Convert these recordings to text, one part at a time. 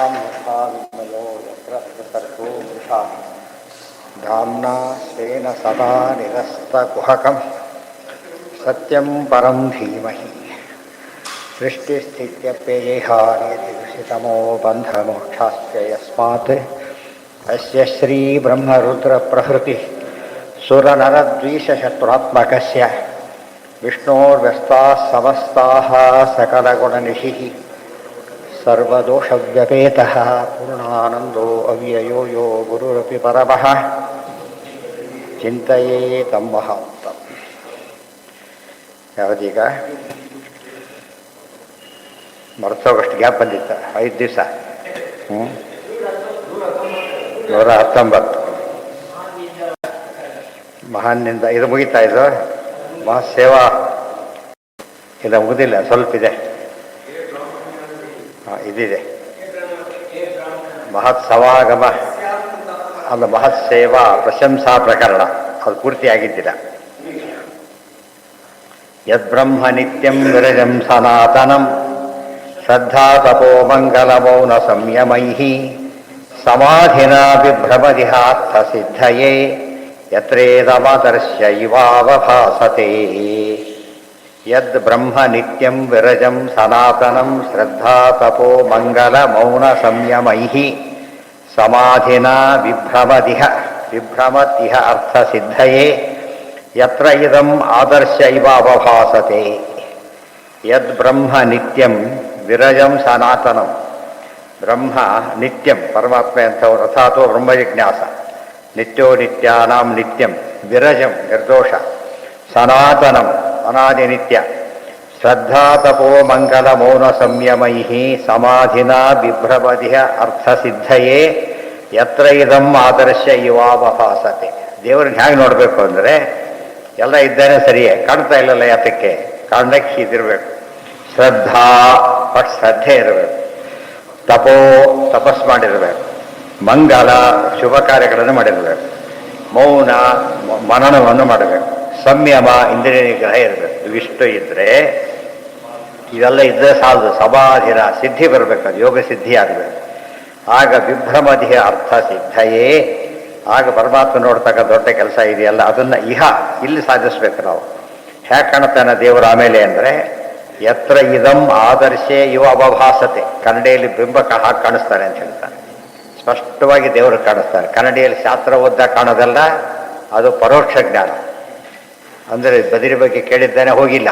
यथा विमयो यत्र सर्गो मृषा धाम्ना स्वेन सदा निरस्तकुहकं सत्यं परं धीमहि सृष्टिस्थित्यप्ययेहानितितमो बन्धमोक्षाश्च यस्मात् अस्य श्रीब्रह्मरुद्रप्रभृतिः सुरनरद्वीषशत्रुरात्मकस्य विष्णोर्व्यस्ताः समस्ताः सकलगुणनिधिः सर्वदोषव्यपेतः पूर्णानन्दो अव्ययो यो गुरुरपि परमः चिन्तयेतं महान्तम्. ಯಾವುದೀಗ ಮರ್ತೋಗಷ್ಟು ಗ್ಯಾಪ್ ಬಂದಿತ್ತು 5 ದಿವಸ 119 ಮಹಾನ್ನಿಂದ ಇದು ಮುಗಿತಾ ಇದು ಮಹಾಸೇವಾ ಇಲ್ಲ ಮುಗಿದಿಲ್ಲ, ಸ್ವಲ್ಪ ಇದೆ. ಇದಿದೆ ಮಹತ್ ಸವಾಗಮ ಅಲ್ಲ, ಮಹತ್ ಸೇವಾ ಪ್ರಶಂಸಾ ಪ್ರಕರಣ, ಅದು ಪೂರ್ತಿಯಾಗಿದ್ದಿಲ್ಲ. ಯದ್ಬ್ರಹ್ಮ ನಿತ್ಯಂ ವಿರಜಂ ಸನಾತನಂ ಶ್ರದ್ಧಾ ತಪೋ ಮಂಗಲ ಮೌನ ಸಂಯಮೈಃ ಸಮಾಧಿನ ಬಿಭ್ರಮದಿಹಾರ್ಥ ಸಿದ್ಧಯೇ ಯತ್ರೇದಮದರ್ಶ್ಯ ಇವಾವಭಾಸತೆ. ಯದ್ ಬ್ರಹ್ಮ ನಿತ್ಯಂ ವಿರಜಂ ಸನಾತನಂ ಶ್ರದ್ಧಾ ತಪೋ ಮಂಗಲ ಮೌನ ಸಂಯಮೈಃ ಸಮಾಧಿನ ವಿಭ್ರಮತಿಹ ಅರ್ಥ ಸಿದ್ಧಯೇ ಯತ್ರ ಇದಂ ಆದರ್ಶ್ಯ ಇವ ಅವಭಾಸತೆ. ಯದ್ ಬ್ರಹ್ಮ ನಿತ್ಯಂ ವಿರಜಂ ಸನಾತನಂ, ಬ್ರಹ್ಮ ನಿತ್ಯಂ ಪರಮಾತ್ಮ ಅಂಥವ್ರು ಅಥಾತೋ ಬ್ರಹ್ಮ ಜಿಜ್ಞಾಸ, ನಿತ್ಯೋ ನಿತ್ಯಾನಾಂ ನಿತ್ಯಂ, ವಿರಜಂ ನಿರ್ದೋಷ, ಸನಾತನಂ ಅನಾದಿ ನಿತ್ಯ, ಶ್ರದ್ಧಾ ತಪೋ ಮಂಗಲ ಮೌನ ಸಂಯಮೈಃ ಸಮಾಧಿನ ಬಿಭ್ರಮದಿಹ ಅರ್ಥ ಸಿದ್ಧಯೇ ಯತ್ರ ಇದಂ ಆದರ್ಶ್ಯ ಇವಾವಭಾಸತೆ. ದೇವರನ್ನ ಹೇಗೆ ನೋಡಬೇಕು ಅಂದರೆ ಎಲ್ಲ ಇದ್ದಾನೆ ಸರಿಯೇ, ಕಾಣ್ತಾ ಇಲ್ಲಲ್ಲ, ಯಾತಕ್ಕೆ ಕಾಣಕ್ಕೆ ಇದಿರಬೇಕು. ಶ್ರದ್ಧಾ ಬಟ್ ಶ್ರದ್ಧೆ ಇರಬೇಕು, ತಪೋ ತಪಸ್ ಮಾಡಿರಬೇಕು, ಮಂಗಲ ಶುಭ ಕಾರ್ಯಗಳನ್ನು ಮಾಡಿರಬೇಕು, ಮೌನ ಮನನವನ್ನು ಮಾಡಬೇಕು, ಸಂಯಮ ಇಂದ್ರಿಯ ನಿಗ್ರಹ ಇರಬೇಕು. ಇವಿಷ್ಟು ಇದ್ದರೆ, ಇವೆಲ್ಲ ಇದ್ದರೆ ಸಾಲದು, ಸಮಾಧಿನ ಸಿದ್ಧಿ ಬರಬೇಕು, ಅದು ಯೋಗ ಸಿದ್ಧಿ ಆಗಬೇಕು. ಆಗ ವಿಭ್ರಮದಿಹ ಅರ್ಥ ಸಿದ್ಧಯೇ, ಆಗ ಪರಮಾತ್ಮ ನೋಡ್ತಕ್ಕ ದೊಡ್ಡ ಕೆಲಸ ಇದೆಯಲ್ಲ ಅದನ್ನು ಇಲ್ಲಿ ಸಾಧಿಸ್ಬೇಕು ನಾವು. ಹೇಗೆ ಕಾಣುತ್ತಾನೆ ದೇವರು ಆಮೇಲೆ ಅಂದರೆ ಯತ್ರ ಇದಂ ಆದರ್ಶೆ ಇವ ಅವಭಾಸತೆ. ಕನ್ನಡಿಯಲ್ಲಿ ಬಿಂಬಕ ಹಾಕಿ ಕಾಣಿಸ್ತಾರೆ ಅಂತ ಹೇಳ್ತಾರೆ, ಸ್ಪಷ್ಟವಾಗಿ ದೇವರು ಕಾಣಿಸ್ತಾರೆ. ಕನ್ನಡಿಯಲ್ಲಿ ಶಾಸ್ತ್ರ ಓದ್ದ ಕಾಣೋದಲ್ಲ, ಅದು ಪರೋಕ್ಷ ಜ್ಞಾನ. ಅಂದರೆ ಬದಿರಿ ಬಗ್ಗೆ ಕೇಳಿದ್ದಾನೆ, ಹೋಗಿಲ್ಲ,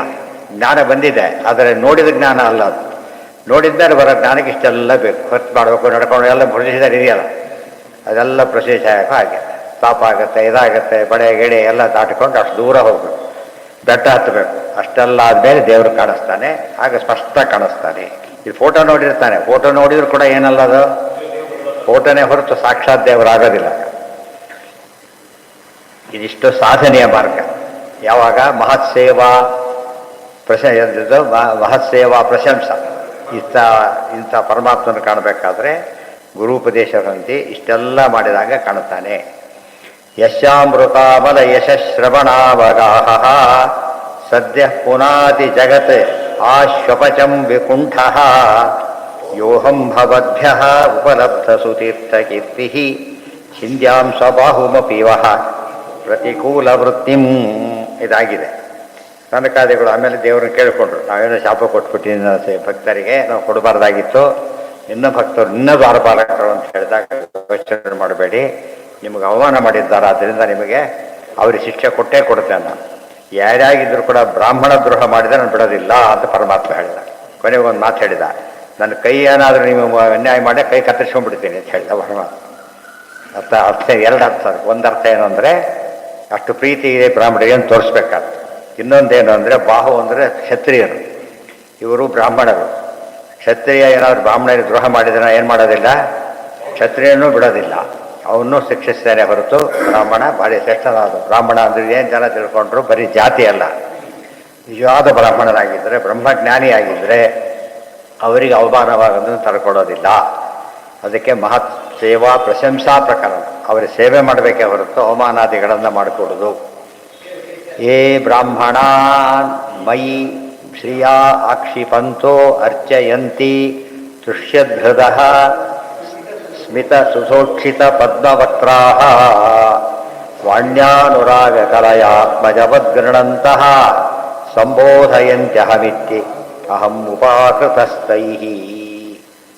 ಜ್ಞಾನ ಬಂದಿದೆ, ಆದರೆ ನೋಡಿದ ಜ್ಞಾನ ಅಲ್ಲ ಅದು. ನೋಡಿದ್ದಾರೆ ಬರೋ ಜ್ಞಾನಕ್ಕೆ ಇಷ್ಟೆಲ್ಲ ಬೇಕು, ಖರ್ಚು ಮಾಡಬೇಕು, ನಡ್ಕೊಂಡು ಎಲ್ಲ ಪ್ರೊಸೀಜರ್ ಇದೆಯಲ್ಲ, ಅದೆಲ್ಲ ಪ್ರೊಸೀಜರ್ ಹಾಗೆ ತಾಪ ಆಗುತ್ತೆ, ಇದಾಗುತ್ತೆ, ಬಡೆ ಗೆಡೆ ಎಲ್ಲ ದಾಟಿಕೊಂಡು ಅಷ್ಟು ದೂರ ಹೋಗ್ಬೇಕು, ಬೆಟ್ಟ ಹತ್ತಬೇಕು. ಅಷ್ಟೆಲ್ಲ ಆದಮೇಲೆ ದೇವರು ಕಾಣಿಸ್ತಾನೆ, ಆಗ ಸ್ಪಷ್ಟ ಕಾಣಿಸ್ತಾನೆ. ಇದು ಫೋಟೋ ನೋಡಿರ್ತಾನೆ, ಫೋಟೋ ನೋಡಿದ್ರು ಕೂಡ ಏನಲ್ಲ, ಅದು ಫೋಟೋನೇ ಹೊರತು ಸಾಕ್ಷಾತ್ ದೇವರು ಆಗೋದಿಲ್ಲ. ಇದಿಷ್ಟು ಸಾಧನೆಯ ಮಾರ್ಗ. ಯಾವಾಗ ಮಹತ್ ಸೇವಾ ಪ್ರಶಂಸ ಇಂಥ ಪರಮಾತ್ಮನ ಕಾಣಬೇಕಾದ್ರೆ ಗುರುಪದೇಶ ಹೊಂದಿ ಇಷ್ಟೆಲ್ಲ ಮಾಡಿದಾಗ ಕಾಣುತ್ತಾನೆ. ಯಶಾಮೃತಾಮಲ ಯಶಶ್ರವಣಾವಗಾಹ ಸದ್ಯ ಪುನಾತಿ ಜಗತ್ ಆಶ್ವಪಚಂ ವಿಕುಂಠ ಯೋಹಂ ಭವದ್ಭ್ಯ ಉಪಲಬ್ಧ ಸುತೀರ್ಥಕೀರ್ತಿ ಚಿಂದ್ಯಾಂ ಸ್ವಬಾಹುಮಪಿ ವಹ ಪ್ರತಿಕೂಲ ವೃತ್ತಿಂ. ಇದಾಗಿದೆ ಕನಕಾದಿಗಳು. ಆಮೇಲೆ ದೇವ್ರನ್ನ ಕೇಳಿಕೊಂಡ್ರು, ನಾವೇನೋ ಶಾಪ ಕೊಟ್ಬಿಟ್ಟಿನ ಭಕ್ತರಿಗೆ, ನಾವು ಕೊಡಬಾರ್ದಾಗಿತ್ತು, ಇನ್ನೂ ಭಕ್ತರು ಇನ್ನೂ ದ್ವಾರಪಾಲಕರು ಅಂತ ಹೇಳಿದಾಗ ಯೋಚನೆ ಮಾಡಬೇಡಿ, ನಿಮಗೆ ಅವಮಾನ ಮಾಡಿದ್ದಾರೆ, ಆದ್ದರಿಂದ ನಿಮಗೆ ಅವ್ರಿಗೆ ಶಿಕ್ಷೆ ಕೊಟ್ಟೇ ಕೊಡ್ತೇನೆ ನಾನು. ಯಾರ್ಯಾಗಿದ್ದರೂ ಕೂಡ ಬ್ರಾಹ್ಮಣ ದ್ರೋಹ ಮಾಡಿದರೆ ನಾನು ಬಿಡೋದಿಲ್ಲ ಅಂತ ಪರಮಾತ್ಮ ಹೇಳಿದ. ಕೊನೆಗೊಂದು ಮಾತು ಹೇಳಿದ, ನನ್ನ ಕೈ ಏನಾದರೂ ನೀವು ಅನ್ಯಾಯ ಮಾಡಿ ಕೈ ಕತ್ತರಿಸ್ಕೊಂಡ್ಬಿಡ್ತೀನಿ ಅಂತ ಹೇಳಿದ ಪರಮಾತ್ಮ. ಅರ್ಥ ಎರಡು ಅರ್ಥ. ಒಂದು ಅರ್ಥ ಏನು ಅಂದರೆ ಅಷ್ಟು ಪ್ರೀತಿ ಇದೆ ಬ್ರಾಹ್ಮಣರಿಗೆ ಅಂತ ತೋರಿಸ್ಬೇಕಾಗ್ತದೆ. ಇನ್ನೊಂದೇನು ಅಂದರೆ ಬಾಹು ಅಂದರೆ ಕ್ಷತ್ರಿಯರು, ಇವರು ಬ್ರಾಹ್ಮಣರು. ಕ್ಷತ್ರಿಯ ಏನಾದರೂ ಬ್ರಾಹ್ಮಣರಿಗೆ ದ್ರೋಹ ಮಾಡಿದ್ರೆ ಏನು ಮಾಡೋದಿಲ್ಲ, ಕ್ಷತ್ರಿಯನೂ ಬಿಡೋದಿಲ್ಲ, ಅವನ್ನೂ ಶಿಕ್ಷಿಸ್ತಾನೆ ಹೊರತು ಬ್ರಾಹ್ಮಣ ಭಾರಿ ಶ್ರೇಷ್ಠನಾದ. ಬ್ರಾಹ್ಮಣ ಅಂದರೆ ಏನು ಜನ ತಿಳ್ಕೊಂಡ್ರು, ಬರೀ ಜಾತಿ ಅಲ್ಲ, ನಿಜವಾದ ಬ್ರಾಹ್ಮಣನಾಗಿದ್ದರೆ, ಬ್ರಹ್ಮಜ್ಞಾನಿಯಾಗಿದ್ದರೆ ಅವರಿಗೆ ಅವಮಾನವಾಗೋದನ್ನು ತಡ್ಕೊಡೋದಿಲ್ಲ. ಅದಕ್ಕೆ ಮಹತ್ ಸೇವಾ ಪ್ರಶಂಸಾ ಪ್ರಕರಣ. ಅವರಿಗೆ ಸೇವೆ ಮಾಡಬೇಕೇ ಹೊರತು ಅವಮಾನಾದಿಗಳನ್ನು ಮಾಡಿಕೊಡೋದು. ಏ ಬ್ರಾಹ್ಮಣ ಮಯಿ ಶ್ರಿಯಾ ಆಕ್ಷಿಪಂತೋ ಅರ್ಚಯಂತಿ ತುಷ್ಯದ್ಹೃದಃ ಸ್ಮಿತ ಸುಸೋಕ್ಷಿತ ಪದ್ಮವಕ್ತ್ರಾಹ ವಾಣ್ಯಾನುರಾಗಕಲಯಾತ್ಮಜವದ್ಗೃಣಂತಹ ಸಂಬೋಧಯಂತ್ಯಹಮಿತ್ಯೆ ಅಹಂ ಉಪಾಕೃತಸ್ಥೈಃ.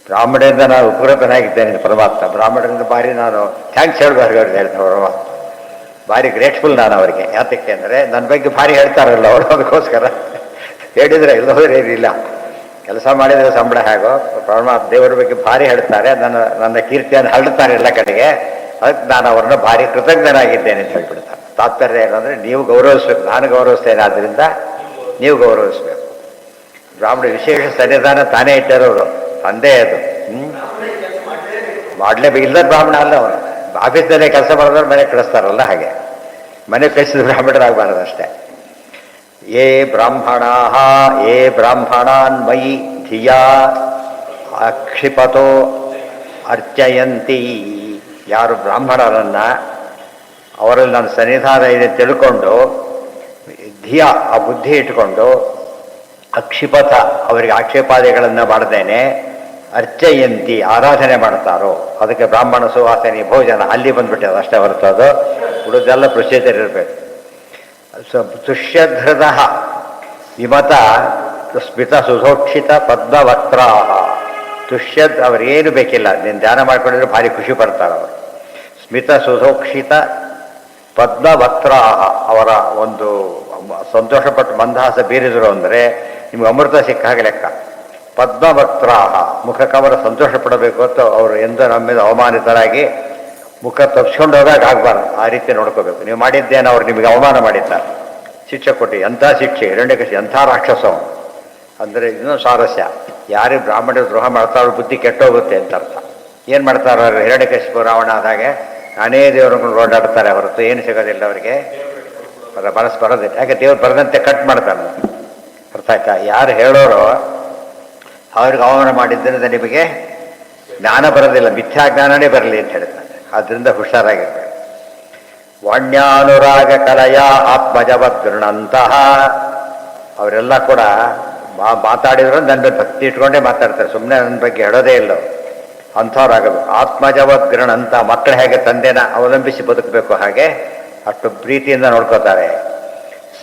ಬ್ರಾಹ್ಮಣರಿಂದ ನಾನು ಉಪಕೃತನಾಗಿದ್ದೇನೆ ಪರಮಾತ್ಮ. ಬ್ರಾಹ್ಮಣರಿಂದ ಭಾರಿ ನಾನು ಥ್ಯಾಂಕ್ಸ್ ಹೇಳಬೇಕು ಅವ್ರಿಗೆ ಹೇಳ್ತಾರೆ ಪರಮಾತ್ಮ. ಭಾರಿ ಗ್ರೇಟ್ಫುಲ್ ನಾನು ಅವರಿಗೆ. ಯಾತಕ್ಕೆ ಅಂದರೆ ನನ್ನ ಬಗ್ಗೆ ಭಾರಿ ಹೇಳ್ತಾರಲ್ಲ ಅವರು, ಅದಕ್ಕೋಸ್ಕರ ಹೇಳಿದರೆ ಇಲ್ಲೋದ್ರೆ ಏನಿಲ್ಲ. ಕೆಲಸ ಮಾಡಿದರೆ ಸಂಬಳ ಹೇಗೋ ಪರಮಾತ್ಮ ದೇವರ ಬಗ್ಗೆ ಭಾರಿ ಹೇಳ್ತಾರೆ. ನನ್ನ ಕೀರ್ತಿಯನ್ನು ಹರಡ್ತಾರೆ ಎಲ್ಲ ಕಡೆಗೆ. ಅದಕ್ಕೆ ನಾನು ಅವ್ರನ್ನ ಭಾರಿ ಕೃತಜ್ಞನಾಗಿದ್ದೇನೆ ಅಂತ ಹೇಳ್ಬಿಡ್ತಾರೆ. ತಾತ್ಪರ್ಯ ಏನಂದರೆ ನೀವು ಗೌರವಿಸ್ಬೇಕು, ನಾನು ಗೌರವಿಸ್ತೇನೆ, ಆದ್ದರಿಂದ ನೀವು ಗೌರವಿಸ್ಬೇಕು. ಬ್ರಾಹ್ಮಣ ವಿಶೇಷ ಸನ್ನಿಧಾನ ತಾನೇ ಇಟ್ಟಿರೋರು, ತಂದೆ ಅದು. ಮಾಡಲೇಬೇಕು, ಇಲ್ಲದ ಬ್ರಾಹ್ಮಣ ಅಲ್ಲ ಅವನು. ಆಫೀಸ್ನಲ್ಲೇ ಕೆಲಸ ಮಾಡಿದ್ರೆ ಮನೆ ಕಳಿಸ್ತಾರಲ್ಲ ಹಾಗೆ, ಮನೆ ಕಳಿಸಿದ ಬ್ರಾಹ್ಮಣರಾಗಬಾರದು ಅಷ್ಟೇ. ಯೇ ಬ್ರಾಹ್ಮಣಾ ಯೇ ಬ್ರಾಹ್ಮಣಾನ್ ಮಯಿ ಧಿಯಾ ಅಕ್ಷಿಪತೋ ಅರ್ಚಯಂತಿ. ಯಾರು ಬ್ರಾಹ್ಮಣರನ್ನು ಅವರಲ್ಲಿ ನನ್ನ ಸನ್ನಿಧಾನ ಇದೆ ತಿಳ್ಕೊಂಡು ಧಿಯ ಆ ಬುದ್ಧಿ ಇಟ್ಕೊಂಡು ಅಕ್ಷಿಪಥ ಅವರಿಗೆ ಆಕ್ಷೇಪಾದಿಗಳನ್ನು ಮಾಡದೇನೆ ಅರ್ಚಯಂತಿ ಆರಾಧನೆ ಮಾಡ್ತಾರೋ ಅದಕ್ಕೆ ಬ್ರಾಹ್ಮಣ ಸುವಾಸನೆ ಭೋಜನ ಅಲ್ಲಿ ಬಂದ್ಬಿಟ್ಟೆ ಅಷ್ಟೇ ಹೊರತು ಅದು ಉಳಿದೆಲ್ಲ ಪ್ರೊಸೀಜರ್ ಇರಬೇಕು. ತುಷ್ಯಧೃದ ವಿಮತ ಸ್ಮಿತ ಸುಸೋಕ್ಷಿತ ಪದ್ಮವಕ್ತ್ರಾಹ. ತುಷ್ಯದ್ ಅವರೇನು ಬೇಕಿಲ್ಲ, ನೀನು ಧ್ಯಾನ ಮಾಡ್ಕೊಂಡಿದ್ರೆ ಭಾರಿ ಖುಷಿ ಪಡ್ತಾರೆ ಅವರು. ಸ್ಮಿತ ಸುಸೋಕ್ಷಿತ ಪದ್ಮವಕ್ತ್ರಾಹ, ಅವರ ಒಂದು ಸಂತೋಷಪಟ್ಟು ಮಂದಹಾಸ ಬೀರಿದರು ಅಂದರೆ ನಿಮ್ಗೆ ಅಮೃತ ಸಿಕ್ಕ ಹಾಗೆ ಲೆಕ್ಕ. ಪದ್ಮವಕ್ತ್ರಾಹ, ಮುಖಕ್ಕವರ ಸಂತೋಷ ಪಡಬೇಕು ಅಂತ ಅವರು ಎಂದು ನಮ್ಮಿಂದ ಅವಮಾನಿತರಾಗಿ ಮುಖ ತಪ್ಪಿಸ್ಕೊಂಡು ಹೋದಾಗ ಆಗಬಾರ್ದು. ಆ ರೀತಿ ನೋಡ್ಕೋಬೇಕು. ನೀವು ಮಾಡಿದ್ದೇನೆ, ಅವ್ರು ನಿಮಗೆ ಅವಮಾನ ಮಾಡಿದ್ದಾರೆ, ಶಿಕ್ಷೆ ಕೊಟ್ಟು. ಎಂಥ ಶಿಕ್ಷೆ! ಹಿರಣ್ಯಕಶಿ ಎಂಥ ರಾಕ್ಷಸ ಅಂದರೆ ಇನ್ನೂ ಸ್ವಾರಸ್ಯ. ಯಾರು ಬ್ರಾಹ್ಮಣರು ದ್ರೋಹ ಮಾಡ್ತಾರೋ ಬುದ್ಧಿ ಕೆಟ್ಟೋಗುತ್ತೆ ಅಂತ ಅರ್ಥ. ಏನು ಮಾಡ್ತಾರೋ ಹಿರಣ್ಯಕಶಿಪು ರಾವಣ ಆದಾಗೆ ನಾನೇ ದೇವರನ್ನು ಓಡಾಡ್ತಾರೆ ಹೊರತು ಏನು ಸಿಗೋದಿಲ್ಲ ಅವರಿಗೆ, ಮನಸ್ಸು ಬರೋದಿಲ್ಲ. ಯಾಕೆ ದೇವ್ರು ಬರದಂತೆ ಕಟ್ ಮಾಡ್ತಾನೆ. ಅರ್ಥ ಆಯ್ತಾ? ಯಾರು ಹೇಳೋರೋ ಅವ್ರಿಗೆ ಅವಮಾನ ಮಾಡಿದ್ದರಿಂದ ನಿಮಗೆ ಜ್ಞಾನ ಬರೋದಿಲ್ಲ, ಮಿಥ್ಯಾಜ್ಞಾನನೇ ಬರಲಿ ಅಂತ ಹೇಳ್ತಾನೆ. ಆದ್ದರಿಂದ ಹುಷಾರಾಗಿರ್ಬೇಕು. ವಾಣ್ಯಾನುರಾಗ ಕಲಯ ಆತ್ಮಜವದ್ಗೃಣಂತಹ, ಅವರೆಲ್ಲ ಕೂಡ ಮಾತಾಡಿದ್ರು ನನ್ನ ಭಕ್ತಿ ಇಟ್ಕೊಂಡೇ ಮಾತಾಡ್ತಾರೆ, ಸುಮ್ಮನೆ ನನ್ನ ಬಗ್ಗೆ ಹೇಳೋದೇ ಇಲ್ಲ. ಅಂಥವ್ರಾಗಬೇಕು. ಆತ್ಮಜವದ್ಗೃಣಂತ, ಮಕ್ಕಳು ಹೇಗೆ ತಂದೆನ ಅವಲಂಬಿಸಿ ಬದುಕಬೇಕು ಹಾಗೆ ಅಷ್ಟು ಪ್ರೀತಿಯಿಂದ ನೋಡ್ಕೋತಾರೆ.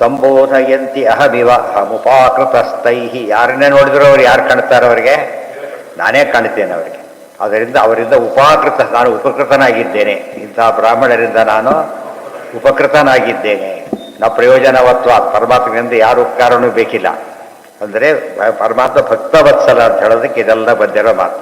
ಸಂಬೋಧಯಂತಿ ಅಹಮಿವ ಅಹಮುಪಾಕೃತಸ್ಥೈಹಿ. ಯಾರನ್ನೇ ನೋಡಿದ್ರು ಅವ್ರು ಯಾರು ಕಾಣ್ತಾರೆ ಅವರಿಗೆ? ನಾನೇ ಕಾಣ್ತೇನೆ ಅವರಿಗೆ. ಅದರಿಂದ ಅವರಿಂದ ಉಪಕೃತ, ನಾನು ಉಪಕೃತನಾಗಿದ್ದೇನೆ. ಇಂತಹ ಬ್ರಾಹ್ಮಣರಿಂದ ನಾನು ಉಪಕೃತನಾಗಿದ್ದೇನೆ. ನಾವು ಪ್ರಯೋಜನವತ್ವ ಪರಮಾತ್ಮನಿಂದ ಯಾರು ಉಪಕಾರನೂ ಬೇಕಿಲ್ಲ. ಅಂದರೆ ಪರಮಾತ್ಮ ಭಕ್ತವತ್ಸಲ ಅಂತ ಹೇಳೋದಕ್ಕೆ ಇದೆಲ್ಲ ಬಂದಿರೋ ಮಾತು.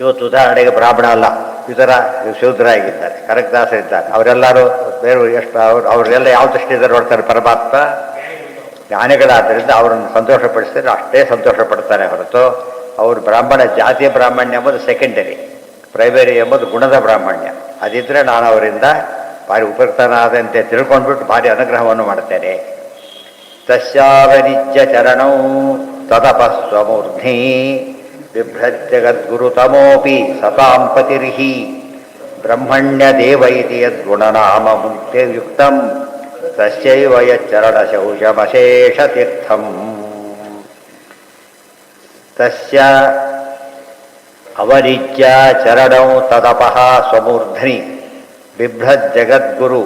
ಇವತ್ತು ಉದಾಹರಣೆಗೆ ಬ್ರಾಹ್ಮಣ ಅಲ್ಲ, ಇತರ ಶೂದ್ರ ಆಗಿದ್ದಾರೆ, ಕನಕದಾಸರಿದ್ದಾರೆ, ಅವರೆಲ್ಲರೂ ಬೇರೆ ಎಷ್ಟು ಅವರೆಲ್ಲ ಯಾವ ದೃಷ್ಟಿಯಿಂದ ನೋಡ್ತಾರೆ ಪರಮಾತ್ಮ? ಜ್ಞಾನಿಗಳಾದ್ದರಿಂದ ಅವರನ್ನು ಸಂತೋಷಪಡಿಸಿದ್ರೆ ಅಷ್ಟೇ ಸಂತೋಷ ಪಡ್ತಾನೆ ಹೊರತು ಅವರು ಬ್ರಾಹ್ಮಣ ಜಾತಿಯ ಬ್ರಾಹ್ಮಣ್ಯ ಎಂಬುದು ಸೆಕೆಂಡರಿ, ಪ್ರೈಮರಿ ಎಂಬುದು ಗುಣದ ಬ್ರಾಹ್ಮಣ್ಯ. ಅದಿದ್ದರೆ ನಾನು ಅವರಿಂದ ಭಾರಿ ಉಪಕೃತನಾದಂತೆ ತಿಳ್ಕೊಂಡ್ಬಿಟ್ಟು ಭಾರಿ ಅನುಗ್ರಹವನ್ನು ಮಾಡ್ತೇನೆ. ತಸ್ಯಾವನಿಜ್ಯ ಚರಣೌ ತದಪಸ್ವಮೂರ್ಧ್ನಿ ಬಿಭ್ರಜ್ಜಗದ್ಗುರುತಮೋಪಿ ಸತಾಂ ಪತಿರ್ಹಿ ಬ್ರಹ್ಮಣ್ಯ ದೇವ ಇತಿ ಯದ್ಗುಣನಾಮ ಮುಕ್ತಿಯುಕ್ತಂ ತಸ್ಯೈವ ಯಚ್ಚರಣಶೌಚಮಶೇಷತೀರ್ಥಂ. ತಸ್ಯ ಅವನಿಜ್ಯ ಚರಣೌ ತದಪಃ ಸ್ವಮೂರ್ಧ್ನಿ ಬಿಭ್ರಜ್ಜಗದ್ಗುರು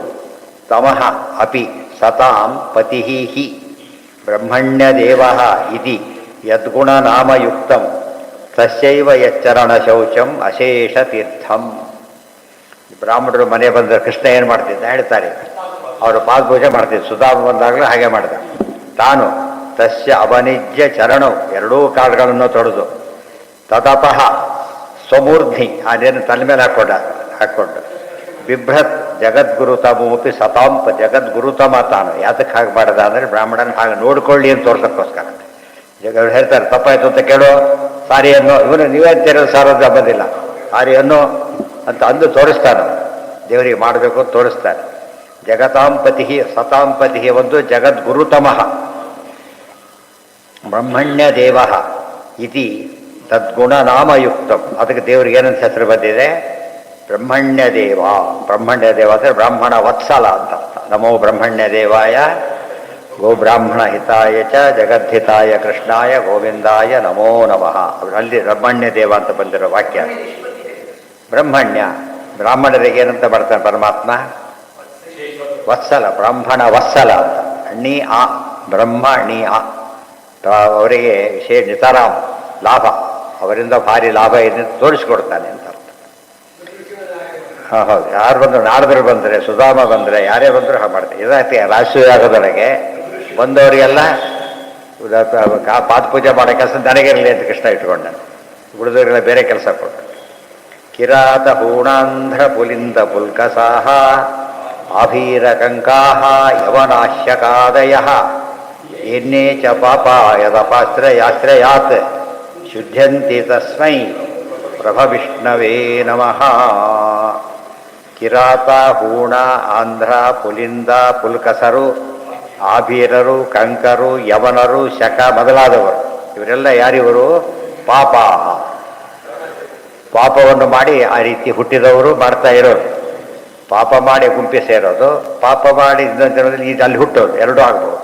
ತಮಃ ಅಪಿ ಸತಾಂ ಪತಿಃ ಹಿ ಬ್ರಹ್ಮಣ್ಯದೇವಃ ಇತಿ ಯದ್ಗುಣನಾಮಯುಕ್ತಂ ತಸ್ಯೈವ ಯಚ್ಚರಣಶೌಚಂ ಅಶೇಷತೀರ್ಥಂ. ಬ್ರಾಹ್ಮಣರು ಮನೆ ಬಂದರೆ ಕೃಷ್ಣ ಏನು ಮಾಡ್ತಿದ್ದ ಹೇಳ್ತಾರೆ, ಅವರು ಪಾದಪೂಜೆ ಮಾಡ್ತಿದ್ದ. ಸುಧಾಮ ಬಂದಾಗಲೂ ಹಾಗೆ ಮಾಡಿದ. ತಾನು ತಸ್ಯ ಅವನಿಜ್ಯ ಚರಣವು, ಎರಡೂ ಕಾಳುಗಳನ್ನು ತೊಳೆದು, ತದಪಃ ಸ್ವಮೂರ್ಧಿ, ಅದೇನು ತಲೆ ಮೇಲೆ ಹಾಕ್ಕೊಂಡು ಬಿಭ್ರತ್ ಜಗದ್ಗುರುತಮೋಪಿ ಸತಾಂಪ, ಜಗದ್ಗುರುತಮ ತಾನು. ಯಾತಕ್ಕೆ ಹಾಗೆ ಮಾಡಿದ ಅಂದರೆ ಬ್ರಾಹ್ಮಣನ ಹಾಗೆ ನೋಡ್ಕೊಳ್ಳಿ ಅಂತ ತೋರ್ಸೋಕ್ಕೋಸ್ಕರ. ಅವ್ರು ಹೇಳ್ತಾರೆ ತಪ್ಪಾಯ್ತು ಅಂತ ಕೇಳೋ, ಸಾರಿ ಅನ್ನೋ, ಇವನು ನೀವೇ ತೆರಳು ಸಾರೋದು ಬಂದಿಲ್ಲ, ಸಾರಿ ಅನ್ನೋ ಅಂತ ಅಂದು ತೋರಿಸ್ತಾನೆ. ದೇವರಿಗೆ ಮಾಡಬೇಕು ಅಂತ ತೋರಿಸ್ತಾನೆ. ಜಗತಾಂಪತಿ ಸತಾಂಪತಿ ಒಂದು ಜಗದ್ಗುರುತಮಃ ಬ್ರಹ್ಮಣ್ಯ ದೇವ ಇತಿ ತದ್ಗುಣನಾಮಯುಕ್ತಂ. ಅದಕ್ಕೆ ದೇವರಿಗೆ ಏನಂತ ಹೆಸರು ಬಂದಿದೆ? ಬ್ರಹ್ಮಣ್ಯ ದೇವ. ಬ್ರಹ್ಮಣ್ಯ ದೇವ ಅಂದರೆ ಬ್ರಾಹ್ಮಣ ವತ್ಸಲ ಅಂತ ಅರ್ಥ. ನಮೋ ಬ್ರಹ್ಮಣ್ಯ ದೇವಾಯ ಗೋಬ್ರಾಹ್ಮಣ ಹಿತಾಯ ಚ ಜಗದ್ಧಿತಾಯ ಕೃಷ್ಣಾಯ ಗೋವಿಂದಾಯ ನಮೋ ನಮಃ. ಅಲ್ಲಿ ಬ್ರಹ್ಮಣ್ಯ ದೇವ ಅಂತ ಬಂದಿರೋ ವಾಕ್ಯ. ಬ್ರಹ್ಮಣ್ಯ ಬ್ರಾಹ್ಮಣರಿಗೆ ಏನಂತ ಬರ್ತಾನೆ ಪರಮಾತ್ಮ? ವತ್ಸಲ, ಬ್ರಾಹ್ಮಣ ವತ್ಸಲ ಅಂತ. ಣಿ ಆ ಬ್ರಹ್ಮಣಿ ಆ ಅವರಿಗೆ ವಿಶೇಷ ನಿತರಾಮ್ ಲಾಭ, ಅವರಿಂದ ಭಾರಿ ಲಾಭ ಇದೆ ತೋರಿಸ್ಕೊಡ್ತಾನೆ ಅಂತ ಅರ್ಥ. ಹೌದು, ಯಾರು ಬಂದರು, ನಾರದರು ಬಂದರೆ, ಸುಧಾಮ ಬಂದರೆ, ಯಾರೇ ಬಂದರೂ ಹಾಗೆ ಮಾಡ್ತಾರೆ. ಇದಾಗ್ತಿ ರಾಷ್ಟ್ರೀಯಾಗದೊಳಗೆ ಬಂದವರಿಗೆಲ್ಲ ಪಾದ ಪೂಜೆ ಮಾಡೋ ಕೆಲಸ ನನಗಿರಲಿ ಅಂತ ಕೃಷ್ಣ ಇಟ್ಕೊಂಡ. ಉಳಿದವರಿಗೆಲ್ಲ ಬೇರೆ ಕೆಲಸ ಕೊಟ್ಟು. ಕಿರಾತ ಹೂಣಾಂಧ್ರ ಪುಲಿಂದ ಪುಲ್ಕಸಾಹ ಆಭೀರ ಕಂಕಾಹ ಯವನಾಶ್ಯಕಾದಯ ಎನ್ನೇ ಚ ಪಾಪ ಯದಪಾಶ್ರಯಾಶ್ರಯಾತ್ ಶುದ್ಧ್ಯಂತಿ ತಸ್ಮೈ ಪ್ರಭವಿಷ್ಣವೇ ನಮಃ. ಕಿರಾತ ಹೂಣ ಆಂಧ್ರ ಪುಲಿಂದ ಪುಲ್ಕಸರು ಆಭೀರರು ಕಂಕರು ಯವನರು ಶಕ ಮೊದಲಾದವರು ಇವರೆಲ್ಲ ಯಾರಿವರು? ಪಾಪ, ಪಾಪವನ್ನು ಮಾಡಿ ಆ ರೀತಿ ಹುಟ್ಟಿದವರು ಮಾಡ್ತಾ ಇರೋರು. ಪಾಪ ಮಾಡಿ ಗುಂಪಿ ಸೇರೋದು, ಪಾಪ ಮಾಡಿ ಈಗ ಅಲ್ಲಿ ಹುಟ್ಟೋದು ಎರಡೂ ಆಗ್ಬೋದು.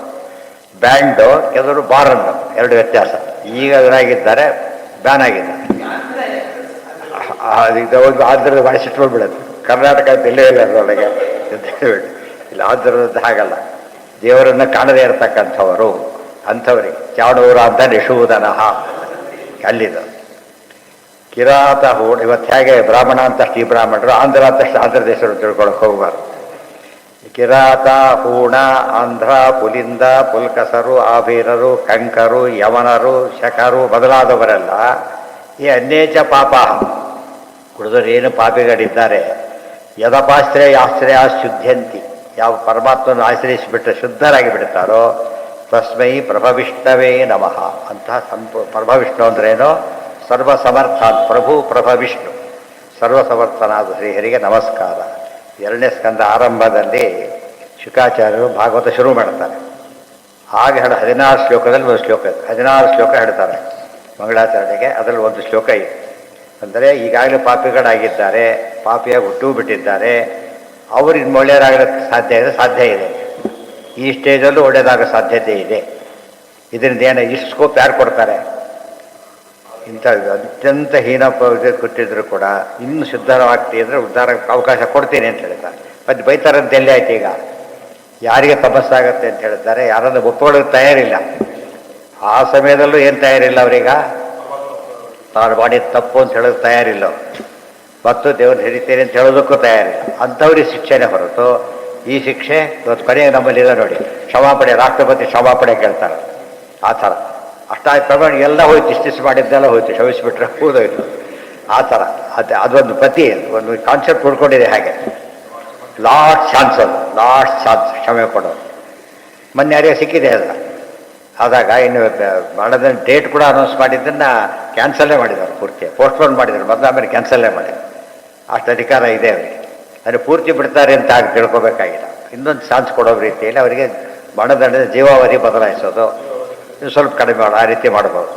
ಬ್ಯಾಂಡು ಕೆಲವರು ಬಾರನ್ನು, ಎರಡು ವ್ಯತ್ಯಾಸ. ಈಗ ಅದರಾಗಿದ್ದಾರೆ, ಬ್ಯಾನ್ ಆಗಿದ್ದಾರೆ. ಇದೊಂದು ಆದ್ರದ ಬಳಸಿಟ್ಕೊಂಡ್ಬಿಡೋದು. ಕರ್ನಾಟಕ ಎಲ್ಲೇ ಇಲ್ಲ ಅದರೊಳಗೆ ಅಂತ ಹೇಳಿಬಿಟ್ಟು ಇಲ್ಲ, ಆದ್ರದ್ದು ಹಾಗಲ್ಲ. ದೇವರನ್ನು ಕಾಣದೇ ಇರತಕ್ಕಂಥವರು ಅಂಥವ್ರಿಗೆ ಚಾಣೂರ ಅಂತ ನಿಷೂದನಃ ಅಲ್ಲಿದು. ಕಿರಾತ ಹೂಣ ಇವತ್ತು ಹೇಗೆ ಬ್ರಾಹ್ಮಣ ಅಂತಷ್ಟು ಈ ಬ್ರಾಹ್ಮಣರು, ಆಂಧ್ರ ಅಂತಷ್ಟು ಆಂಧ್ರ ದೇಶರು ತಿಳ್ಕೊಳಕ್ಕೆ ಹೋಗಬಾರ್ದು. ಕಿರಾತ ಹೂಣ ಆಂಧ್ರ ಪುಲಿಂದ ಪುಲ್ಕಸರು ಆಭೀರರು ಕಂಕರು ಯವನರು ಶಕರು ಮೊದಲಾದವರೆಲ್ಲ ಈ ಅನ್ಯೇಚ ಪಾಪ ಉಳಿದವರು ಏನು ಪಾಪಿಗಳಿದ್ದಾರೆ. ಯದಪಾಶ್ರಯ ಶುದ್ಧಂತಿ, ಯಾವ ಪರಮಾತ್ಮನ ಆಶ್ರಯಿಸಿಬಿಟ್ರೆ ಶುದ್ಧರಾಗಿ ಬಿಡ್ತಾರೋ ತಸ್ಮೈ ಪ್ರಭವಿಷ್ಣವೇ ನಮಃ. ಅಂತಹ ಪ್ರಭವಿಷ್ಣು ಅಂದ್ರೇನೋ ಸರ್ವಸಮರ್ಥ, ಪ್ರಭು ಪ್ರಭವಿಷ್ಣು ಸರ್ವಸಮರ್ಥನಾದ ಶ್ರೀಹರಿಗೆ ನಮಸ್ಕಾರ. ಎರಡನೇ ಸ್ಕಂದ ಆರಂಭದಲ್ಲಿ ಶುಕಾಚಾರ್ಯರು ಭಾಗವತ ಶುರು ಮಾಡ್ತಾರೆ. ಹಾಗೆ 16 ಶ್ಲೋಕದಲ್ಲಿ ಒಂದು ಶ್ಲೋಕ ಇದೆ. 16 ಶ್ಲೋಕ ಹೇಳ್ತಾರೆ ಮಂಗಳಾಚರಣೆಗೆ. ಅದರಲ್ಲಿ ಒಂದು ಶ್ಲೋಕ ಇದೆ. ಅಂದರೆ ಈಗಾಗಲೇ ಪಾಪಿಗಳಾಗಿದ್ದಾರೆ, ಪಾಪಿಯಾಗಿ ಹುಟ್ಟು ಬಿಟ್ಟಿದ್ದಾರೆ, ಅವರು ಇನ್ನು ಒಳ್ಳೆಯದಾಗಲಿಕ್ಕೆ ಸಾಧ್ಯ ಇದೆ. ಈ ಸ್ಟೇಜಲ್ಲೂ ಒಳ್ಳೆಯದಾಗ ಸಾಧ್ಯತೆ ಇದೆ. ಇದರಿಂದ ಏನು ಇಷ್ಟು ಸ್ಕೋಪ್ ಯಾರು ಕೊಡ್ತಾರೆ? ಇಂಥ ಅತ್ಯಂತ ಹೀನ ಕೊಟ್ಟಿದ್ರು ಕೂಡ ಇನ್ನು ಶುದ್ಧವಾಗ್ತಿ ಅಂದರೆ ಉದ್ಧಾರಕ್ಕೆ ಅವಕಾಶ ಕೊಡ್ತೀನಿ ಅಂತ ಹೇಳ್ತಾರೆ. ಮತ್ತು ಬೈತಾರಂತ ಎಲ್ಲಿ ಆಯ್ತು? ಈಗ ಯಾರಿಗೆ ತಪಸ್ಸಾಗತ್ತೆ ಅಂತ ಹೇಳ್ತಾರೆ, ಯಾರನ್ನು ಒಪ್ಕೊಳ್ಳೋಕೆ ತಯಾರಿಲ್ಲ. ಆ ಸಮಯದಲ್ಲೂ ಏನು ತಯಾರಿಲ್ಲ ಅವರೀಗ, ತಾನು ಮಾಡಿದ ತಪ್ಪು ಅಂತ ಹೇಳೋದು ತಯಾರಿಲ್ಲ ಅವರು. ಮತ್ತು ದೇವ್ರನ್ನ ಹಿಡಿತೇನೆ ಅಂತ ಹೇಳೋದಕ್ಕೂ ತಯಾರಿಲ್ಲ. ಅಂಥವ್ರಿಗೆ ಶಿಕ್ಷೆನೇ ಹೊರತು ಈ ಶಿಕ್ಷೆ ಇವತ್ತು ಕೊನೆಗೆ ನಮ್ಮಲ್ಲಿದೆ ನೋಡಿ. ಕ್ಷಮಾಪಣೆ, ರಾಷ್ಟ್ರಪತಿ ಕ್ಷಮಾಪಣೆ ಕೇಳ್ತಾರೆ. ಆ ಥರ ಅಷ್ಟಾಗಿ ಪ್ರಮಾಣ ಎಲ್ಲ ಹೋಯ್ತು, ಇಷ್ಟಿಷ್ಟು ಮಾಡಿದ್ದೆಲ್ಲ ಹೋಯ್ತು, ಕ್ಷಮಿಸಿಬಿಟ್ರೆ ಹೋದೋಯ್ತು. ಆ ಥರ ಅದೊಂದು ಪ್ರತಿ ಒಂದು ಕಾನ್ಸೆಪ್ಟ್ ಉಳ್ಕೊಂಡಿದೆ. ಹಾಗೆ ಲಾಸ್ಟ್ ಚಾನ್ಸ್, ಅದು ಲಾಸ್ಟ್ ಚಾನ್ಸ್ ಕ್ಷಮೆ ಕೊಡೋದು. ಮೊನ್ನೆ ಯಾರಿಗೆ ಸಿಕ್ಕಿದೆ ಅದ ಆದಾಗ ಇನ್ನು ಮಾಡೋದ ಡೇಟ್ ಕೂಡ ಅನೌನ್ಸ್ ಮಾಡಿದ್ದನ್ನು ಕ್ಯಾನ್ಸಲ್ಲೇ ಮಾಡಿದ್ದಾರೆ. ಪೂರ್ತಿ ಪೋಸ್ಟ್ಪೋನ್ ಮಾಡಿದ್ದಾರೆ, ಮೊದಲು ಆಮೇಲೆ ಕ್ಯಾನ್ಸಲ್ಲೇ ಮಾಡಿದ್ರು. ಅಷ್ಟು ಅಧಿಕಾರ ಇದೆ ಅವರಿಗೆ. ಅಂದರೆ ಪೂರ್ತಿ ಬಿಡ್ತಾರೆ ಅಂತ ಆಗಿ ತಿಳ್ಕೊಬೇಕಾಗಿಲ್ಲ. ಇನ್ನೊಂದು ಚಾನ್ಸ್ ಕೊಡೋ ರೀತಿಯಲ್ಲಿ ಅವರಿಗೆ ಮರಣದಂಡದ ಜೀವಾವಧಿ ಬದಲಾಯಿಸೋದು ಇನ್ನು ಸ್ವಲ್ಪ ಕಡಿಮೆ ಆ ರೀತಿ ಮಾಡ್ಬೋದು.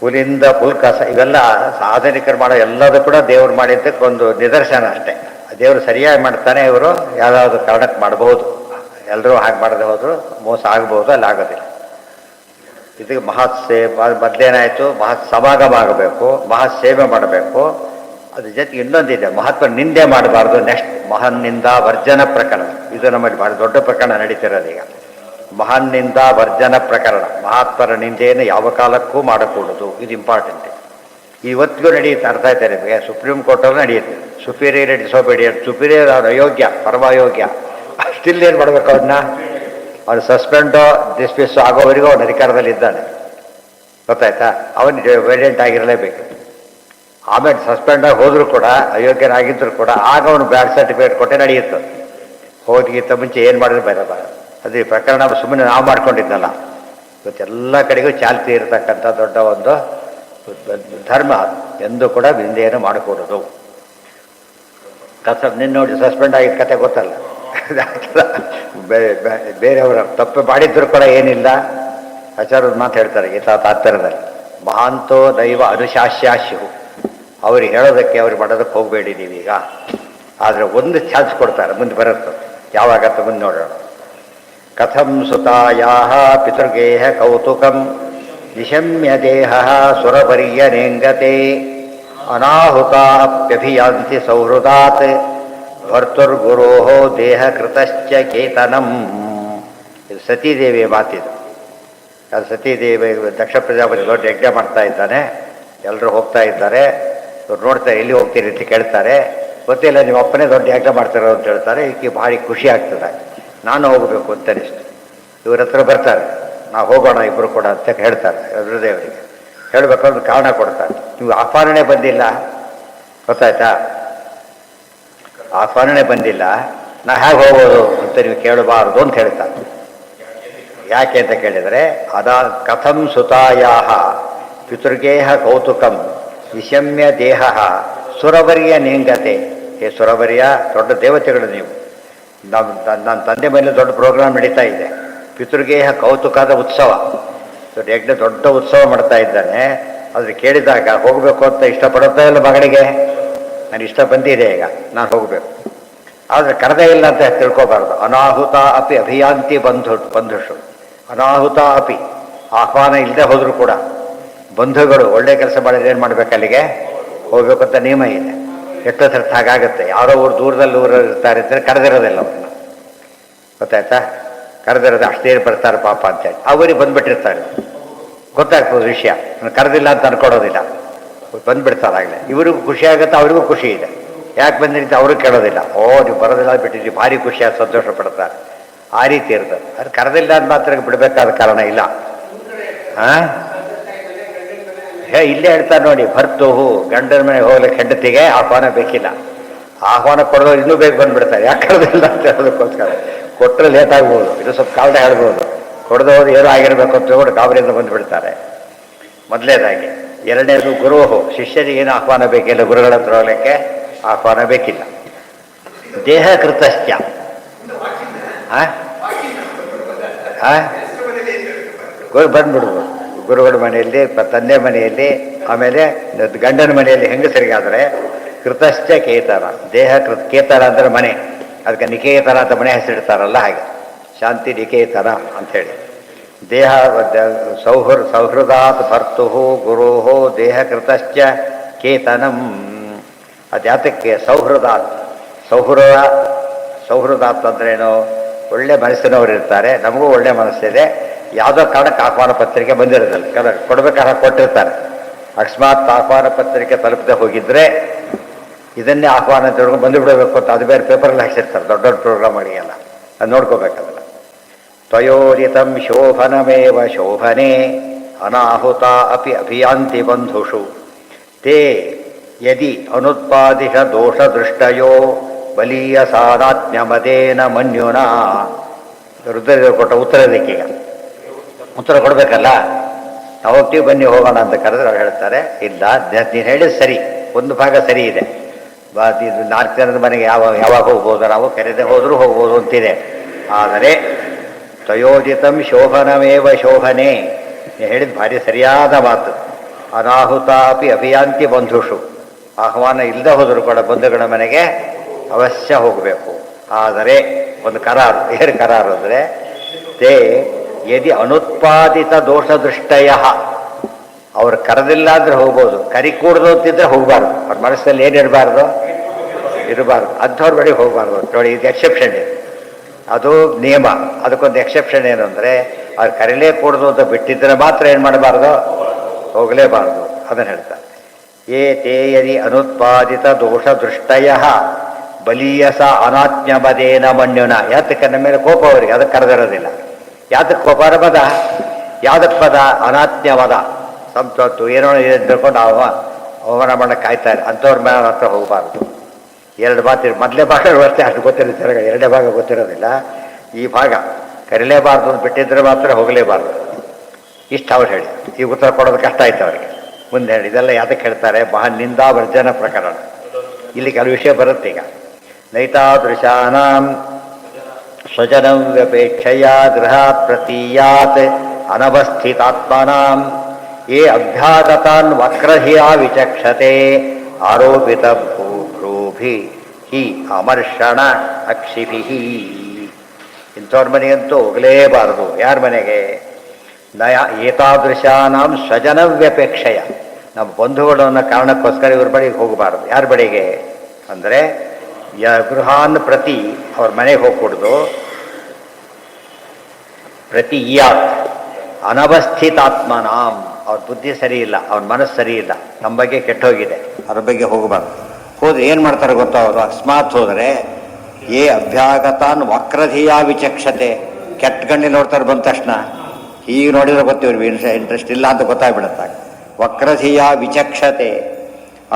ಪುಲಿಂದ ಪುಲ್ಕಸ ಇವೆಲ್ಲ ಸಾಧನಿಕರು ಮಾಡೋ ಎಲ್ಲದೂ ಕೂಡ ದೇವರು ಮಾಡಿದ್ದಕ್ಕೆ ಒಂದು ನಿದರ್ಶನ ಅಷ್ಟೇ. ದೇವರು ಸರಿಯಾಗಿ ಮಾಡ್ತಾನೆ, ಇವರು ಯಾವುದಾದ್ರು ಕಾರಣಕ್ಕೆ ಮಾಡಬಹುದು. ಎಲ್ಲರೂ ಹಾಗೆ ಮಾಡದೆ ಹೋದ್ರು ಮೋಸ ಆಗ್ಬೋದು, ಅಲ್ಲಿ ಆಗೋದಿಲ್ಲ. ಇದಕ್ಕೆ ಮಹತ್ ಸೇವೆ ಮೊದಲೇನಾಯಿತು, ಮಹತ್ ಸಮಾಗಮ ಆಗಬೇಕು, ಮಹತ್ ಸೇವೆ ಮಾಡಬೇಕು. ಅದ್ರ ಜೊತೆಗೆ ಇನ್ನೊಂದಿದೆ, ಮಹತ್ವ ನಿಂದೆ ಮಾಡಬಾರ್ದು. ನೆಕ್ಸ್ಟ್ ಮಹಾನ್ನಿಂದ ವರ್ಜನ ಪ್ರಕರಣ, ಇದು ನಮ್ಮಲ್ಲಿ ಭಾಳ ದೊಡ್ಡ ಪ್ರಕರಣ ನಡೀತಿರೋದು ಈಗ. ಮಹಾನ್ನಿಂದ ವರ್ಜನ ಪ್ರಕರಣ, ಮಹಾತ್ಮರ ನಿಂದೆಯನ್ನು ಯಾವ ಕಾಲಕ್ಕೂ ಮಾಡಕೂಡದು. ಇದು ಇಂಪಾರ್ಟೆಂಟ್. ಇವತ್ತಿಗೂ ನಡೆಯುತ್ತೆ. ಅರ್ಥ ಆಯ್ತಾ ನಿಮಗೆ? ಸುಪ್ರೀಂ ಕೋರ್ಟಲ್ಲೂ ನಡೆಯುತ್ತೆ. ಸುಪೀರಿಯರ್ ಡಿಸೋಬಿಡಿಯಂಟ್, ಸುಪೀರಿಯರ್ ಅವ್ರ ಅಯೋಗ್ಯ, ಪರಮಾಯೋಗ್ಯ, ಸ್ಟಿಲ್ ಏನು ಮಾಡಬೇಕು ಅವ್ರನ್ನ? ಅವ್ನು ಸಸ್ಪೆಂಡು ಡಿಸ್ಮಿಸ್ ಆಗೋವರೆಗೂ ಅವನ ಅಧಿಕಾರದಲ್ಲಿ ಇದ್ದಾನೆ. ಗೊತ್ತಾಯ್ತಾ? ಅವನು ವೇರಿಯಂಟ್ ಆಗಿರಲೇಬೇಕು. ಆಮೇಲೆ ಸಸ್ಪೆಂಡ್ ಆಗಿ ಹೋದರೂ ಕೂಡ, ಅಯೋಗ್ಯನಾಗಿದ್ದರೂ ಕೂಡ ಆಗ ಅವನು ಬ್ಯಾಡ್ ಸರ್ಟಿಫಿಕೇಟ್ ಕೊಟ್ಟೆ ನಡೆಯುತ್ತೆ. ಹೋಗಿಗಿಂತ ಮುಂಚೆ ಏನು ಮಾಡಿದ್ರೆ ಬರಲ್ಲ. ಅದು ಈ ಪ್ರಕರಣ ಸುಮ್ಮನೆ ನಾವು ಮಾಡ್ಕೊಂಡಿದ್ದಲ್ಲ. ಇವತ್ತೆಲ್ಲ ಕಡೆಗೂ ಚಾಲ್ತಿ ಇರತಕ್ಕಂಥ ದೊಡ್ಡ ಒಂದು ಧರ್ಮ. ಎಂದು ಕೂಡ ಹಿಂದೆಯನ್ನು ಮಾಡಿಕೊಡೋದು. ನಿನ್ನ ನೋಡಿ ಸಸ್ಪೆಂಡ್ ಆಗಿದ್ದ ಕತೆ ಗೊತ್ತಲ್ಲ. ಬೇರೆಯವರ ತಪ್ಪು ಮಾಡಿದ್ರು ಕೂಡ ಏನಿಲ್ಲ. ಆಚಾರ್ಯರು ಮಾತು ಹೇಳ್ತಾರೆ ಗೀತಾ ತಾತ್ಪರ್ಯದಲ್ಲಿ, ಮಹಾಂತೋ ದೈವ ಅನುಶಾಸ್ಯಾಶ್ಯು. ಅವ್ರಿಗೆ ಹೇಳೋದಕ್ಕೆ ಅವ್ರಿಗೆ ಮಾಡೋದಕ್ಕೆ ಹೋಗಬೇಡಿ ನೀವೀಗ. ಆದರೆ ಒಂದು ಚಾನ್ಸ್ ಕೊಡ್ತಾರೆ, ಮುಂದೆ ಬರುತ್ತೆ. ಯಾವಾಗತ್ತ ಮುಂದೆ ನೋಡೋಣ. ಕಥಂ ಸುತಾಯಾಹ ಪಿತೃಗೇಹ ಕೌತುಕಂ ನಿಶಮ್ಯ ದೇಹ ಸುರಪರ್ಯನೇಂಗತೆ ಅನಾಹುತಾಪ್ಯಭಿಯಾಂತಿ ಸೌಹೃದಾತ್ ಭರ್ತುರ್ಗುರೋ ದೇಹ ಕೃತಶ್ಚ ಕೇತನಂ. ಇದು ಸತೀದೇವಿಯ ಮಾತಿದು. ಅದು ಸತೀದೇವಿ ದಕ್ಷ ಪ್ರಜಾಪತಿ ದೊಡ್ಡ ಯಜ್ಞ ಮಾಡ್ತಾ ಇದ್ದಾನೆ, ಎಲ್ಲರೂ ಹೋಗ್ತಾ ಇದ್ದಾರೆ. ಇವ್ರು ನೋಡ್ತಾರೆ, ಎಲ್ಲಿ ಹೋಗ್ತೀರಿ ಅಂತ ಕೇಳ್ತಾರೆ. ಗೊತ್ತಿಲ್ಲ, ನಿಮ್ಮ ಅಪ್ಪನೇ ದೊಡ್ಡ ಯಜ್ಞ ಮಾಡ್ತಾರೋ ಅಂತ ಹೇಳ್ತಾರೆ. ಈಕೆ ಭಾರಿ ಖುಷಿ ಆಗ್ತದೆ, ನಾನು ಹೋಗಬೇಕು ಅಂತ ಅನಿಸ್ತು. ಇವ್ರ ಹತ್ರ ಬರ್ತಾರೆ, ನಾವು ಹೋಗೋಣ ಇಬ್ಬರು ಕೂಡ ಅಂತ ಹೇಳ್ತಾರೆ. ರುದ್ರದೇವರಿಗೆ ಹೇಳಬೇಕಾದ್ರೆ ಕಾರಣ ಕೊಡ್ತಾರೆ. ನೀವು ಆಹ್ವಾನನೇ ಬಂದಿಲ್ಲ, ಗೊತ್ತಾಯ್ತಾ, ಆಹ್ವಾನನೇ ಬಂದಿಲ್ಲ, ನಾ ಹೇಗೆ ಹೋಗೋದು ಅಂತ ನೀವು ಕೇಳಬಾರ್ದು ಅಂತ ಹೇಳ್ತಾರೆ. ಯಾಕೆ ಅಂತ ಕೇಳಿದರೆ, ಕಥಂ ಸುತಾಯಾಹ ಪಿತೃಗೇಹ ಕೌತುಕಂ ವಿಷಮ್ಯ ದೇಹ ಸುರವರ್ಯ ನೇಂಗತೆ. ಹೇ ಸುರವರ್ಯ, ದೊಡ್ಡ ದೇವತೆಗಳು ನೀವು. ನನ್ನ ತಂದೆ ಮೇಲೆ ದೊಡ್ಡ ಪ್ರೋಗ್ರಾಮ್ ನಡೀತಾ ಇದೆ, ಪಿತೃಗೇಹ ಕೌತುಕದ ಉತ್ಸವ, ಯಜ್ಞ ದೊಡ್ಡ ಉತ್ಸವ ಮಾಡ್ತಾ ಇದ್ದಾನೆ. ಅದ್ರ ಕೇಳಿದಾಗ ಹೋಗಬೇಕು ಅಂತ ಇಷ್ಟಪಡುತ್ತಾ ಇಲ್ಲ ಮಗಳಿಗೆ. ನಾನು ಇಷ್ಟ ಬಂದಿದೆ, ಈಗ ನಾನು ಹೋಗಬೇಕು. ಆದರೆ ಕರೆದೇ ಇಲ್ಲ ಅಂತ ತಿಳ್ಕೊಬಾರ್ದು. ಅನಾಹುತ ಅಪಿ ಅಭಿಯಾಂತಿ ಬಂಧುಷು. ಅನಾಹುತ ಅಪಿ, ಆಹ್ವಾನ ಇಲ್ಲದೆ ಹೋದರೂ ಕೂಡ ಬಂಧುಗಳು ಒಳ್ಳೆ ಕೆಲಸ ಮಾಡಿದ್ರೆ ಏನು ಮಾಡ್ಬೇಕು, ಅಲ್ಲಿಗೆ ಹೋಗ್ಬೇಕು ಅಂತ ನಿಯಮ ಇದೆ. ಎಷ್ಟೋ ಸರ್ಥ ಹಾಗಾಗುತ್ತೆ. ಯಾರೋ ಊರು ದೂರದಲ್ಲಿ ಊರಲ್ಲಿ ಇರ್ತಾರೆ ಅಂದರೆ ಕರೆದಿರೋದಿಲ್ಲ ಅವ್ರನ್ನ, ಗೊತ್ತಾಯ್ತಾ, ಕರೆದಿರೋದು ಅಷ್ಟೇ ಬರ್ತಾರೆ ಪಾಪ ಅಂತೇಳಿ ಅವರಿಗೆ ಬಂದುಬಿಟ್ಟಿರ್ತಾರೆ. ಗೊತ್ತಾಗ್ತದೆ ವಿಷಯ, ಕರೆದಿಲ್ಲ ಅಂತ ಅನ್ಕೊಡೋದಿಲ್ಲ, ಬಂದುಬಿಡ್ತಾರೆ. ಆಗಲೇ ಇವ್ರಿಗೂ ಖುಷಿ ಆಗುತ್ತೆ, ಅವ್ರಿಗೂ ಖುಷಿ ಇದೆ. ಯಾಕೆ ಬಂದಿರುತ್ತೆ ಅವರು ಕೇಳೋದಿಲ್ಲ. ಓ ನೀವು ಬರೋದಿಲ್ಲ ಬಿಟ್ಟಿದ್ದೀವಿ, ಭಾರಿ ಖುಷಿಯಾಗಿ ಸಂತೋಷ ಪಡ್ತಾರೆ. ಆ ರೀತಿ ಇರ್ತದೆ. ಅದು ಕರೆದಿಲ್ಲ ಅಂತ ಮಾತ್ರ ಬಿಡಬೇಕಾದ ಕಾರಣ ಇಲ್ಲ. ಹಾಂ, ಇಲ್ಲೇ ಹೇಳ್ತಾರೆ ನೋಡಿ, ಭರ್ತುಹು, ಗಂಡನ ಮನೆಗೆ ಹೋಗ್ಲಿಕ್ಕೆ ಹೆಂಡತಿಗೆ ಆಹ್ವಾನ ಬೇಕಿಲ್ಲ. ಆಹ್ವಾನ ಕೊಡೋದು ಇನ್ನೂ ಬೇಗ ಬಂದುಬಿಡ್ತಾರೆ. ಯಾಕೆ ಕರೆದಿಲ್ಲ ಅಂತ ಹೇಳೋದಕ್ಕೋಸ್ಕರ. ಕೊಟ್ಟರೆ ಲೇಟ್ ಆಗ್ಬೋದು, ಇದು ಸ್ವಲ್ಪ ಕಾರಣ ಹೇಳ್ಬೋದು. ಕೊಡದವರು ಏನೋ ಆಗಿರಬೇಕು ಅಂತ ಹೇಳ್ಬಿಟ್ಟು ಗಾಬರಿಯಿಂದ ಬಂದುಬಿಡ್ತಾರೆ. ಮೊದಲನೇದಾಗಿ. ಎರಡನೇದು ಗುರುಹು, ಶಿಷ್ಯರಿಗೆ ಏನು ಆಹ್ವಾನ ಬೇಕಿಲ್ಲ, ಗುರುಗಳ ಹತ್ರ ಹೋಗ್ಲಿಕ್ಕೆ ಆಹ್ವಾನ ಬೇಕಿಲ್ಲ. ದೇಹ ಕೃತಶ್ಚ, ಬಂದ್ಬಿಡ್ಬೋದು ಗುರುಗಳ ಮನೆಯಲ್ಲಿ, ತಂದೆ ಮನೆಯಲ್ಲಿ, ಆಮೇಲೆ ಗಂಡನ ಮನೆಯಲ್ಲಿ ಹೆಂಗಸರಿಗಾದರೆ ಕೃತಶ್ಚ ಕೇತರ. ದೇಹ ಕೇತರ ಅಂದರೆ ಮನೆ, ಅದಕ್ಕೆ ನಿಕೇತರ ಅಂತ ಮನೆ ಹೆಸರಿಡ್ತಾರಲ್ಲ ಹಾಗೆ. ಶಾಂತಿ ನಿಕೇತರ ಅಂಥೇಳಿ. ದೇಹ ಸೌಹೃದಾತ್ ಭರ್ತುಹು ಗುರುಹು ದೇಹ ಕೃತಶ್ಚ ಕೇತನಂ. ಅದ್ಯಾತಕ್ಕೆ ಸೌಹೃದಾತ್, ಸೌಹೃದಾತ್ ಅಂದ್ರೇನು, ಒಳ್ಳೆ ಮನಸ್ಸಿನವರು ಇರ್ತಾರೆ, ನಮಗೂ ಒಳ್ಳೆ ಮನಸ್ಸಿದೆ, ಯಾವುದೋ ಕಾರಣಕ್ಕೆ ಆಹ್ವಾನ ಪತ್ರಿಕೆ ಬಂದಿರೋದಿಲ್ಲ, ಕೊಡಬೇಕಾದ್ರೆ ಕೊಟ್ಟಿರ್ತಾರೆ. ಅಕಸ್ಮಾತ್ ಆಹ್ವಾನ ಪತ್ರಿಕೆ ತಲುಪದೆ ಹೋಗಿದ್ರೆ ಇದನ್ನೇ ಆಹ್ವಾನ ತಿಳ್ಕೊಂಡು ಬಂದು ಬಿಡಬೇಕು ಅಂತ ಅದು ಬೇರೆ ಪೇಪರಲ್ಲಿ ಹಾಕ್ಸಿರ್ತಾರೆ ದೊಡ್ಡ ದೊಡ್ಡ ಪ್ರೋಗ್ರಾಮ್ಗಳಿಗೆಲ್ಲ. ಅದು ನೋಡ್ಕೋಬೇಕದನ್ನು. ತ್ವಯೋಜಿತಂ ಶೋಭನಮೇವ ಶೋಭನೆ ಅನಾಹುತ ಅಪಿ ಅಭಿಯಾಂತಿ ಬಂಧುಷು ತೇ ಯದಿ ಅನುತ್ಪಾದಿಷ ದೋಷ ದೃಷ್ಟಯೋ ಬಲೀಯ ಸಾರಾತ್ಮ್ಯಮದೇನ ಮನ್ಯುನಾ. ರುದ್ರದೇವರು ಕೊಟ್ಟ ಉತ್ತರ ದಿಕ್ಕೀಗ ಉತ್ತರ ಕೊಡಬೇಕಲ್ಲ. ನಾವು ಹೋಗ್ತೀವಿ, ಬನ್ನಿ ಹೋಗೋಣ ಅಂತ ಕರೆದ್ರೆ ಅವ್ರು ಹೇಳ್ತಾರೆ, ಇಲ್ಲ ನೀನು ಹೇಳಿದ ಸರಿ, ಒಂದು ಭಾಗ ಸರಿ ಇದೆ. ಇದು 4 ಜನದ ಮನೆಗೆ ಯಾವಾಗ ಹೋಗ್ಬೋದು, ನಾವು ಕರೆದೇ ಹೋದರೂ ಹೋಗ್ಬೋದು ಅಂತಿದೆ. ಆದರೆ ತಯೋಜಿತಂ ಶೋಭನಮೇವ ಶೋಭನೆ, ನೀವು ಹೇಳಿದ ಭಾರಿ ಸರಿಯಾದ ಮಾತು. ಅನಾಹುತ ಅಪಿ ಅಭಿಯಾಂತಿ ಬಂಧುಷು, ಆಹ್ವಾನ ಇಲ್ಲದೆ ಹೋದರೂ ಕೂಡ ಬಂಧುಗಳ ಮನೆಗೆ ಅವಶ್ಯ ಹೋಗಬೇಕು. ಆದರೆ ಒಂದು ಕರಾರು. ಏನು ಕರಾರು ಅಂದರೆ, ತೇ ಯದಿ ಅನುತ್ಪಾದಿತ ದೋಷ ದೃಷ್ಟಯ, ಅವ್ರು ಕರೆದಿಲ್ಲ ಅಂದರೆ ಹೋಗ್ಬೋದು, ಕರಿ ಕೂಡ್ದು ಅಂತಿದ್ರೆ ಹೋಗಬಾರ್ದು. ಅವ್ರ ಮನಸ್ಸಲ್ಲಿ ಏನಿರಬಾರ್ದು, ಇರಬಾರ್ದು, ಅಂಥವ್ರ ಬಳಿ ಹೋಗಬಾರ್ದು ನೋಡಿ. ಇದು ಎಕ್ಸೆಪ್ಷನ್ ಇದೆ, ಅದು ನಿಯಮ. ಅದಕ್ಕೊಂದು ಎಕ್ಸೆಪ್ಷನ್ ಏನು ಅಂದರೆ, ಅವ್ರು ಕರೀಲೇ ಕೂಡ್ದು ಅಂತ ಬಿಟ್ಟಿದ್ರೆ ಮಾತ್ರ ಏನು ಮಾಡಬಾರ್ದು, ಹೋಗಲೇಬಾರ್ದು. ಅದನ್ನು ಹೇಳ್ತಾರೆ. ತೇ ಯದಿ ಅನುತ್ಪಾದಿತ ದೋಷ ದೃಷ್ಟಯ ಬಲೀಯಸ ಅನಾತ್ಮ್ಯಮದೇನ ಮನ್ಯುನ. ಯಾತಕ್ಕೆ ನಮ್ಮ ಮೇಲೆ ಕೋಪ ಅವರಿಗೆ, ಅದಕ್ಕೆ ಕರೆದಿರೋದಿಲ್ಲ. ಯಾತಕ್ಕೆ ಕೋಪ? ಪದ ಯಾವುದಕ್ಕೆ ಪದ? ಅನಾತ್ಮ್ಯವದ ಸಂಪತ್ತು ಏನೋ ತಿಳ್ಕೊಂಡು ಅವಮಾನ ಮಾಡಕ್ಕೆ ಕಾಯ್ತಾರೆ. ಅಂಥವ್ರ ಮೇಲೆ ಹತ್ರ ಹೋಗಬಾರ್ದು. 2 ಮಾತು ಮೊದಲೇ ಭಾಗ ಅಷ್ಟೇ ಅಷ್ಟು ಗೊತ್ತಿರುತ್ತೆ, 2ನೇ ಭಾಗ ಗೊತ್ತಿರೋದಿಲ್ಲ. ಈ ಭಾಗ ಕರೀಲೇಬಾರ್ದು ಅಂತ ಬಿಟ್ಟಿದ್ರೆ ಮಾತ್ರ ಹೋಗಲೇಬಾರ್ದು. ಇಷ್ಟು ಅವ್ರು ಹೇಳಿ. ಈ ಉತ್ತರ ಕೊಡೋದು ಕಷ್ಟ ಆಯ್ತು ಅವರಿಗೆ. ಮುಂದೆ ಹೇಳಿ, ಇದೆಲ್ಲ ಯಾತಕ್ಕೆ ಹೇಳ್ತಾರೆ? ನಿಂದಾ ವರ್ಜನ ಪ್ರಕರಣ. ಇಲ್ಲಿ ಕೆಲವು ವಿಷಯ ಬರುತ್ತೆ ಈಗ. ನೈತಾದೃಶಾನಾಂ ಸ್ವಜನಂ ವ್ಯಪೇಕ್ಷೆಯ ಗೃಹಾತ್ ಪ್ರತೀಯಾತ್ ಅನವಸ್ಥಿತಾತ್ಮನಾಂ ಯೇ ಅಭ್ಯಾಗತಾನ್ ವಕ್ರಧಿಯಾ ವಿಚಕ್ಷತೆ ಆರೋಪಿತ ಭ್ರೂಭಿ ಹಿ ಅಮರ್ಷಣ ಅಕ್ಷಿಭಿ. ಇಂಥವ್ರ ಮನೆಗಂತೂ ಹೋಗಲೇಬಾರದು. ಯಾರ ಮನೆಗೆ? ನಯ ಏತಾದೃಶಾನಾಂ ಸ್ವಜನವ್ಯಪೇಕ್ಷೆಯ, ನಮ್ಮ ಬಂಧುಗಳು ಅನ್ನೋ ಕಾರಣಕ್ಕೋಸ್ಕರ ಇವ್ರ ಬಳಿಗೆ ಹೋಗಬಾರ್ದು. ಯಾರ ಬಳಿಗೆ ಅಂದರೆ ಗೃಹಾನ್ ಪ್ರತಿ, ಅವ್ರ ಮನೆಗೆ ಹೋಗ್ಕೊಡ್ದು. ಪ್ರತಿ ಇಯಾತ್ ಅನವಸ್ಥಿತಾತ್ಮನಾಂ, ಅವ್ರ ಬುದ್ಧಿ ಸರಿ ಇಲ್ಲ, ಅವ್ರ ಮನಸ್ಸು ಸರಿ ಇಲ್ಲ, ನಮ್ಮ ಬಗ್ಗೆ ಕೆಟ್ಟೋಗಿದೆ, ಅದ್ರ ಬಗ್ಗೆ ಹೋಗಬಾರ್ದು. ಹೋದ್ರೆ ಏನು ಮಾಡ್ತಾರೆ ಗೊತ್ತಾ ಅವರು? ಅಕಸ್ಮಾತ್ ಹೋದರೆ ಏ ಅಭ್ಯಾಗತಾನ್ ವಕ್ರಧಿಯಾ ವಿಚಕ್ಷತೆ, ಕೆಟ್ಟ ಗಣ್ಣಿ ನೋಡ್ತಾರೆ ಬಂದ ತಕ್ಷಣ. ಈಗ ನೋಡಿದ್ರೆ ಗೊತ್ತಿವ್ರಿಗೆ ಇಂಟ್ರೆಸ್ಟ್ ಇಲ್ಲ ಅಂತ ಗೊತ್ತಾಗ್ಬಿಡುತ್ತೆ. ವಕ್ರಧಿಯಾ ವಿಚಕ್ಷತೆ.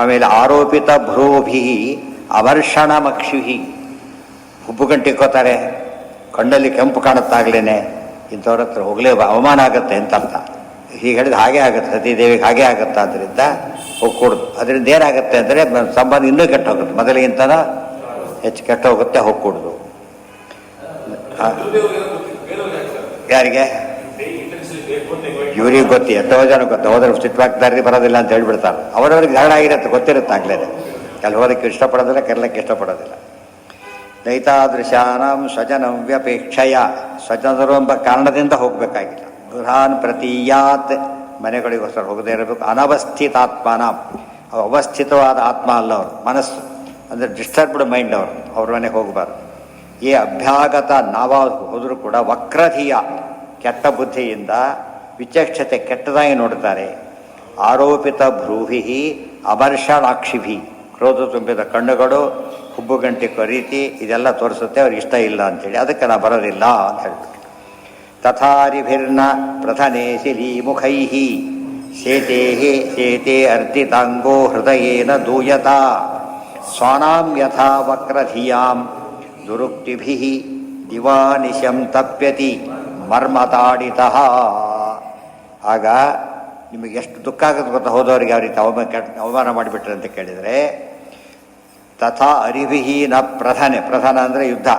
ಆಮೇಲೆ ಆರೋಪಿತ ಭ್ರೂಭಿ ಅಮರ್ಷಣಮಕ್ಷಿಹಿ, ಹುಬ್ಬು ಗಂಟಿಕ್ಕೋತಾರೆ, ಕಣ್ಣಲ್ಲಿ ಕೆಂಪು ಕಾಣುತ್ತಾಗ್ಲೇನೆ. ಇಂಥವ್ರ ಹತ್ರ ಹೋಗಲೇ ಅವಮಾನ ಆಗುತ್ತೆ ಅಂತ ಅರ್ಥ. ಹೀಗೆ ಹೇಳಿದ್ರೆ ಹಾಗೆ ಆಗುತ್ತೆ, ಸತೀದೇವಿಗೆ ಹಾಗೆ ಆಗುತ್ತೆ. ಅದರಿಂದ ಹೋಗ್ಕೊಡುದು. ಅದರಿಂದ ಏನಾಗುತ್ತೆ ಅಂದರೆ ಸಂಬಂಧ ಇನ್ನೂ ಕೆಟ್ಟೋಗುತ್ತೆ, ಮೊದಲಿಗಿಂತನೂ ಹೆಚ್ಚು ಕೆಟ್ಟೋಗುತ್ತೆ. ಹೋಗ್ಕೊಡುದು. ಯಾರಿಗೆ? ಇವ್ರಿಗೆ ಗೊತ್ತಿ, ಎಷ್ಟೋ ಜನ ಗೊತ್ತು. ಹೋದ್ರೆ ಸಿಟ್ಟಾಗ್ತಾರ್ರಿ ಬರೋದಿಲ್ಲ ಅಂತ ಹೇಳ್ಬಿಡ್ತಾರೆ. ಅವರವ್ರಿಗೆ ಗಾಢ ಆಗಿರುತ್ತೆ, ಗೊತ್ತಿರುತ್ತೆ ಆಗ್ಲೇನೆ. ಕೆಲ ಹೋದಕ್ಕೆ ಇಷ್ಟಪಡೋದಿಲ್ಲ, ಕೆಲ್ಲಕ್ಕೆ ಇಷ್ಟಪಡೋದಿಲ್ಲ. ನೈತಾದೃಶಾನಾಂ ಸ್ವಜನವ್ಯಪೇಕ್ಷಯ, ಸ್ವಜನರು ಎಂಬ ಕಾರಣದಿಂದ ಹೋಗಬೇಕಾಗಿಲ್ಲ. ಗೃಹಾನ್ ಪ್ರತೀಯಾತ್, ಮನೆಗಳಿಗೋಸ್ಕರ ಹೋಗದೇ ಇರಬೇಕು. ಅನವಸ್ಥಿತಾತ್ಮನ, ಅವಸ್ಥಿತವಾದ ಆತ್ಮ ಅಲ್ಲ ಅವರು, ಮನಸ್ಸು ಅಂದರೆ ಡಿಸ್ಟರ್ಬ್ಡ್ ಮೈಂಡ್ ಅವರು, ಅವ್ರ ಮನೆಗೆ ಹೋಗಬಾರ್ದು. ಈ ಅಭ್ಯಾಗತ ನಾವಾಗ ಹೋದರೂ ಕೂಡ ವಕ್ರಧಿಯ, ಕೆಟ್ಟ ಬುದ್ಧಿಯಿಂದ, ವಿಚಕ್ಷತೆ ಕೆಟ್ಟದಾಗಿ ನೋಡುತ್ತಾರೆ. ಆರೋಪಿತ ಭ್ರೂಹಿ ಅಮರ್ಷಣಾಕ್ಷಿಭಿ, ಕ್ರೋಧ ತುಂಬಿದ ಕಣ್ಣುಗಳು, ಹುಬ್ಬುಗಂಟಿಕೋ ರೀತಿ, ಇದೆಲ್ಲ ತೋರಿಸುತ್ತೆ ಅವ್ರಿಗೆ ಇಷ್ಟ ಇಲ್ಲ ಅಂಥೇಳಿ. ಅದಕ್ಕೆ ನಾ ಬರೋದಿಲ್ಲ ಅಂತ ಹೇಳ್ಬಿಟ್ಟು. ತಥಾರಿಭಿರ್ನ ಪ್ರಥನೆ ಶಿಲೀಮುಖೈ ಶೇತೆ ಶೇತೆ ಅರ್ಧಿತಾಂಗೋ ಹೃದಯೇನ ದೂಯತ ಸ್ವಾನಾಂ ಯಥಾ ವಕ್ರಧಿಯಾಂ ದುರುಕ್ತಿಭಿ ದಿವಾನಿಶಂ ತಪ್ಯತಿ ಮರ್ಮತಾಡಿತಃ. ಆಗ ನಿಮಗೆ ಎಷ್ಟು ದುಃಖ ಆಗುತ್ತೆ ಗೊತ್ತಾ? ಹೋದವರಿಗೆ ಯಾವ ರೀತಿ ಅವಮಾನ ಮಾಡಿಬಿಟ್ರೆ ಅಂತ ಕೇಳಿದರೆ, ತಥಾ ಅರಿಭಿಹಿ ನ ಪ್ರಧಾನೆ, ಪ್ರಧಾನ ಅಂದರೆ ಯುದ್ಧ,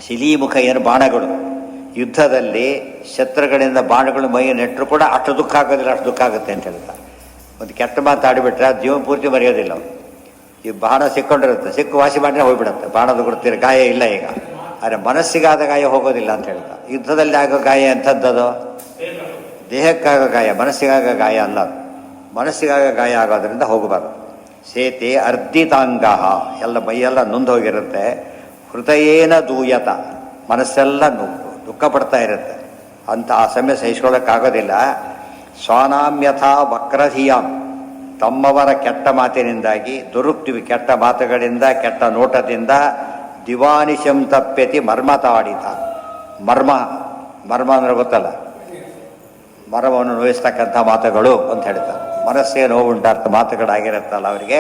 ಶಿಲೀಮುಖ ಏನು ಬಾಣಗಳು, ಯುದ್ಧದಲ್ಲಿ ಶತ್ರುಗಳಿಂದ ಬಾಣಗಳು ಮೈ ನೆಟ್ಟರು ಕೂಡ ಅಷ್ಟು ದುಃಖ ಆಗೋದಿಲ್ಲ, ಅಷ್ಟು ದುಃಖ ಆಗುತ್ತೆ ಅಂತ ಹೇಳ್ತಾರೆ. ಒಂದು ಕೆಟ್ಟ ಮಾತಾಡಿಬಿಟ್ರೆ ಜೀವನ ಪೂರ್ತಿ ಮರೆಯೋದಿಲ್ಲ ಅವರು. ಈ ಬಾಣ ಸಿಕ್ಕೊಂಡಿರುತ್ತೆ, ಸಿಕ್ಕು ವಾಸಿ ಮಾಡಿದ್ರೆ ಹೋಗ್ಬಿಡುತ್ತೆ, ಬಾಣದ ಗುರುತಿರ ಗಾಯ ಇಲ್ಲ ಈಗ. ಆದರೆ ಮನಸ್ಸಿಗಾದ ಗಾಯ ಹೋಗೋದಿಲ್ಲ ಅಂತ ಹೇಳ್ತಾರೆ. ಯುದ್ಧದಲ್ಲಿ ಆಗೋ ಗಾಯ ಎಂಥದ್ದದು? ದೇಹಕ್ಕಾಗೋ ಗಾಯ, ಮನಸ್ಸಿಗಾಗ ಗಾಯ ಅಲ್ಲ. ಮನಸ್ಸಿಗಾಗ ಗಾಯ ಆಗೋದ್ರಿಂದ ಹೋಗಬಾರ್ದು. ಸೇತೆ ಅರ್ಧಿತಾಂಗ, ಎಲ್ಲ ಮೈಯೆಲ್ಲ ನೊಂದು ಹೋಗಿರುತ್ತೆ. ಹೃದಯೇನ ದೂಯತ, ಮನಸ್ಸೆಲ್ಲ ದುಃಖ ಪಡ್ತಾ ಇರುತ್ತೆ. ಅಂತ ಆ ಸಮಯ ಸಹಿಸ್ಕೊಳ್ಳೋಕ್ಕಾಗೋದಿಲ್ಲ. ಸ್ವಾನಾಮ್ಯಥಾ ವಕ್ರಧಿಯಾಂ, ತಮ್ಮವರ ಕೆಟ್ಟ ಮಾತಿನಿಂದಾಗಿ, ದುರುಕ್ತಿವಿ ಕೆಟ್ಟ ಮಾತುಗಳಿಂದ, ಕೆಟ್ಟ ನೋಟದಿಂದ, ದಿವಾನಿಶಂ ತಪ್ಯತಿ ಮರ್ಮತಾಡಿತ. ಮರ್ಮ, ಮರ್ಮ ಅಂದ್ರೆ ಗೊತ್ತಲ್ಲ, ಮರ್ಮವನ್ನು ನೋಯಿಸ್ತಕ್ಕಂಥ ಮಾತುಗಳು ಅಂತ ಹೇಳ್ತಾರೆ. ಮನಸ್ಸಿಗೆ ನೋವು ಉಂಟಾರ್ಥ ಮಾತುಗಳಾಗಿರುತ್ತಲ್ಲ ಅವರಿಗೆ.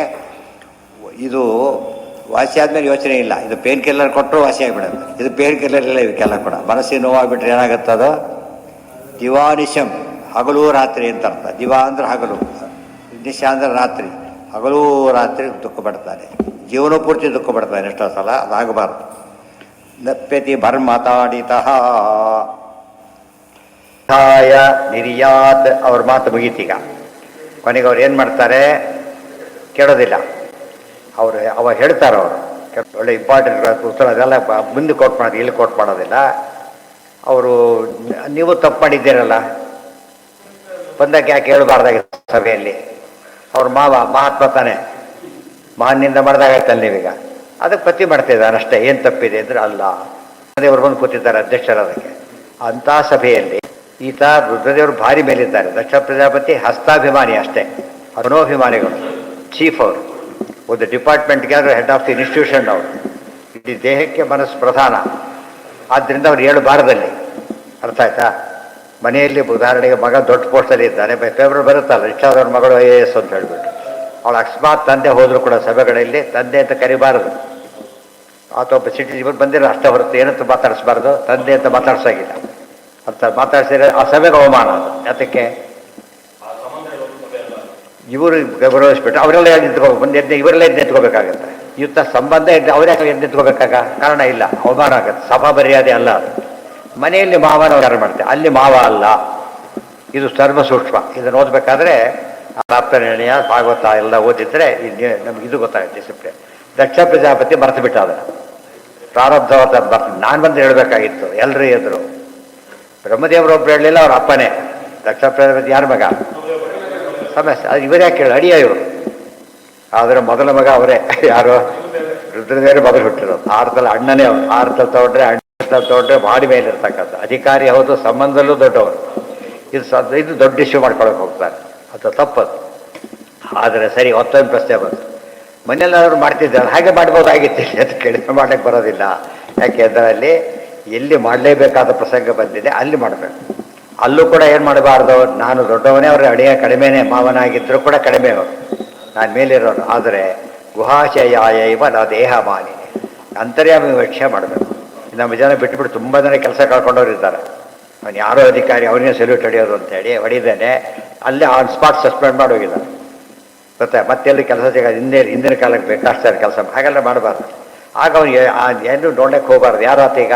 ಇದು ವಾಸಿ ಆದಮೇಲೆ ಯೋಚನೆ ಇಲ್ಲ, ಇದು ಪೇನ್ ಕಿಲ್ಲರ್ ಕೊಟ್ಟರು ವಾಸಿ ಆಗಿಬಿಡುತ್ತೆ. ಇದು ಪೇನ್ ಕಿಲ್ಲರ್ ಇಲ್ಲ ಇವಕ್ಕೆಲ್ಲ ಕೂಡ. ಮನಸ್ಸಿಗೆ ನೋವಾಗಿಬಿಟ್ರೆ ಏನಾಗುತ್ತದು? ದಿವಾನಿಶಂ, ಹಗಲು ರಾತ್ರಿ ಅಂತ ಅರ್ಥ. ದಿವಾ ಅಂದ್ರೆ ಹಗಲು, ನಿಶ ಅಂದ್ರೆ ರಾತ್ರಿ. ಹಗಲು ರಾತ್ರಿ ದುಃಖ ಪಡ್ತಾನೆ, ಜೀವನ ಪೂರ್ತಿ ದುಃಖ ಪಡ್ತಾನೆ ಎಷ್ಟೋ ಸಲ. ಅದಾಗಬಾರ್ದು. ನಪ್ಯತಿ ಭರ್ಮತಾಡಿತಃ ನಿರ್ಯಾತ್. ಅವ್ರ ಮಾತು ಮುಗೀತೀಗ. ಕೊನೆಗೆ ಅವ್ರು ಏನು ಮಾಡ್ತಾರೆ? ಕೇಳೋದಿಲ್ಲ ಅವರು. ಅವಾಗ ಹೇಳ್ತಾರೆ ಅವರು, ಒಳ್ಳೆ ಇಂಪಾರ್ಟೆಂಟ್ ಪುಸ್ತಕ ಅದೆಲ್ಲ ಮುಂದೆ ಕೋಟ್ ಮಾಡೋದು, ಇಲ್ಲಿ ಕೋಟ್ ಮಾಡೋದಿಲ್ಲ ಅವರು. ನೀವು ತಪ್ಪು ಮಾಡಿದ್ದೀರಲ್ಲ, ಬಂದಾಗ ಯಾಕೆ ಹೇಳಬಾರ್ದಾಗಿತ್ತು ಸಭೆಯಲ್ಲಿ? ಅವ್ರ ಮಹಾತ್ಮ ತಾನೆ, ಮಹಾನ್ನಿಂದ ಮಾಡಿದಾಗಾಯ್ತಲ್ಲ ನೀವೀಗ. ಅದಕ್ಕೆ ಪತಿ ಮಾಡ್ತಿದ್ದಾನೆ ಅಷ್ಟೇ. ಏನು ತಪ್ಪಿದೆ ಅಂದರೆ ಅಲ್ಲ. ದೇವರು ಬಂದು ಕೂತಿದ್ದಾರೆ ಅಧ್ಯಕ್ಷರು. ಅದಕ್ಕೆ ಅಂಥ ಸಭೆಯಲ್ಲಿ ಈತ ರುದ್ರದೇವರು ಭಾರಿ ಮೇಲಿದ್ದಾರೆ. ದಕ್ಷ ಪ್ರಜಾಪತಿ ಹಸ್ತಾಭಿಮಾನಿ ಅಷ್ಟೇ, ಮನೋಭಿಮಾನಿಗಳು, ಚೀಫ್ ಅವರು. ಒಂದು ಡಿಪಾರ್ಟ್ಮೆಂಟ್ಗೆ ಆದರೂ ಹೆಡ್ ಆಫ್ ದಿ ಇನ್ಸ್ಟಿಟ್ಯೂಷನ್ ಅವರು. ಇಡೀ ದೇಹಕ್ಕೆ ಮನಸ್ಸು ಪ್ರಧಾನ. ಆದ್ದರಿಂದ ಅವ್ರು 7 ಬಾರದಲ್ಲಿ, ಅರ್ಥ ಆಯ್ತಾ? ಮನೆಯಲ್ಲಿ ಉದಾಹರಣೆಗೆ ಮಗ ದೊಡ್ಡ ಪೋಸ್ಟಲ್ಲಿ ಇದ್ದಾನೆ, ಪೇಪರ್ ಬರುತ್ತಲ್ಲ, ರಿಕ್ಷಾದವ್ರ ಮಗಳು IAS ಅಂತ ಹೇಳಿಬಿಟ್ಟು. ಅವಳು ಅಕಸ್ಮಾತ್ ತಂದೆ ಹೋದರೂ ಕೂಡ ಸಭೆಗಳಲ್ಲಿ ತಂದೆ ಅಂತ ಕರಿಬಾರದು. ಆತ ಒಬ್ಬ ಸಿಟಿ ಬಂದಿರೋ ಅಷ್ಟೇ ಹೊರತು ಏನಂತ ಮಾತಾಡಿಸ್ಬಾರ್ದು, ತಂದೆ ಅಂತ ಮಾತಾಡ್ಸೋಗಿಲ್ಲ. ಅರ್ಥ ಮಾತಾಡ್ಸಿದ್ರೆ ಆ ಸಭೆಗೆ ಅವಮಾನ. ಅದು ಯಾತಕ್ಕೆ? ಇವರು ಗೌರವಿಸ್ಬಿಟ್ಟು ಅವರೆಲ್ಲ ಇವರೆಲ್ಲ ಎದ್ದು ನಿಂತ್ಕೋಬೇಕಾಗತ್ತೆ. ಯುದ್ಧ ಸಂಬಂಧ ಅವರೇ ಎದ್ದು ನಿಂತ್ಕೋಬೇಕಾಗ ಕಾರಣ ಇಲ್ಲ, ಅವಮಾನ ಆಗುತ್ತೆ. ಸಭಾ ಮರ್ಯಾದೆ ಅಲ್ಲ ಅದು. ಮನೆಯಲ್ಲಿ ಮಾವನ ವಿಚಾರ ಮಾಡ್ತೇವೆ, ಅಲ್ಲಿ ಮಾವ ಅಲ್ಲ. ಇದು ಸರ್ವ ಸೂಕ್ಷ್ಮ. ಇದನ್ನು ಓದಬೇಕಾದ್ರೆ ಪ್ರಾಪ್ತನಿರ್ಣಯ ಭಾಗವತ ಎಲ್ಲ ಓದಿದ್ರೆ ನಮ್ಗೆ ಇದು ಗೊತ್ತಾಗುತ್ತೆ ಡಿಸಿಪ್ಲಿನ್. ದಕ್ಷ ಪ್ರಜಾಪತಿ ಮರೆತು ಬಿಟ್ಟ ಅದನ್ನು. ಪ್ರಾರಬ್ಧ ನಾನು ಬಂದು ಹೇಳಬೇಕಾಗಿತ್ತು, ಎಲ್ಲರೂ ಎದ್ರು. ಬ್ರಹ್ಮದೇವರು ಒಬ್ರು ಹೇಳಲಿಲ್ಲ, ಅವ್ರ ಅಪ್ಪನೇ ದಕ್ಷ ಪ್ರಜಾಪತಿ ಯಾರ ಮಗ? ಸಮಸ್ಯೆ ಅದು ಇವರು ಯಾಕೆ ಹೇಳಿ ಅಡಿಯ ಇವರು. ಆದರೆ ಮೊದಲ ಮಗ ಅವರೇ, ಯಾರು? ರುದ್ರದೇವರು ಮೊದಲು ಹುಟ್ಟಿರೋದು. ಆರ್ತಲ್ಲಿ ಅಣ್ಣನೇ ಅವರು. ಆರ್ತಲ್ಲಿ ತಗೊಂಡ್ರೆ ಅಣ್ಣ ತಗೊಂಡ್ರೆ ಭಾರಿ ಮೇಲೆ ಇರ್ತಕ್ಕಂಥ ಅಧಿಕಾರಿ ಹೌದು, ಸಂಬಂಧದಲ್ಲೂ ದೊಡ್ಡವರು. ಇದು ದೊಡ್ಡ ಇಶ್ಯೂ ಮಾಡ್ಕೊಳಕ್ಕೆ ಹೋಗ್ತಾರೆ, ಅದು ತಪ್ಪದು. ಆದರೆ ಸರಿ, ಹೊತ್ತೊಂದು ಪ್ರಶ್ನೆ ಬಂತು, ಮನೆಯಲ್ಲಾದರೂ ಮಾಡ್ತಿದ್ದಾರೆ ಹಾಗೆ ಮಾಡ್ಬೋದಾಗಿತ್ತು, ಅದು ಕಡಿಮೆ ಮಾಡೋಕ್ಕೆ ಬರೋದಿಲ್ಲ. ಯಾಕೆಂದರೆ ಅಲ್ಲಿ ಎಲ್ಲಿ ಮಾಡಲೇಬೇಕಾದ ಪ್ರಸಂಗ ಬಂದಿದೆ ಅಲ್ಲಿ ಮಾಡಬೇಕು. ಅಲ್ಲೂ ಕೂಡ ಏನು ಮಾಡಬಾರ್ದು, ನಾನು ದೊಡ್ಡವನೇ, ಅವರು ಅಡಿಯ ಕಡಿಮೆನೇ, ಮಾವನಾಗಿದ್ದರೂ ಕೂಡ ಕಡಿಮೆ ಅವರು, ನಾನು ಮೇಲಿರೋರು. ಆದರೆ ಗುಹಾಶಯಾಯೈವ ನಾ ದೇಹ ಮಾಲಿನಿ, ಅಂತರ್ಯಾಮಿ ವೀಕ್ಷೆ ಮಾಡಬೇಕು. ನಮ್ಮ ಜನ ಬಿಟ್ಟುಬಿಟ್ಟು ತುಂಬ ಜನ ಕೆಲಸ ಕಳ್ಕೊಂಡವ್ರು ಇದ್ದಾರೆ. ಅವನು ಯಾರೋ ಅಧಿಕಾರಿ ಅವನಿಗೆ ಸೆಲ್ಯೂಟ್ ಹೊಡೆಯೋದು ಅಂತೇಳಿ ಹೊಡಿದೇನೆ ಅಲ್ಲೇ ಆನ್ ಸ್ಪಾಟ್ ಸಸ್ಪೆಂಡ್ ಮಾಡಿ ಹೋಗಿದ್ದಾರೆ. ಮತ್ತೆಲ್ಲಿ ಕೆಲಸ ಸಿಗ ಹಿಂದಿನ ಕಾಲಕ್ಕೆ ಬೇಕಾಗ್ತಾರೆ ಕೆಲಸ, ಹಾಗೆಲ್ಲ ಮಾಡಬಾರ್ದು. ಆಗ ಅವನಿಗೆ ಏನು ನೋಡಕ್ಕೆ ಹೋಗಬಾರ್ದು. ಯಾರಾತ ಈಗ?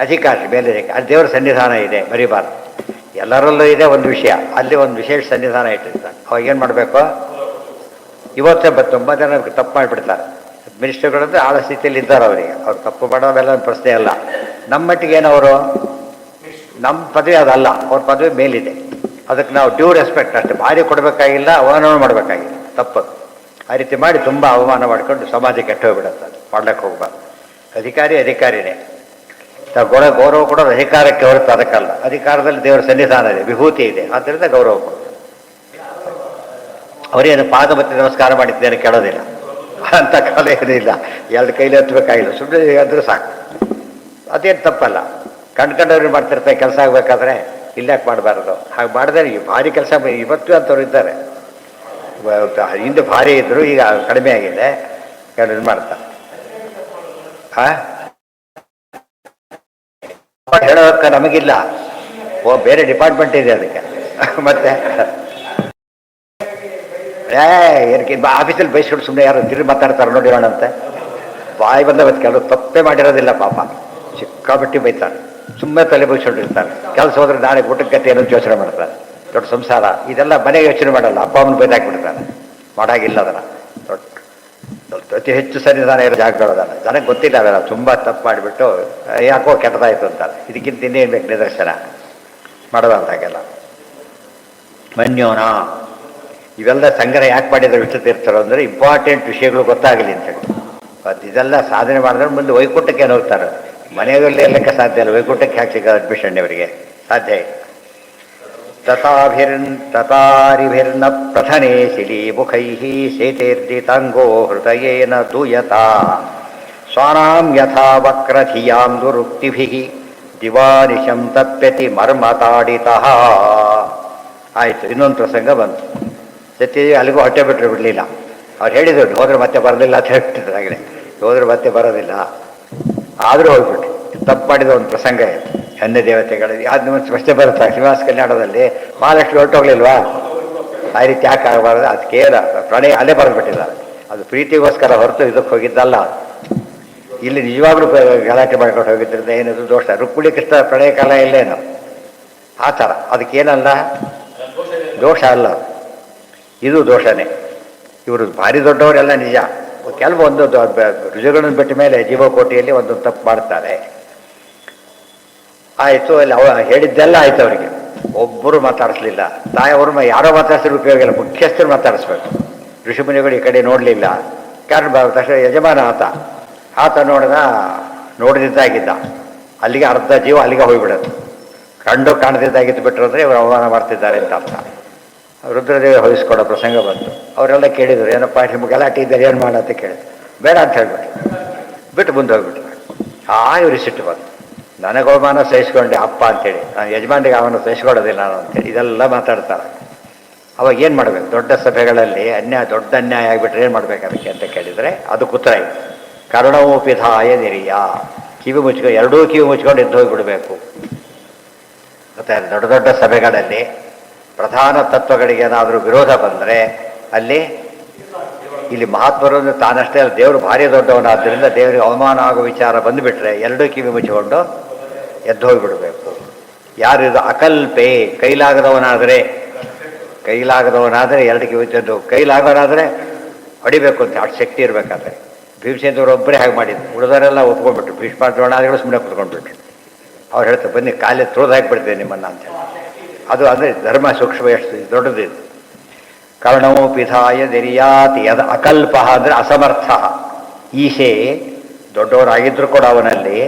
ಅಧಿಕಾರಿ, ಮೇಲೆ ಅಲ್ಲಿ ದೇವರ ಸನ್ನಿಧಾನ ಇದೆ, ಮರಿಬಾರ್ದು. ಎಲ್ಲರಲ್ಲೂ ಇದೆ ಒಂದು ವಿಷಯ, ಅಲ್ಲಿ ಒಂದು ವಿಶೇಷ ಸನ್ನಿಧಾನ ಇಟ್ಟಿರ್ತಾರೆ. ಅವಾಗ ಏನು ಮಾಡಬೇಕು? ಇವತ್ತೇ ತುಂಬ ಜನ ತಪ್ಪು ಮಾಡಿಬಿಡ್ತಾರೆ. ಮಿನಿಸ್ಟರ್ಗಳಂದ್ರೆ ಆಳ ಸ್ಥಿತಿಯಲ್ಲಿ ಇದ್ದಾರೆ ಅವರಿಗೆ, ಅವ್ರು ತಪ್ಪು ಮಾಡೋವೆಲ್ಲ ಪ್ರಶ್ನೆ ಅಲ್ಲ. ನಮ್ಮ ಮಟ್ಟಿಗೆ ಏನವರು, ನಮ್ಮ ಪದವಿ ಅದಲ್ಲ, ಅವ್ರ ಪದವಿ ಮೇಲಿದೆ. ಅದಕ್ಕೆ ನಾವು ಡ್ಯೂ ರೆಸ್ಪೆಕ್ಟ್ ಅಷ್ಟೇ, ಭಾರಿ ಕೊಡಬೇಕಾಗಿಲ್ಲ, ಅವಮಾನ ಮಾಡಬೇಕಾಗಿಲ್ಲ, ತಪ್ಪದು. ಆ ರೀತಿ ಮಾಡಿ ತುಂಬ ಅವಮಾನ ಮಾಡಿಕೊಂಡು ಸಮಾಜ ಕೆಟ್ಟು ಹೋಗ್ಬಿಡುತ್ತೆ, ಮಾಡ್ಲಿಕ್ಕೆ ಹೋಗ್ಬಾರ್ದು. ಅಧಿಕಾರಿನೇ ಗೌರವ ಕೊಡೋದು ಅಧಿಕಾರಕ್ಕೆ ಹೊರತು ಅದಕ್ಕಲ್ಲ. ಅಧಿಕಾರದಲ್ಲಿ ದೇವರ ಸನ್ನಿಧಾನ ಇದೆ, ವಿಭೂತಿ ಇದೆ, ಆದ್ದರಿಂದ ಗೌರವ ಕೊಡೋದು. ಅವರೇನು ಪಾದ ಮತ್ತೆ ನಮಸ್ಕಾರ ಮಾಡಿದ್ದೇನೆ ಕೇಳೋದಿಲ್ಲ, ಅಂಥ ಕಾಲ ಏನಿಲ್ಲ. ಎರಡು ಕೈಲಿ ಹತ್ತಬೇಕಾಗಿಲ್ಲ, ಸುಮ್ಮನೆ ಅಂದರೂ ಸಾಕು, ಅದೇನು ತಪ್ಪಲ್ಲ. ಕಂಡ್ಕೊಂಡವ್ರು ಮಾಡ್ತಿರ್ತಾರೆ ಕೆಲಸ ಆಗಬೇಕಾದ್ರೆ, ಇಲ್ಲಾಕೆ ಮಾಡಬಾರ್ದು. ಹಾಗೆ ಮಾಡಿದ್ರೆ ಭಾರಿ ಕೆಲಸ ಇವತ್ತು ಅಂಥವ್ರು ಇದ್ದಾರೆ. ಹಿಂದೆ ಭಾರಿ ಇದ್ದರು, ಈಗ ಕಡಿಮೆ ಆಗಿದೆ, ಇದು ಮಾಡ್ತಾರೆ. ಹೇಳೋದಕ್ಕೆ ನಮಗಿಲ್ಲ, ಬೇರೆ ಡಿಪಾರ್ಟ್ಮೆಂಟ್ ಇದೆ ಅದಕ್ಕೆ. ಮತ್ತೆ ಏನಕ್ಕೆ ಆಫೀಸಲ್ಲಿ ಬೈಸ್ಕೊಂಡು ಸುಮ್ಮನೆ ಯಾರು ತಿರುಗಿ ಮಾತಾಡ್ತಾರೆ ನೋಡಿರೋಣಂತೆ. ಬಾಯಿ ಬಂದವತ್ತು ಕೆಲವು ತಪ್ಪೇ ಮಾಡಿರೋದಿಲ್ಲ ಪಾಪ, ಸಿಕ್ಕಾಪಟ್ಟಿ ಬೈತಾರೆ, ಸುಮ್ಮನೆ ತಲೆ ಬೈಸ್ಕೊಂಡಿರ್ತಾರೆ. ಕೆಲಸ ಹೋದ್ರೆ ನಾಳೆ ಊಟಕ್ಕೆ ಗತಿ ಏನೋ ಯೋಚನೆ ಮಾಡ್ತಾರೆ. ದೊಡ್ಡ ಸಂಸಾರ ಇದೆಲ್ಲ ಮನೆಗೆ ಯೋಚನೆ ಮಾಡಲ್ಲ, ಅಪ್ಪ ಅಮ್ಮನ ಬೈದಾಕ್ಬಿಡ್ತಾರೆ. ಮಾಡಾಗಿಲ್ಲ ಅದನ್ನು. ಅತಿ ಹೆಚ್ಚು ಸನ್ನಿಧಾನ ಇರೋ ಜಾಗಗಳದಲ್ಲ, ಜನಕ್ಕೆ ಗೊತ್ತಿಲ್ಲ ಅವೆಲ್ಲ. ತುಂಬ ತಪ್ಪು ಮಾಡಿಬಿಟ್ಟು ಯಾಕೋ ಕೆಟ್ಟದಾಯ್ತು ಅಂತಾರೆ. ಇದಕ್ಕಿಂತ ಇನ್ನೇನು ಬೇಕು ನಿದರ್ಶನ ಮಾಡೋದಂತಾಗೆಲ್ಲ. ಮನ್ಯೋನ ಇವೆಲ್ಲ ಸಂಗ್ರಹ ಯಾಕೆ ಮಾಡಿದ್ರೆ ವಿಷ್ಣು ತೀರ್ಥರು ಅಂದರೆ ಇಂಪಾರ್ಟೆಂಟ್ ವಿಷಯಗಳು ಗೊತ್ತಾಗಲಿ ಅಂತೇಳಿ. ಮತ್ತು ಇದೆಲ್ಲ ಸಾಧನೆ ಮಾಡಿದ್ರೆ ಮುಂದೆ ವೈಕುಂಠಕ್ಕೆ ಏನು ಹೋಗ್ತಾರೆ, ಮನೆಯಲ್ಲಿ ಇರಲಿಕ್ಕೆ ಸಾಧ್ಯ ಇಲ್ಲ. ವೈಕುಂಠಕ್ಕೆ ಯಾಕೆ ಸಿಗೋದು ಅಡ್ಮಿಷನ್ ಅವರಿಗೆ ಸಾಧ್ಯ ಇಲ್ಲ. ತತಾರಿಭಿರ್ನ ಪ್ರಥನೆ ಶಿಲೀಮುಖೈ ಸೇತೇರ್ದಿತಾಂಗೋ ಹೃದಯೇನ ದೂಯತಾ ಸ್ವಾನಾಂ ಯಥಾ ವಕ್ರಧಿಯಾಂ ದುರುಕ್ತಿಭಿಃ ದಿವಾನಿಶಂ ತಪ್ಯತಿ ಮರ್ಮತಾಡಿತಃ. ಆಯಿತು, ಇನ್ನೊಂದು ಪ್ರಸಂಗ ಬಂತು. ಸತ್ಯಜೀವಿ ಅಲ್ಲಿಗೂ ಹೊಟ್ಟೆ ಬಿಡಲಿಲ್ಲ. ಅವ್ರು ಹೇಳಿದ್ರು ಹೋದ್ರೆ ಮತ್ತೆ ಬರೋದಿಲ್ಲ ಅಂತ ಹೇಳ್ತಿದ್ರು. ಆಗಲೇ ಹೋದ್ರೆ ಮತ್ತೆ ಬರೋದಿಲ್ಲ, ಆದರೂ ಹೋಗ್ಬಿಟ್ರು. ತಪ್ಪು ಮಾಡಿದ ಒಂದು ಪ್ರಸಂಗ ಇದೆ. ಅನ್ಯ ದೇವತೆಗಳಲ್ಲಿ ಅದು ನಿಮಗೆ ಪ್ರಶ್ನೆ ಬರುತ್ತೆ. ಶ್ರೀನಿವಾಸ ಕಲ್ಯಾಣದಲ್ಲಿ ಮಹಾಲಕ್ಷ್ಮಿ ಹೊರಟೋಗ್ಲಿಲ್ವಾ? ಆ ರೀತಿ ಯಾಕೆ ಆಗಬಾರ್ದು? ಅದಕ್ಕೇನ ಪ್ರಣಯ ಅಲ್ಲೇ ಬರೆದ್ಬಿಟ್ಟಿದ್ದಾರೆ. ಅದು ಪ್ರೀತಿಗೋಸ್ಕರ ಹೊರತು ಇದಕ್ಕೆ ಹೋಗಿದ್ದಲ್ಲ. ಇಲ್ಲಿ ನಿಜವಾಗ್ಲೂ ಗಲಾಟೆ ಮಾಡ್ಕೊಂಡು ಹೋಗಿದ್ದರಿಂದ ಏನದು ದೋಷ. ರುಕ್ಮಿಣಿ ಕೃಷ್ಣ ಪ್ರಣಯ ಕಾಲ ಇಲ್ಲೇನು ಆ ಥರ, ಅದಕ್ಕೇನಲ್ಲ ದೋಷ ಅಲ್ಲ, ಇದು ದೋಷನೇ. ಇವರು ಭಾರಿ ದೊಡ್ಡವರೆಲ್ಲ ನಿಜ. ಕೆಲವೊಂದು ರುಜುಗಳನ್ನು ಬಿಟ್ಟ ಮೇಲೆ ಜೀವಕೋಟಿಯಲ್ಲಿ ಒಂದು ತಪ್ಪು ಮಾಡ್ತಾರೆ. ಆಯಿತು, ಅಲ್ಲಿ ಹೇಳಿದ್ದೆಲ್ಲ ಆಯ್ತು. ಅವರಿಗೆ ಒಬ್ಬರು ಮಾತಾಡಿಸ್ಲಿಲ್ಲ. ತಾಯಿಯವರು ಯಾರೋ ಮಾತಾಡ್ಸಿದ್ರೆ ಉಪಯೋಗ ಇಲ್ಲ, ಮುಖ್ಯಸ್ಥರು ಮಾತಾಡಿಸ್ಬೇಕು. ಋಷಿಮುನಿಗಳು ಈ ಕಡೆ ನೋಡಲಿಲ್ಲ. ಕಾರಣ ತಕ್ಷಣ ಯಜಮಾನ ಆತ ನೋಡದಿದ್ದಾಗಿದ್ದ. ಅಲ್ಲಿಗೆ ಅರ್ಧ ಜೀವ ಅಲ್ಲಿಗೆ ಹೋಗ್ಬಿಡೋದು. ಕಾಣದಿದ್ದಾಗಿದ್ದು ಬಿಟ್ಟರು ಅಂದರೆ ಇವರು ಅವಮಾನ ಮಾಡ್ತಿದ್ದಾರೆ ಅಂತ ಅರ್ಥ. ರುದ್ರದೇವಿ ಹೊಲಿಸ್ಕೊಡೋ ಪ್ರಸಂಗ ಬಂತು. ಅವರೆಲ್ಲ ಕೇಳಿದರು, ಏನಪ್ಪ ನಿಮ್ಗೆ ಗಲಾಟೆ ಇದ್ದಾರೆ ಏನು ಮಾಡ ಅಂತ ಕೇಳಿದ್ರು. ಬೇಡ ಅಂತ ಹೇಳ್ಬಿಟ್ಟು ಬಿಟ್ಟು ಮುಂದೆ ಹೋಗ್ಬಿಟ್ರು. ಇವ್ರಿಗೆ ಸಿಟ್ಟು ಬಂತು. ನನಗೆ ಅವಮಾನ ಸಹಿಸ್ಕೊಂಡೆ ಅಪ್ಪ ಅಂತೇಳಿ, ನಾನು ಯಜಮಾನಿಗೆ ಅವನು ಸಹಿಸ್ಕೊಳ್ಳೋದಿಲ್ಲ ನಾನು ಅಂತೇಳಿ ಇದೆಲ್ಲ ಮಾತಾಡ್ತಾರೆ. ಅವಾಗ ಏನು ಮಾಡಬೇಕು? ದೊಡ್ಡ ಸಭೆಗಳಲ್ಲಿ ದೊಡ್ಡ ಅನ್ಯಾಯ ಆಗಿಬಿಟ್ರೆ ಏನು ಮಾಡ್ಬೇಕು ಅದಕ್ಕೆ ಅಂತ ಕೇಳಿದರೆ ಅದು ಕುತ್ರ ಇದೆ. ಕರುಣೋಪಿಧಾಯ ನಿರಿಯ, ಕಿವಿ ಮುಚ್ಕೊಂಡು ಎರಡೂ ಕಿವಿ ಮುಚ್ಕೊಂಡು ಎದ್ದು ಹೋಗಿಬಿಡಬೇಕು. ಮತ್ತು ದೊಡ್ಡ ದೊಡ್ಡ ಸಭೆಗಳಲ್ಲಿ ಪ್ರಧಾನ ತತ್ವಗಳಿಗೆ ಏನಾದರೂ ವಿರೋಧ ಬಂದರೆ ಇಲ್ಲಿ ಮಹಾತ್ಮರು ತಾನಷ್ಟೇ ಅಲ್ಲ, ದೇವರು ಭಾರಿ ದೊಡ್ಡವನಾದ್ದರಿಂದ ದೇವರಿಗೆ ಅವಮಾನ ಆಗೋ ವಿಚಾರ ಬಂದುಬಿಟ್ರೆ ಎರಡೂ ಕಿವಿ ಮುಚ್ಚಿಕೊಂಡು ಎದ್ದು ಹೋಗಿಬಿಡಬೇಕು. ಯಾರು ಇದು ಅಕಲ್ಪೆ, ಕೈಲಾಗದವನಾದರೆ ಎರಡು ಕಿವಿ ಮುಚ್ಚದ್ದು, ಕೈಲಾಗೋನಾದರೆ ಹೊಡಿಬೇಕು ಅಂತ ಅಷ್ಟು ಶಕ್ತಿ ಇರಬೇಕಾದ್ರೆ. ಭೀಮಸೇನರೊಬ್ಬರೇ ಹಾಗೆ ಮಾಡಿದ್ರು, ಉಳಿದವರೆಲ್ಲ ಒಪ್ಕೊಂಡ್ಬಿಟ್ರು. ಭೀಷ್ಮ ದ್ರೋಣಾದಿಗಳು ಸುಮ್ಮನೆ ಕುತ್ಕೊಂಡ್ಬಿಟ್ರು. ಅವ್ರು ಹೇಳ್ತಾರೆ, ಬನ್ನಿ ಕಾಲೇ ತುಳಿದು ಹಾಕಿಬಿಡ್ತೇನೆ ನಿಮ್ಮನ್ನು ಅಂತೇಳಿ. ಅದು ಅಂದರೆ ಧರ್ಮ ಸೂಕ್ಷ್ಮ ಎಷ್ಟು ದೊಡ್ಡದಿದೆ. ಕರ್ಣೋ ಪಿಧಾಯ ನಿರ್ಯಾತಿ ಯದ ಅಕಲ್ಪ ಅಂದರೆ ಅಸಮರ್ಥ. ಈಶೆ ದೊಡ್ಡವರಾಗಿದ್ದರೂ ಕೂಡ ಅವನಲ್ಲಿ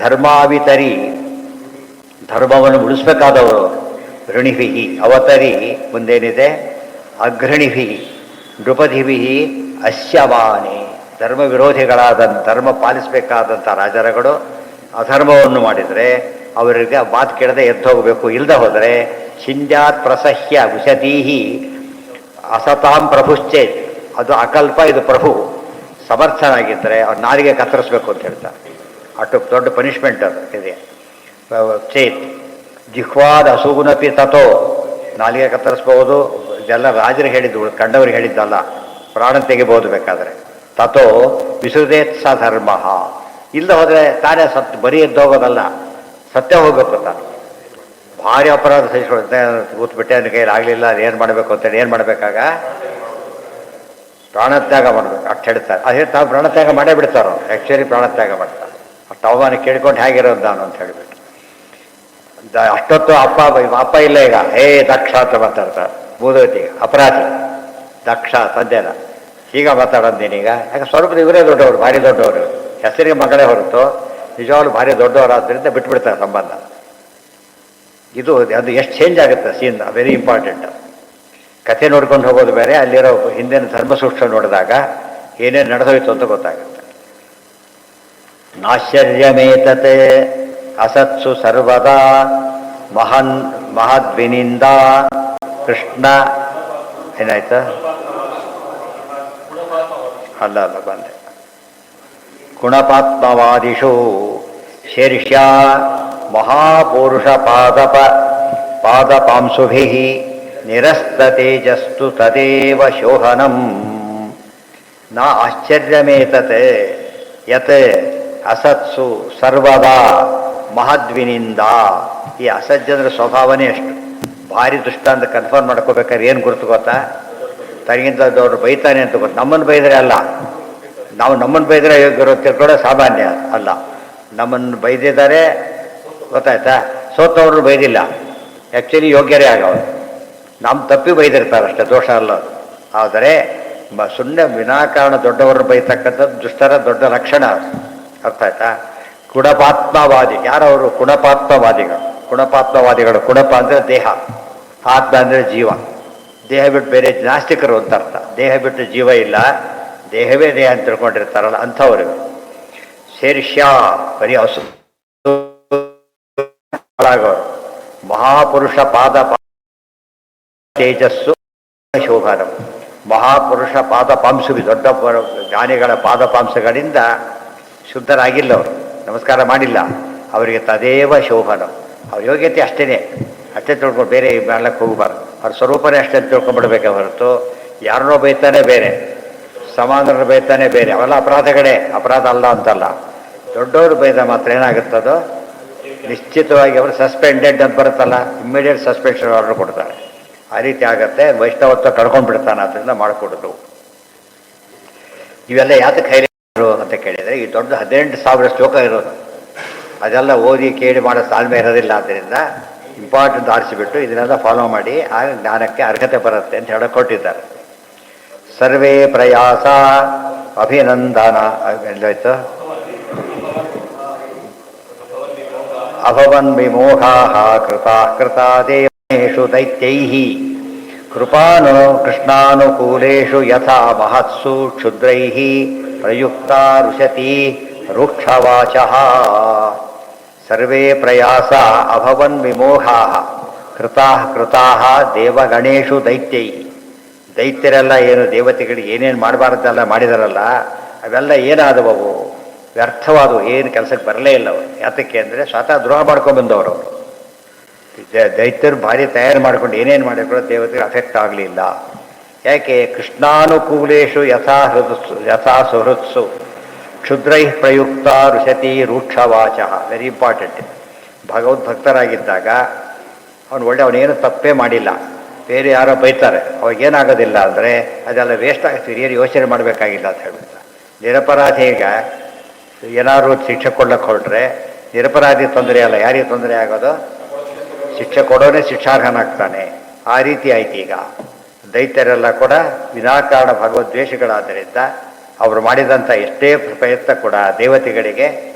ಧರ್ಮಾವಿತರಿ, ಧರ್ಮವನ್ನು ಉಳಿಸ್ಬೇಕಾದವರು. ಋಣಿಭಿ ಅವತರಿ ಮುಂದೇನಿದೆ, ಅಘೃಣಿಭಿ ನೃಪಧಿಭಿ ಅಶ್ಯಮಾನೆ. ಧರ್ಮ ವಿರೋಧಿಗಳಾದ, ಧರ್ಮ ಪಾಲಿಸಬೇಕಾದಂಥ ರಾಜರುಗಳು ಅಧರ್ಮವನ್ನು ಮಾಡಿದರೆ ಅವರಿಗೆ ಮಾತು ಕೇಳದೆ ಎದ್ದು ಹೋಗಬೇಕು. ಇಲ್ಲದೆ ಹೋದರೆ ಶಿಂದ್ಯಾತ್ ಪ್ರಸಹ್ಯ ವಿಶತೀಹಿ ಅಸತಾಂ ಪ್ರಭುಶ್ಚೇತ್. ಅದು ಅಕಲ್ಪ, ಇದು ಪ್ರಭು. ಸಮರ್ಥನಾಗಿದ್ದರೆ ಅವ್ರ ನಾಲಿಗೆ ಕತ್ತರಿಸ್ಬೇಕು ಅಂತ ಹೇಳ್ತಾರೆ. ಅಷ್ಟು ದೊಡ್ಡ ಪನಿಷ್ಮೆಂಟ್ ಅದು ಇದೆ. ಚೇತ್ ಜಿಹ್ವಾದ ಅಸೂನಪಿ ತಥೋ, ನಾಲಿಗೆ ಕತ್ತರಿಸ್ಬೋದು. ಇದೆಲ್ಲ ರಾಜರಿಗೆ ಹೇಳಿದ್ದು, ಕಂಡವರಿಗೆ ಹೇಳಿದ್ದಲ್ಲ. ಪ್ರಾಣ ತೆಗಿಬೋದು ಬೇಕಾದರೆ. ತಥೋ ವಿಸುದೇತ್ ಸ ಧರ್ಮ. ಇಲ್ಲದೆ ಹೋದರೆ ತಾನೇ ಸತ್ತು ಬರೀ ಎದ್ದೋಗೋದಲ್ಲ, ಸತ್ಯ ಹೋಗ್ಬೇಕು ತಾನು. ಭಾರಿ ಅಪರಾಧ ಸಹಿಸ್ಕೊಳುತ್ತೆ. ಕೂತ್ಬಿಟ್ಟೆ ನನ್ನ ಕೈಯಲ್ಲಿ ಆಗಲಿಲ್ಲ, ಅದು ಏನು ಮಾಡಬೇಕು ಅಂತೇಳಿ ಏನು ಮಾಡಬೇಕಾಗ ಪ್ರಾಣತ್ಯಾಗ ಮಾಡಬೇಕು ಅಷ್ಟು ಹೇಳ್ತಾರೆ. ಅದೇ ತಾವು ಪ್ರಾಣತ್ಯಾಗ ಮಾಡೇ ಬಿಡ್ತಾರೋ, ಆ್ಯಕ್ಚುಲಿ ಪ್ರಾಣತ್ಯಾಗ ಮಾಡ್ತಾರೆ. ಅಷ್ಟು ಅವಮಾನ ಕೇಳ್ಕೊಂಡು ಹೇಗಿರೋದು ನಾನು ಅಂತ ಹೇಳಿಬಿಟ್ಟು. ಅಷ್ಟೊತ್ತು ಅಪ್ಪ ಇಲ್ಲ ಈಗ, ದಕ್ಷ ಅಂತ ಮಾತಾಡ್ತಾರೆ. ಭೂದವತಿಗೆ ಅಪರಾಧಿ ದಕ್ಷ ತಂದೆನ ಈಗ ಮಾತಾಡೋದು ನೀನೀಗ. ಯಾಕೆ ಸ್ವಲ್ಪ ಇವರೇ ದೊಡ್ಡವರು, ಭಾರಿ ದೊಡ್ಡವರು. ಹೆಸರಿಗೆ ಮಗಳೇ ಹೊರತು ನಿಜವಾಗ್ಲೂ ಭಾರಿ ದೊಡ್ಡವರಾದ್ದರಿಂದ ಬಿಟ್ಬಿಡ್ತಾರೆ ಸಂಬಂಧ. ಇದು ಅದು ಎಷ್ಟು ಚೇಂಜ್ ಆಗುತ್ತೆ ಸೀನ್, ವೆರಿ ಇಂಪಾರ್ಟೆಂಟ್. ಕಥೆ ನೋಡ್ಕೊಂಡು ಹೋಗೋದು ಬೇರೆ, ಅಲ್ಲಿರೋ ಹಿಂದಿನ ಧರ್ಮಸೂಕ್ಷ್ಮ ನೋಡಿದಾಗ ಏನೇನು ನಡೆದೋಯ್ತು ಅಂತ ಗೊತ್ತಾಗುತ್ತೆ. ನಾಶ್ಚರ್ಯಮೇತತೆ ಅಸತ್ಸು ಸರ್ವದಾ ಮಹದ್ವಿನಿಂದ ಕೃಷ್ಣ ಏನಾಯ್ತು ಅಲ್ಲ ಬಂದೆ. ಗುಣಪಾತ್ಮವಾದಿಷು ಶೀರ್ಷ್ಯ ಮಹಾಪುರುಷ ಪಾದಪಾಂಸುಭಿ ನಿರಸ್ತತೇಜಸ್ತು ತದೇವ ಶೋಹನಂ. ನ ಆಶ್ಚರ್ಯಮೇತತೆ ಯತ್ ಅಸತ್ಸು ಸರ್ವದಾ ಮಹದ್ವಿನಿಂದ. ಈ ಅಸಜ್ಜನರ ಸ್ವಭಾವನೇ ಅಷ್ಟು ಭಾರಿ ದುಷ್ಟ ಅಂತ ಕನ್ಫರ್ಮ್ ಮಾಡ್ಕೋಬೇಕಾದ್ರೆ ಏನು ಗುರುತು ಗೊತ್ತಾ? ತನಗಿಂತ ದೊಡ್ಡ ಬೈತಾನೆ ಅಂತ ಗೊತ್ತು. ನಮ್ಮನ್ನು ಬೈದರೆ ಅಲ್ಲ, ನಾವು ನಮ್ಮನ್ನು ಬೈದರೆ ಯೋಗ್ಯರು ತಿಳ್ಕೊಳ್ಳೋ ಸಾಮಾನ್ಯ ಅಲ್ಲ. ನಮ್ಮನ್ನು ಬೈದಿದ್ದಾರೆ ಗೊತ್ತಾಯ್ತಾ, ಸೋತವ್ರನ್ನು ಬೈದಿಲ್ಲ, ಆ್ಯಕ್ಚುಲಿ ಯೋಗ್ಯರೇ ಆಗವರು. ನಮ್ಮ ತಪ್ಪಿ ಬೈದಿರ್ತಾರೆ ಅಷ್ಟೇ, ದೋಷ ಅಲ್ಲ. ಆದರೆ ಸುಮ್ಮನೆ ವಿನಾಕಾರಣ ದೊಡ್ಡವರನ್ನು ಬೈತಕ್ಕಂಥದ್ದು ದುಷ್ಟರ ದೊಡ್ಡ ಲಕ್ಷಣ. ಅರ್ಥ ಆಯ್ತಾ? ಗುಣಪಾತ್ಮವಾದಿ ಯಾರವರು? ಗುಣಪಾತ್ಮವಾದಿಗಳು. ಗುಣಪಾತ್ಮವಾದಿಗಳು, ಗುಣಪ ಅಂದರೆ ದೇಹ, ಆತ್ಮ ಅಂದರೆ ಜೀವ. ದೇಹ ಬಿಟ್ಟು ಬೇರೆ ನಾಸ್ತಿಕರು ಅಂತ ಅರ್ಥ. ದೇಹ ಬಿಟ್ಟು ಜೀವ ಇಲ್ಲ, ದೇಹವೇ ದೇಹ ಅಂತ ತಿಳ್ಕೊಂಡಿರ್ತಾರಲ್ಲ ಅಂಥವ್ರಿಗೆ. ಶೀರ್ಷ್ಯ ಬರೀ ಹಸು ಮಹಾಪುರುಷ ತೇಜಸ್ಸು ಶೋಭಾನ. ಮಹಾಪುರುಷ ಪಾಂಸುವಿ, ದೊಡ್ಡ ಜ್ಞಾನಿಗಳ ಪಾಂಸಗಳಿಂದ ಶುದ್ಧರಾಗಿಲ್ಲ ಅವರು, ನಮಸ್ಕಾರ ಮಾಡಿಲ್ಲ ಅವರಿಗೆ. ತದೇವ ಶೋಭನ, ಅವ್ರ ಯೋಗ್ಯತೆ ಅಷ್ಟೇ, ಅಷ್ಟೇ ತಿಳ್ಕೊಂಡು ಬೇರೆ ಮಾಡ್ಲಿಕ್ಕೆ ಹೋಗಬಾರ್ದು. ಅವ್ರ ಸ್ವರೂಪನೇ ಅಷ್ಟೇ ತಿಳ್ಕೊಂಡ್ಬಿಡ್ಬೇಕೆ ಹೊರತು ಯಾರನ್ನೋ ಬೈತಾನೆ ಬೇರೆ, ಸಮಾನರ ಬೈತಾನೆ ಬೇರೆ, ಅವೆಲ್ಲ ಅಪರಾಧಗಳೇ. ಅಪರಾಧ ಅಲ್ಲ ಅಂತಲ್ಲ. ದೊಡ್ಡವರು ಬೈದ ಮಾತ್ರ ಏನಾಗುತ್ತದೋ ನಿಶ್ಚಿತವಾಗಿ ಅವರು ಸಸ್ಪೆಂಡೆಡ್ ಅಂತ ಬರುತ್ತಲ್ಲ, ಇಮ್ಮಿಡಿಯೇಟ್ ಸಸ್ಪೆನ್ಷನ್ ಆರ್ಡರ್ ಕೊಡ್ತಾರೆ. ಆ ರೀತಿ ಆಗುತ್ತೆ. ವೈಷ್ಣವತ್ವ ಕಳ್ಕೊಂಡು ಬಿಡ್ತಾನೆ, ಅದರಿಂದ ಮಾಡಿಕೊಡೋದು. ಇವೆಲ್ಲ ಯಾತಕ್ಕೆ ಕೈಲಿ ಅಂತ ಕೇಳಿದರೆ, ಈ ದೊಡ್ಡ 18,000 ಶ್ಲೋಕ ಇರೋದು, ಅದೆಲ್ಲ ಓದಿ ಕೇಳಿ ಮಾಡೋ ತಾಳ್ಮೆ ಇರೋದಿಲ್ಲ. ಆದ್ದರಿಂದ ಇಂಪಾರ್ಟೆಂಟ್ ಆರಿಸಿಬಿಟ್ಟು ಇದನ್ನೆಲ್ಲ ಫಾಲೋ ಮಾಡಿ ಆ ಜ್ಞಾನಕ್ಕೆ ಅರ್ಹತೆ ಬರುತ್ತೆ ಅಂತ ಹೇಳಕ್ಕೆ ಕೊಟ್ಟಿದ್ದಾರೆ. ಸರ್ವೇ ಪ್ರಯಾಸ ಅಭಿನಂದನ ಎಲ್ಲೋಯ್ತು. ಅಭವನ್ ವಿಮೋಹಾ ಕೃತಾ ದೇವೇಷು ದೈತ್ಯೈಃ ಕೃಪಾನು ಕೃಷ್ಣಾನುಕೂಲೇಷು ಯಥಾ ಮಹತ್ಸು ಕ್ಷುದ್ರೈಃ ಪ್ರಯುಕ್ತಾ ರುಷತಿ ರೂಕ್ಷವಾಚಃ. ಸರ್ವೇ ಪ್ರಯಾಸ ಅಭವನ್ ವಿಮೋಹಾ ಕೃತಾ ದೇವಗಣೇಶು ದೈತ್ಯೈಃ. ದೈತ್ಯರೆಲ್ಲ ಏನು ದೇವತೆಗಳಿಗೆ ಏನೇನು ಮಾಡಬಾರ್ದೆಲ್ಲ ಮಾಡಿದಾರಲ್ಲ, ಅವೆಲ್ಲ ಏನಾದವು? ವ್ಯರ್ಥವಾದವು, ಏನು ಕೆಲಸಕ್ಕೆ ಬರಲೇ ಇಲ್ಲ ಅವರು. ಯಾತಕ್ಕೆ ಅಂದರೆ ಸ್ವತಃ ದ್ರೋಹ ಮಾಡ್ಕೊಂಡ್ಬಂದವರು. ದೈತ್ಯರು ಭಾರಿ ತಯಾರು ಮಾಡ್ಕೊಂಡು ಏನೇನು ಮಾಡಿದ್ರು ದೇವತೆಗೆ ಅಫೆಕ್ಟ್ ಆಗಲಿಲ್ಲ. ಯಾಕೆ? ಕೃಷ್ಣಾನುಕೂಲೇಶು ಯಥಾ ಸುಹೃತ್ಸು ಕ್ಷುದ್ರೈ ಪ್ರಯುಕ್ತ ರುಷತಿ ರೂಕ್ಷವಾಚ. Very important. ಭಗವದ್ಭಕ್ತರಾಗಿದ್ದಾಗ ಅವನೇನು ತಪ್ಪೇ ಮಾಡಿಲ್ಲ, ಬೇರೆ ಯಾರೋ ಬೈತಾರೆ, ಅವಾಗೇನಾಗೋದಿಲ್ಲ ಅಂದರೆ ಅದೆಲ್ಲ ವೇಸ್ಟ್ ಆಗುತ್ತೆ, ಏನು ಯೋಚನೆ ಮಾಡಬೇಕಾಗಿಲ್ಲ ಅಂತ ಹೇಳ್ಬಿಟ್ಟು ನಿರಪರಾಧಿಗ ಏನಾದ್ರು ಶಿಕ್ಷೆ ಕೊಡ್ಲಿಕ್ಕೆ ಹೊರಟ್ರೆ ನಿರಪರಾಧಿ ತೊಂದರೆ ಅಲ್ಲ, ಯಾರಿಗೆ ತೊಂದರೆ ಆಗೋದು? ಶಿಕ್ಷೆ ಕೊಡೋನೇ ಶಿಕ್ಷಾರ್ಹನಾಗ್ತಾನೆ. ಆ ರೀತಿ ಆಯ್ತು. ಈಗ ದೈತ್ಯರೆಲ್ಲ ಕೂಡ ವಿನಾಕಾರಣ ಭಗವದ್ವೇಷಗಳಾದ್ದರಿಂದ ಅವರು ಮಾಡಿದಂಥ ಎಷ್ಟೇ ಪ್ರಯತ್ನ ಕೂಡ ದೇವತೆಗಳಿಗೆ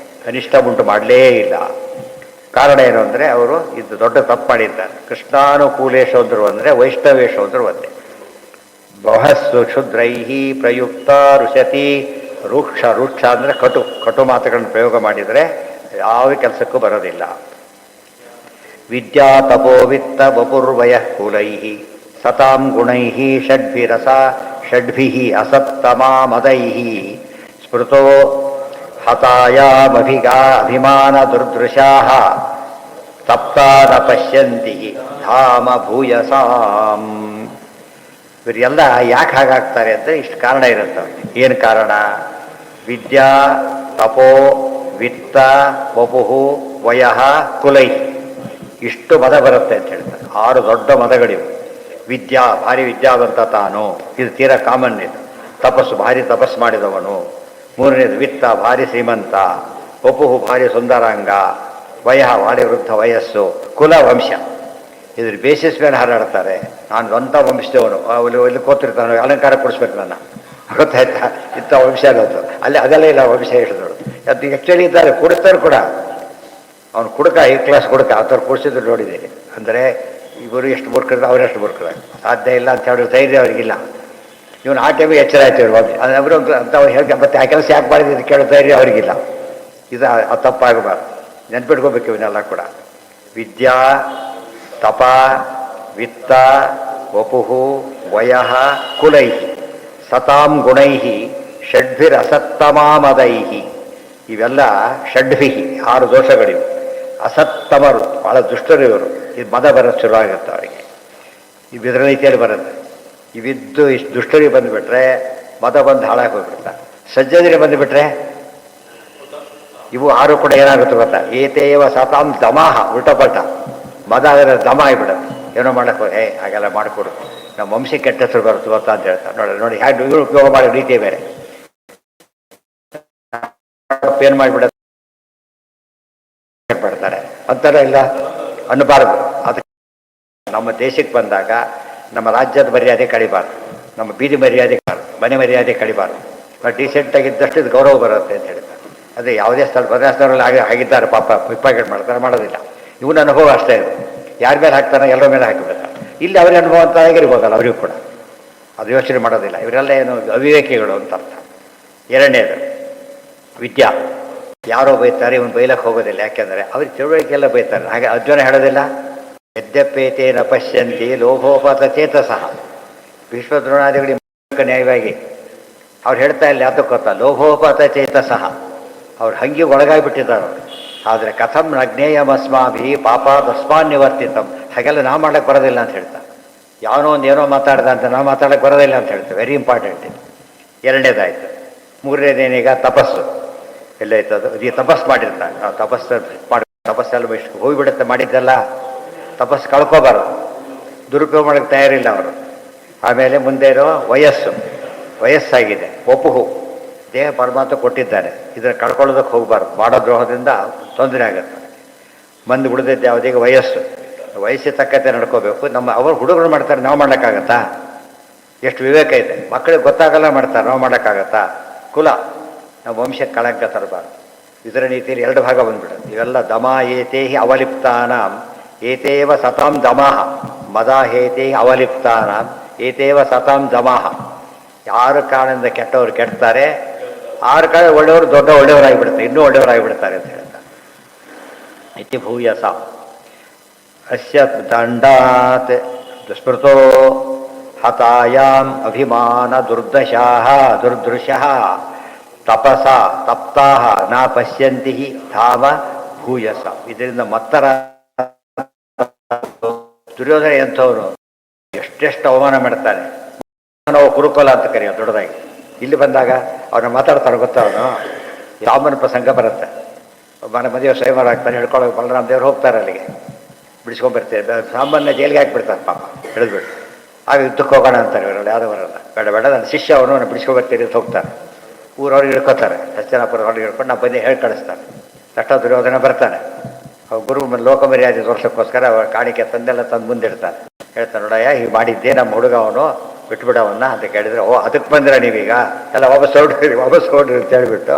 ಅನಿಷ್ಟ ಉಂಟು ಮಾಡಲೇ ಇಲ್ಲ. ಕಾರಣ ಏನು ಅಂದರೆ ಅವರು ಇದು ದೊಡ್ಡ ತಪ್ಪು ಮಾಡಿದ್ದಾರೆ. ಕೃಷ್ಣಾನುಕೂಲೇಶೋದ್ರು ಅಂದರೆ ವೈಷ್ಣವೇಶೋದ್ರು ಒಂದೇ. ಬಹಸ್ಸು ಕ್ಷುದ್ರೈಹಿ ಪ್ರಯುಕ್ತ ರುಷತಿ ರೂಕ್ಷ. ರೂಕ್ಷ ಅಂದರೆ ಕಟು ಮಾತುಗಳನ್ನು ಪ್ರಯೋಗ ಮಾಡಿದರೆ ಯಾವ ಕೆಲಸಕ್ಕೂ ಬರೋದಿಲ್ಲ. ವಿದ್ಯಾ ತಪೋ ವಿತ್ತ ವಪುರ್ವಯ ಕುಲೈ ಸತಾಂ ಗುಣೈ ಷಡ್ಭಿರಸ ಷಡ್ಭಿ ಅಸತ್ತಮಾ ಮದೈ ಸ್ಮೃತೋ ಹತಾಯಾಮಭಿಗಾ ಅಭಿಮಾನ ದುರ್ದೃಶಾ ತಪ್ತಾ ನ ಪಶ್ಯಂತಿ ಧಾಮ ಭೂಯಸಾಂ. ಇವರೆಲ್ಲ ಯಾಕೆ ಹಾಗಾಗ್ತಾರೆ ಅಂದರೆ ಇಷ್ಟು ಕಾರಣ ಇರುತ್ತೆ. ಏನು ಕಾರಣ? ವಿದ್ಯಾ ತಪೋ ವಿತ್ತ ವಪುಹು ವಯಃ ಕುಲೈ, ಇಷ್ಟು ಮದ ಬರುತ್ತೆ ಅಂತ ಹೇಳ್ತಾರೆ. 6 ದೊಡ್ಡ ಮದಗಳಿವೆ. ವಿದ್ಯಾ, ಭಾರಿ ವಿದ್ಯಾವಂತ ತಾನು, ಇದು ತೀರಾ ಕಾಮನ್. ಇದು ತಪಸ್ಸು, ಭಾರಿ ತಪಸ್ಸು ಮಾಡಿದವನು. 3ನೇದು ವಿತ್ತ, ಭಾರಿ ಶ್ರೀಮಂತ. ವಪುಹು, ಭಾರಿ ಸುಂದರಾಂಗ. ವಯಃ, ಭಾರಿ ವೃದ್ಧ ವಯಸ್ಸು. ಕುಲ, ವಂಶ. ಇದ್ರ ಬೇಸಿಸ್ ಮೇಲೆ ಹಾರಾಡ್ತಾರೆ. ನಾನು ಸ್ವಂತ ವಂಶದವನು, ಇಲ್ಲಿ ಕೂತಿರ್ತಾನೆ, ಅಲಂಕಾರ ಕೊಡಿಸ್ಬೇಕು ನನ್ನ, ಗೊತ್ತಾಯ್ತಾ? ಇಂಥ ವಂಶ ಅನ್ನೋದು ಅಲ್ಲಿ ಅದೆಲ್ಲ ಇಲ್ಲ. ವಂಶ ಹೇಳಿದವರು ಅದು ಆ್ಯಕ್ಚುಲಿ ಇದ್ದಾರೆ, ಕೊಡಿಸ್ತಾರೆ ಕೂಡ. ಅವನು ಕುಡುಕ, ಈ ಕ್ಲಾಸ್ ಕುಡುಕ, ಆ ಥರ ಕೊಡಿಸಿದ್ರು ನೋಡಿದ್ದೀನಿ. ಅಂದರೆ ಇವರು ಎಷ್ಟು ಮೂರ್ಖರು, ಅವರೆಷ್ಟು ಮೂರ್ಖರು, ಸಾಧ್ಯ ಇಲ್ಲ ಅಂತ ಹೇಳೋ ಧೈರ್ಯ ಅವ್ರಿಗಿಲ್ಲ. ಇವನು ಆ ಟೈಮಿಗೆ ಎಚ್ಚರ ಆಯ್ತು ಇವರು ಅವರು ಅಂತ ಹೇಳಿ, ಮತ್ತೆ ಆ ಕೆಲಸ ಯಾಕೆ ಮಾಡಿದ್ದು ಕೇಳೋ ಧೈರ್ಯ ಅವ್ರಿಗಿಲ್ಲ. ಇದು ಆ ತಪ್ಪಾಗಬಾರ್ದು, ನೆನ್ಪಿಟ್ಕೋಬೇಕು ಇವನ್ನೆಲ್ಲ ಕೂಡ. ವಿದ್ಯಾ ತಪ ವಿತ್ತ ವಪುಹು ವಯಃ ಕುಲೈ ಸತಾಂ ಗುಣೈ ಷಡ್ಭಿರಸತ್ತಮಾಮದೈ. ಇವೆಲ್ಲ ಷಡ್ಭಿ, 6 ದೋಷಗಳಿವೆ. ಅಸತ್ತಮರು, ಭಾಳ ದುಷ್ಟರು ಇವರು. ಇದು ಮದ ಬರೋದು ಶುರುವಾಗುತ್ತೆ ಅವರಿಗೆ. ಈ ಬಿದ್ರ ರೀತಿಯಲ್ಲಿ ಬರುತ್ತೆ. ಇವಿದ್ದು ಇಷ್ಟು ದುಷ್ಟರಿಗೆ ಬಂದುಬಿಟ್ರೆ ಮದ ಬಂದು ಹಾಳಾಗಿ ಹೋಗ್ಬಿಡ್ತಾರೆ. ಸಜ್ಜನಿಗೆ ಬಂದುಬಿಟ್ರೆ ಇವು 6 ಕೂಡ ಏನಾಗುತ್ತೆ ಗೊತ್ತಾ? ಏತೇವ ಸತಾಂ ದಮಾಹ, ಉಲ್ಟಪಲ್ಟ ಮದ ಆದರೆ ದಮ ಆಗಿಬಿಡುತ್ತೆ. ಏನೋ ಮಾಡಕ್ಕೆ ಹೋಗಿ ಹಾಗೆಲ್ಲ ಮಾಡಿಕೊಡು, ನಮ್ಮ ವಂಶಕ್ಕೆ ಕೆಟ್ಟ ಹೆಸರು ಬರುತ್ತೆ ಗೊತ್ತಾ ಅಂತ ಹೇಳ್ತಾರೆ. ನೋಡಿ ಹೇಗೆ ಇವರು ಉಪಯೋಗ ಮಾಡೋ ರೀತಿಯೇ ಬೇರೆ. ಏನು ಮಾಡಿಬಿಡುತ್ತೆ ಪಡ್ತಾರೆ ಅಂತಾರ ಇಲ್ಲ ಅನ್ನಬಾರದು. ಅದಕ್ಕೆ ನಮ್ಮ ದೇಶಕ್ಕೆ ಬಂದಾಗ ನಮ್ಮ ರಾಜ್ಯದ ಮರ್ಯಾದೆ ಕಡಿಬಾರ್ದು, ನಮ್ಮ ಬೀದಿ ಮರ್ಯಾದೆ ಮನೆ ಮರ್ಯಾದೆ ಕಡಿಬಾರ್ದು. ಡೀಸೆಂಟಾಗಿದ್ದಷ್ಟು ಇದು ಗೌರವ ಬರುತ್ತೆ ಅಂತ ಹೇಳ್ತಾರೆ. ಅದೇ ಯಾವುದೇ ಸ್ಥಳ ಬದಲಾಯಿಸಿದವರಲ್ಲಿ ಆಗಿದ್ದಾರೆ ಪಾಪ, ಪಿಕ್ಪಾಕೆಟ್ ಮಾಡ್ತಾರೆ, ಮಾಡೋದಿಲ್ಲ. ಇವನ ಅನುಭವ ಅಷ್ಟೇ ಇದು. ಯಾರ ಮೇಲೆ ಹಾಕ್ತಾನೆ ಎಲ್ಲರ ಮೇಲೆ ಹಾಕಿಬಿಡ್ತಾರೆ. ಇಲ್ಲಿ ಅವರ ಅನುಭವ ಅಂತ ಆಗಿರ್ಬೋದಲ್ಲ ಅವರಿಗೂ ಕೂಡ, ಅದು ಯೋಚನೆ ಮಾಡೋದಿಲ್ಲ. ಇವರೆಲ್ಲ ಏನು ಅವಿವೇಕಿಗಳು ಅಂತ ಅರ್ಥ. 2ನೇದು ವಿದ್ಯಾ. ಯಾರೋ ಬೈತಾರೆ, ಇವನು ಬೈಲಕ್ಕೆ ಹೋಗೋದಿಲ್ಲ. ಯಾಕೆಂದರೆ ಅವ್ರಿಗೆ ತಿಳುವಳಿಕೆಲ್ಲ ಬೈತಾರೆ. ಹಾಗೆ ಅರ್ಜುನ ಹೇಳೋದಿಲ್ಲ, ಯದ್ಯಪೇತೇನ ಪಶ್ಯಂತಿ ಲೋಭೋಪತ ಚೇತಸಃ. ಭೀಷ್ಮದ್ರೋಣಾದಿಗಳಿಗೆ ನ್ಯಾಯವಾಗಿ ಅವ್ರು ಹೇಳ್ತಾ ಇಲ್ಲ, ಯಾತಕ್ಕೆ ಗೊತ್ತಾ? ಲೋಭೋಪತ ಚೇತಸಃ. ಅವ್ರು ಹಂಗೆ ಒಳಗಾಗಿಬಿಟ್ಟಿದ್ದಾರೆ ಅವರು. ಆದರೆ ಕಥಂ ನಜ್ಞೇಯಮಸ್ಮಾಭಿ ಪಾಪ ತಸ್ಮಾನ್ ನಿವರ್ತಿತಂ. ಹಾಗೆಲ್ಲ ನಾವು ಮಾಡ್ಲಿಕ್ಕೆ ಬರೋದಿಲ್ಲ ಅಂತ ಹೇಳ್ತಾರೆ. ಯಾವನೋ ಒಂದು ಏನೋ ಮಾತಾಡ್ದ ಅಂತ ನಾವು ಮಾತಾಡಕ್ಕೆ ಬರೋದಿಲ್ಲ ಅಂತ ಹೇಳ್ತೇವೆ. ವೆರಿ ಇಂಪಾರ್ಟೆಂಟ್ ಇದು. 2ನೇದಾಯಿತು. 3ನೇದೇನೀಗ ತಪಸ್ಸು. ಎಲ್ಲೈತದು? ಈ ತಪಸ್ಸು ಮಾಡಿರ್ತಾರೆ. ನಾವು ತಪಸ್ಸೆಲ್ಲ ಇಷ್ಟು ಹೋಗಿಬಿಡುತ್ತೆ ಮಾಡಿದ್ದೆಲ್ಲ. ತಪಸ್ಸು ಕಳ್ಕೋಬಾರ್ದು, ದುರುಪಯೋಗ ಮಾಡೋಕ್ಕೆ ತಯಾರಿಲ್ಲ ಅವರು. ಆಮೇಲೆ ಮುಂದೆ ಇರೋ ವಯಸ್ಸಾಗಿದೆ. ವಪುಹು, ದೇಹ ಪರಮಾತ್ಮ ಕೊಟ್ಟಿದ್ದಾನೆ, ಇದನ್ನು ಕಳ್ಕೊಳ್ಳೋದಕ್ಕೆ ಹೋಗಬಾರ್ದು. ಮಾಡೋ ದ್ರೋಹದಿಂದ ತೊಂದರೆ ಆಗುತ್ತೆ. ಮಂದಿ ಉಳಿದಿದ್ದು ಯಾವುದೀಗ ವಯಸ್ಸಿಗೆ ತಕ್ಕಂತೆ ನಡ್ಕೋಬೇಕು. ಅವರು ಹುಡುಗರು ಮಾಡ್ತಾರೆ, ನಾವು ಮಾಡೋಕ್ಕಾಗತ್ತಾ? ಎಷ್ಟು ವಿವೇಕ ಇದೆ. ಮಕ್ಕಳಿಗೆ ಗೊತ್ತಾಗಲ್ಲ ಮಾಡ್ತಾರೆ, ನಾವು ಮಾಡೋಕ್ಕಾಗತ್ತಾ? ಕುಲ, ನಾವು ವಂಶಕ್ಕೆ ಕಳಂಕ ತರಬಾರ್ದು. ಇದರ ನೀತಿಯಲ್ಲಿ 2 ಭಾಗ ಬಂದ್ಬಿಡುತ್ತೆ. ಇವೆಲ್ಲ ದಮ ಏತೇಹಿ ಅವಲಿಪ್ತಾನಾಂ ಏತೇವ ಸತಾಂ ದಮಾಹ. ಮದ ಹೇತೇಹಿ ಅವಲಿಪ್ತಾನಾಂ ಏತೇವ ಸತಾಂ ದಮಾಹ. 6 ಕಾರಣದಿಂದ ಕೆಟ್ಟವರು ಕೆಡ್ತಾರೆ, 6 ಕಾರಣ ಒಳ್ಳೆಯವರು ದೊಡ್ಡ ಒಳ್ಳೆಯವರಾಗಿಬಿಡ್ತಾರೆ, ಇನ್ನೂ ಒಳ್ಳೆಯವರಾಗಿಬಿಡ್ತಾರೆ ಅಂತ ಹೇಳ್ತಾರೆ. ಇತಿ ಭೂಯಸ ಅಸ್ಯ ದಂಡಾತ್ ದುಸ್ಮೃತೋ ಹತಾಯಾಂ ಅಭಿಮಾನ ದುರ್ದೃಶಃ ತಪಸ ತಪ್ತಾಹ ನ ಪಶ್ಯಂತಿ ಧಾಮ ಭೂಯಸ. ಇದರಿಂದ ಮತ್ತರ ದುರ್ಯೋಧನ ಎಂಥವನು, ಎಷ್ಟೆಷ್ಟು ಅವಮಾನ ಮಾಡ್ತಾನೆ. ನಾವು ಕುರುಕುಲ ಅಂತ ಕರೆಯೋದು ದೊಡ್ಡದಾಗಿ. ಇಲ್ಲಿ ಬಂದಾಗ ಅವ್ರನ್ನ ಮಾತಾಡ್ತಾರೆ ಗೊತ್ತಾ, ಅವನು ಸಾಮಾನ್ಯ ಪ್ರಸಂಗ ಬರುತ್ತೆ. ಮನೆ ಮದುವೆ ಸ್ವಯಂವರ ಆಗ್ತಾನೆ, ಹೇಳ್ಕೊಳ್ಳೋ ಬಲರಾಮ ದೇವ್ರು ಹೋಗ್ತಾರೆ ಅಲ್ಲಿಗೆ, ಬಿಡಿಸ್ಕೊಂಡ್ಬರ್ತೀವಿ. ಸಾಮಾನ್ಯ ಜೈಲಿಗೆ ಹಾಕ್ಬಿಡ್ತಾರೆ ಪಾಪ, ಹಿಡಿದ್ಬಿಟ್ಟು. ಆಗ ಯುದ್ಧಕ್ಕೆ ಹೋಗೋಣ ಅಂತಾರೆ ಇವರಲ್ಲಿ. ಯಾರು ಬರಲ್ಲ, ಬೇಡ ನನ್ನ ಶಿಷ್ಯ ಅವನು ಬಿಡಿಸ್ಕೊಂಡ್ಬರ್ತೀರಿ ಅಂತ ಹೋಗ್ತಾರೆ. ಊರವ್ರಿಗೆ ಹಿಡ್ಕೋತಾರೆ, ಹಸ್ತಿನಾಪುರ ಹೊರಗೆ ಹಿಡ್ಕೊಂಡು ನಾವು ಬಂದು ಹೇಳಿ ಕಳಿಸ್ತಾರೆ. ತಟ್ಟ ದುರ್ಯೋಧನ ಬರ್ತಾನೆ, ಅವ್ರು ಗುರು ಲೋಕ ಮರ್ಯಾದೆ ತೋರ್ಸೋಕ್ಕೋಸ್ಕರ ಅವ್ರ ಕಾಣಿಕೆ ತಂದೆಲ್ಲ ತಂದು ಮುಂದಿಡ್ತಾನೆ. ಹೇಳ್ತಾನೆ, ನೋಡಯ್ಯ ಹೀಗೆ ಮಾಡಿದ್ದೆ, ನಮ್ಮ ಹುಡುಗ ಅವನು ಬಿಟ್ಬಿಡವನ್ನ ಅಂತ ಕೇಳಿದರೆ, ಓ ಅದಕ್ಕೆ ಬಂದಿರ ನೀವೀಗ ಎಲ್ಲ ವಾಪಸ್ ಹೊರಡ್ರಿ ಅಂತ ಹೇಳಿಬಿಟ್ಟು,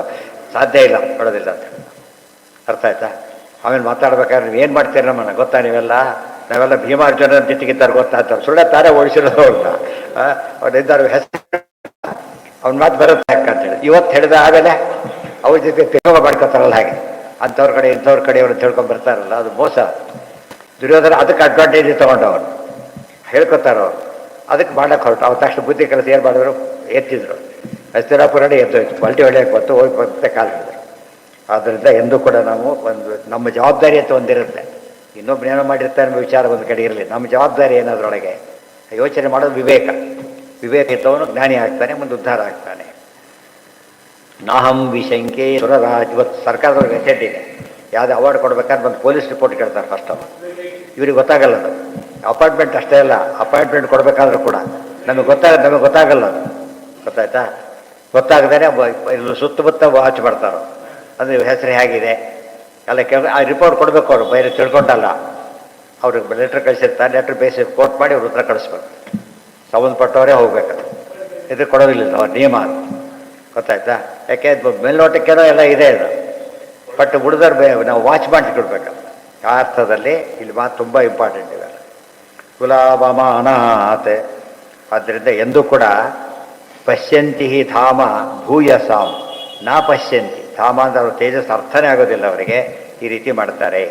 ಸಾಧ್ಯ ಇಲ್ಲ ಕೊಡೋದಿಲ್ಲ ಅಂತ ಹೇಳಿ. ಅರ್ಥ ಆಯ್ತಾ? ಆಮೇಲೆ ಮಾತಾಡ್ಬೇಕಾದ್ರೆ ನೀವು ಏನು ಮಾಡ್ತೀರಿ ನಮ್ಮನ್ನ ಗೊತ್ತಾ, ನಾವೆಲ್ಲ ಭೀಮಾರ್ಜುನ ಜೊತೆಗಿದ್ದಾರೆ ಗೊತ್ತಾ ಅಂತಾರೆ. ಸುಳ್ಳ ತಾರೆ ಓಡಿಸಿರೋದು ಅಂತ ಅವ್ರಿದ್ದಾರೆ ಹೆಸರು, ಅವ್ನ ಮಾತು ಬರುತ್ತೆ ಯಾಕಂತೇಳಿ ಇವತ್ತು ಹೇಳಿದ. ಆಮೇಲೆ ಅವ್ರ ಜೊತೆ ತಿರುಗ ಮಾಡ್ಕೊತಾರಲ್ಲ, ಹಾಗೆ ಅಂಥವ್ರ ಕಡೆ ಇಂಥವ್ರ ಕಡೆ ಅವ್ರು ತಿಳ್ಕೊಂಡು ಬರ್ತಾರಲ್ಲ, ಅದು ಮೋಸ. ದುರ್ಯೋಧನ ಅದಕ್ಕೆ ಅಡ್ವಾಂಟೇಜ್ ತೊಗೊಂಡವ್ರು ಹೇಳ್ಕೊತಾರವ್ರು, ಅದಕ್ಕೆ ಮಾಡಕ್ಕೆ ಹೊರಟು. ಅವ್ರ ತಕ್ಷಣ ಬುದ್ಧಿ ಕೆಲಸ ಏನು ಮಾಡಿದ್ರು, ಎತ್ತಿದ್ರು. ಹಸ್ತಿನಾಪುರನೇ ಎತ್ತೋಯ್ತು, ಪಲ್ಟಿ ಹೊಡೆಯಕ್ಕೆ ಬಂತು, ಹೋಗಿ ಮತ್ತೆ ಕಾಲು ಹಿಡಿದ್ರು. ಆದ್ದರಿಂದ ಎಂದೂ ಕೂಡ ನಾವು ಒಂದು ನಮ್ಮ ಜವಾಬ್ದಾರಿ ಅಂತ ಒಂದಿರುತ್ತೆ. ಇನ್ನೊಬ್ಬನೇನೋ ಮಾಡಿರ್ತಾರೆ ಎಂಬ ವಿಚಾರ ಒಂದು ಕಡೆ ಇರಲಿ, ನಮ್ಮ ಜವಾಬ್ದಾರಿ ಏನಾದ್ರೊಳಗೆ ಯೋಚನೆ ಮಾಡೋದು ವಿವೇಕ. ವಿವೇಕ ಇದ್ದವನು ಜ್ಞಾನಿ ಆಗ್ತಾನೆ, ಮುಂದೆ ಉದ್ಧಾರ ಆಗ್ತಾನೆ. ನಾಹಂ ವಿಶಂಕೆ ಸುರರಾಜ್. ಇವತ್ತು ಸರ್ಕಾರದವ್ರಿಗೆ ಮೆಸೇಜ್ ಇದೆ, ಯಾವುದೇ ಅವಾರ್ಡ್ ಕೊಡ್ಬೇಕಾದ್ರೆ ಒಂದು ಪೊಲೀಸ್ ರಿಪೋರ್ಟ್ ಕೇಳ್ತಾರೆ ಫಸ್ಟ್. ಇವ್ರಿಗೆ ಗೊತ್ತಾಗಲ್ಲ ಅದು. ಅಪಾಯಿಂಟ್ಮೆಂಟ್ ಅಷ್ಟೇ ಅಲ್ಲ, ಅಪಾಯಿಂಟ್ಮೆಂಟ್ ಕೊಡಬೇಕಾದ್ರೂ ಕೂಡ ನಮಗೆ ಗೊತ್ತಾಗಲ್ಲ ಅದು. ಗೊತ್ತಾಯ್ತಾ? ಗೊತ್ತಾಗದೇ ಸುತ್ತಮುತ್ತ ವಾಚ್ ಮಾಡ್ತಾರೋ, ಅಂದರೆ ಹೆಸರು ಹೇಗಿದೆ ಎಲ್ಲ ಆ ರಿಪೋರ್ಟ್ ಕೊಡಬೇಕು. ಅವರು ಬೇರೆ ತಿಳ್ಕೊಂಡಲ್ಲ, ಅವ್ರಿಗೆ ಲೆಟ್ರ್ ಕಳಿಸಿರ್ತಾರೆ, ಲೆಟ್ರ್ ಬೇಸಿ ಕೋಟ್ ಮಾಡಿ ಅವ್ರ ಉತ್ತರ ಕಳಿಸ್ಬೇಕು. ಸಂಬಂಧಪಟ್ಟವರೇ ಹೋಗ್ಬೇಕದು, ಇದು ಕೊಡೋದಿಲ್ಲ ಅವ್ರ ನಿಯಮ ಅದು. ಗೊತ್ತಾಯ್ತಾ? ಯಾಕೆ ಮೇಲ್ನೋಟಕ್ಕೇನೋ ಎಲ್ಲ ಇದೆ ಅದು, ಬಟ್ ಉಳಿದವ್ರು ನಾವು ವಾಚ್ ಮಾಡಿ ಕೊಡ್ಬೇಕು. ಆ ಅರ್ಥದಲ್ಲಿ ಇಲ್ಲಿ ಮಾತು ತುಂಬ ಇಂಪಾರ್ಟೆಂಟ್ ಇವೆಲ್ಲ. ಕುಲಾವಮಾನಾತ್. ಆದ್ದರಿಂದ ಎಂದೂ ಕೂಡ ಪಶ್ಯಂತಿ ಧಾಮ ಭೂಯಸಾಂ ನಾ ಪಶ್ಯಂತಿ. ಧಾಮ ಅಂದ್ರೆ ಅವ್ರ ತೇಜಸ್ ಅರ್ಥನೇ ಆಗೋದಿಲ್ಲ ಅವರಿಗೆ, ಈ ರೀತಿ ಮಾಡ್ತಾರೆ.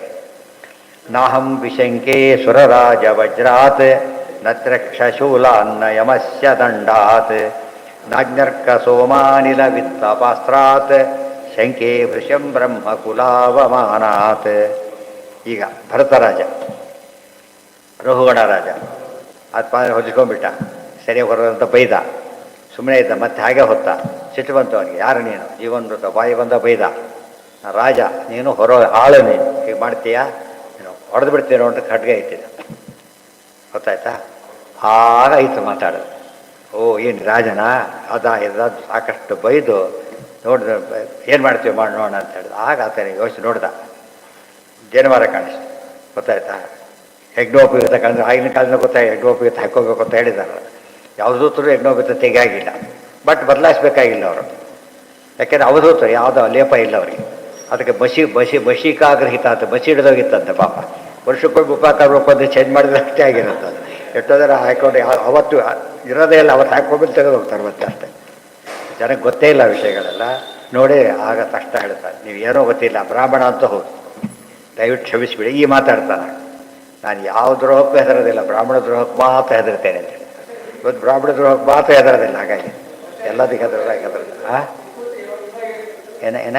ನಾಹಂ ವಿಶಂಕೆ ಸುರರಾಜ ವಜ್ರಾತ್ ನತ್ರಕ್ಷಶೂಲ ಅನ್ನ ಯಮಸ್ಯ ದಂಡಾತ್ ನಾಜ್ಞರ್ಕ ಸೋಮಾನಿಲ ವಿತ್ತಪಾಸ್ತ್ರಾತ್ ಶಂಕೆ ವೃಷಂ ಬ್ರಹ್ಮ ಕುಲಾವಮಾನಾತ್. ಈಗ ಭರತರಾಜ, ರಘುಗಣ ರಾಜ ಅದು ಹೊಚ್ಕೊಂಡ್ಬಿಟ್ಟ, ಸರಿಯಾಗಿ ಹೊರದಂತ ಬೈದ, ಸುಮ್ಮನೆ ಇದ್ದ, ಮತ್ತೆ ಹಾಗೆ ಹೊತ್ತ. ಸಿಟ್ಟು ಬಂತು ಅವನಿಗೆ, ಯಾರು ನೀನು, ಜೀವನೃತ ಬಾಯಿ ಬಂದ ಬೈದ. ರಾಜ ನೀನು ಆಳು, ನೀನು ಹೀಗೆ ಮಾಡ್ತೀಯಾ, ನೀನು ಹೊಡೆದು ಬಿಡ್ತೀನೋ ಅಂತ ಖಡ್ಗೆ ಇಟ್ಟಿದ್ದ. ಗೊತ್ತಾಯ್ತಾ? ಆಗಾಯಿತು ಮಾತಾಡೋದು. ಓ ಏನು ರಾಜನ ಇದ ಸಾಕಷ್ಟು ಬೈದು ನೋಡಿದ, ಏನು ಮಾಡ್ತೀವಿ ಮಾಡಿ ನೋಡೋಣ ಅಂತ ಹೇಳಿದ. ಆಗ ಆತನಿಗೆ ಯೋಚನೆ ನೋಡ್ದ, ಜೇನುವಾರ ಕಾಣಿಸ್ತು. ಗೊತ್ತಾಯ್ತಾ? ಯಜ್ಞೋಪಯುಕ್ತ ಕಾಣಿಸ್ ಆಗಿನ ಕಾಲದಿಂದ ಗೊತ್ತಾಗಿ ಯಜ್ಞೋಪಯುಕ್ತ ಹಾಕೋಬೇಕು ಅಂತ ಹೇಳಿದ್ದಾರೆ. ಯಾವುದೂತರು ಯಜ್ಞೋಪಯುಕ್ತ ತೆಗೆಯಾಗಿಲ್ಲ, ಬಟ್ ಬದಲಾಯಿಸ್ಬೇಕಾಗಿಲ್ಲ ಅವರು. ಯಾಕೆಂದರೆ ಅವಧೂತರು ಯಾವುದೋ ಲೇಪ ಇಲ್ಲ ಅವರಿಗೆ. ಅದಕ್ಕೆ ಮಶಿಕಾಗ್ರಹಿತ ಅಂತ ಮಸಿ ಹಿಡಿದೋಗಿತ್ತಂತೆ ಪಾಪ. ವರ್ಷಕ್ಕೊಬ್ಬ ಉಪಕಾರಕ್ಕೊಂದು ಚೇಂಜ್ ಮಾಡಿದ್ರೆ ಅಷ್ಟೇ ಆಗಿರುತ್ತದು. ಎಷ್ಟೋದರ ಹಾಕೊಂಡು ಅವತ್ತು ಇರೋದೇ ಇಲ್ಲ, ಅವತ್ತು ಹಾಕೊಂಡ್ಬಿಟ್ಟು ತೆಗೆದು ಹೋಗ್ತಾರೆ ಮತ್ತೆ ಅಷ್ಟೇ. ಜನಕ್ಕೆ ಗೊತ್ತೇ ಇಲ್ಲ ವಿಷಯಗಳೆಲ್ಲ. ನೋಡಿ ಆಗ ತಕ್ಷಣ ಹೇಳ್ತಾರೆ, ನೀವು ಏನೋ ಗೊತ್ತಿಲ್ಲ, ಬ್ರಾಹ್ಮಣ ಅಂತ ಹೌದು, ದಯವಿಟ್ಟು ಕ್ಷಮಿಸಿಬಿಡಿ. ಈ ಮಾತಾಡ್ತಾನೆ, ನಾನು ಯಾವ ದ್ರೋಹಕ್ಕೂ ಹೆದರೋದಿಲ್ಲ, ಬ್ರಾಹ್ಮಣ ದ್ರೋಹಕ್ಕೆ ಮಾತ್ರ ಹೆದರ್ತೇನೆ ಅಂತ ಹೇಳಿ. ಇವತ್ತು ಬ್ರಾಹ್ಮಣ ದ್ರೋಹಕ್ಕೆ ಮಾತ್ರ ಹೆದರೋದಿಲ್ಲ, ಹಾಗಾಗಿ ಎಲ್ಲದಕ್ಕೆ ಹೆದರೋದಿಲ್ಲ. ಏನ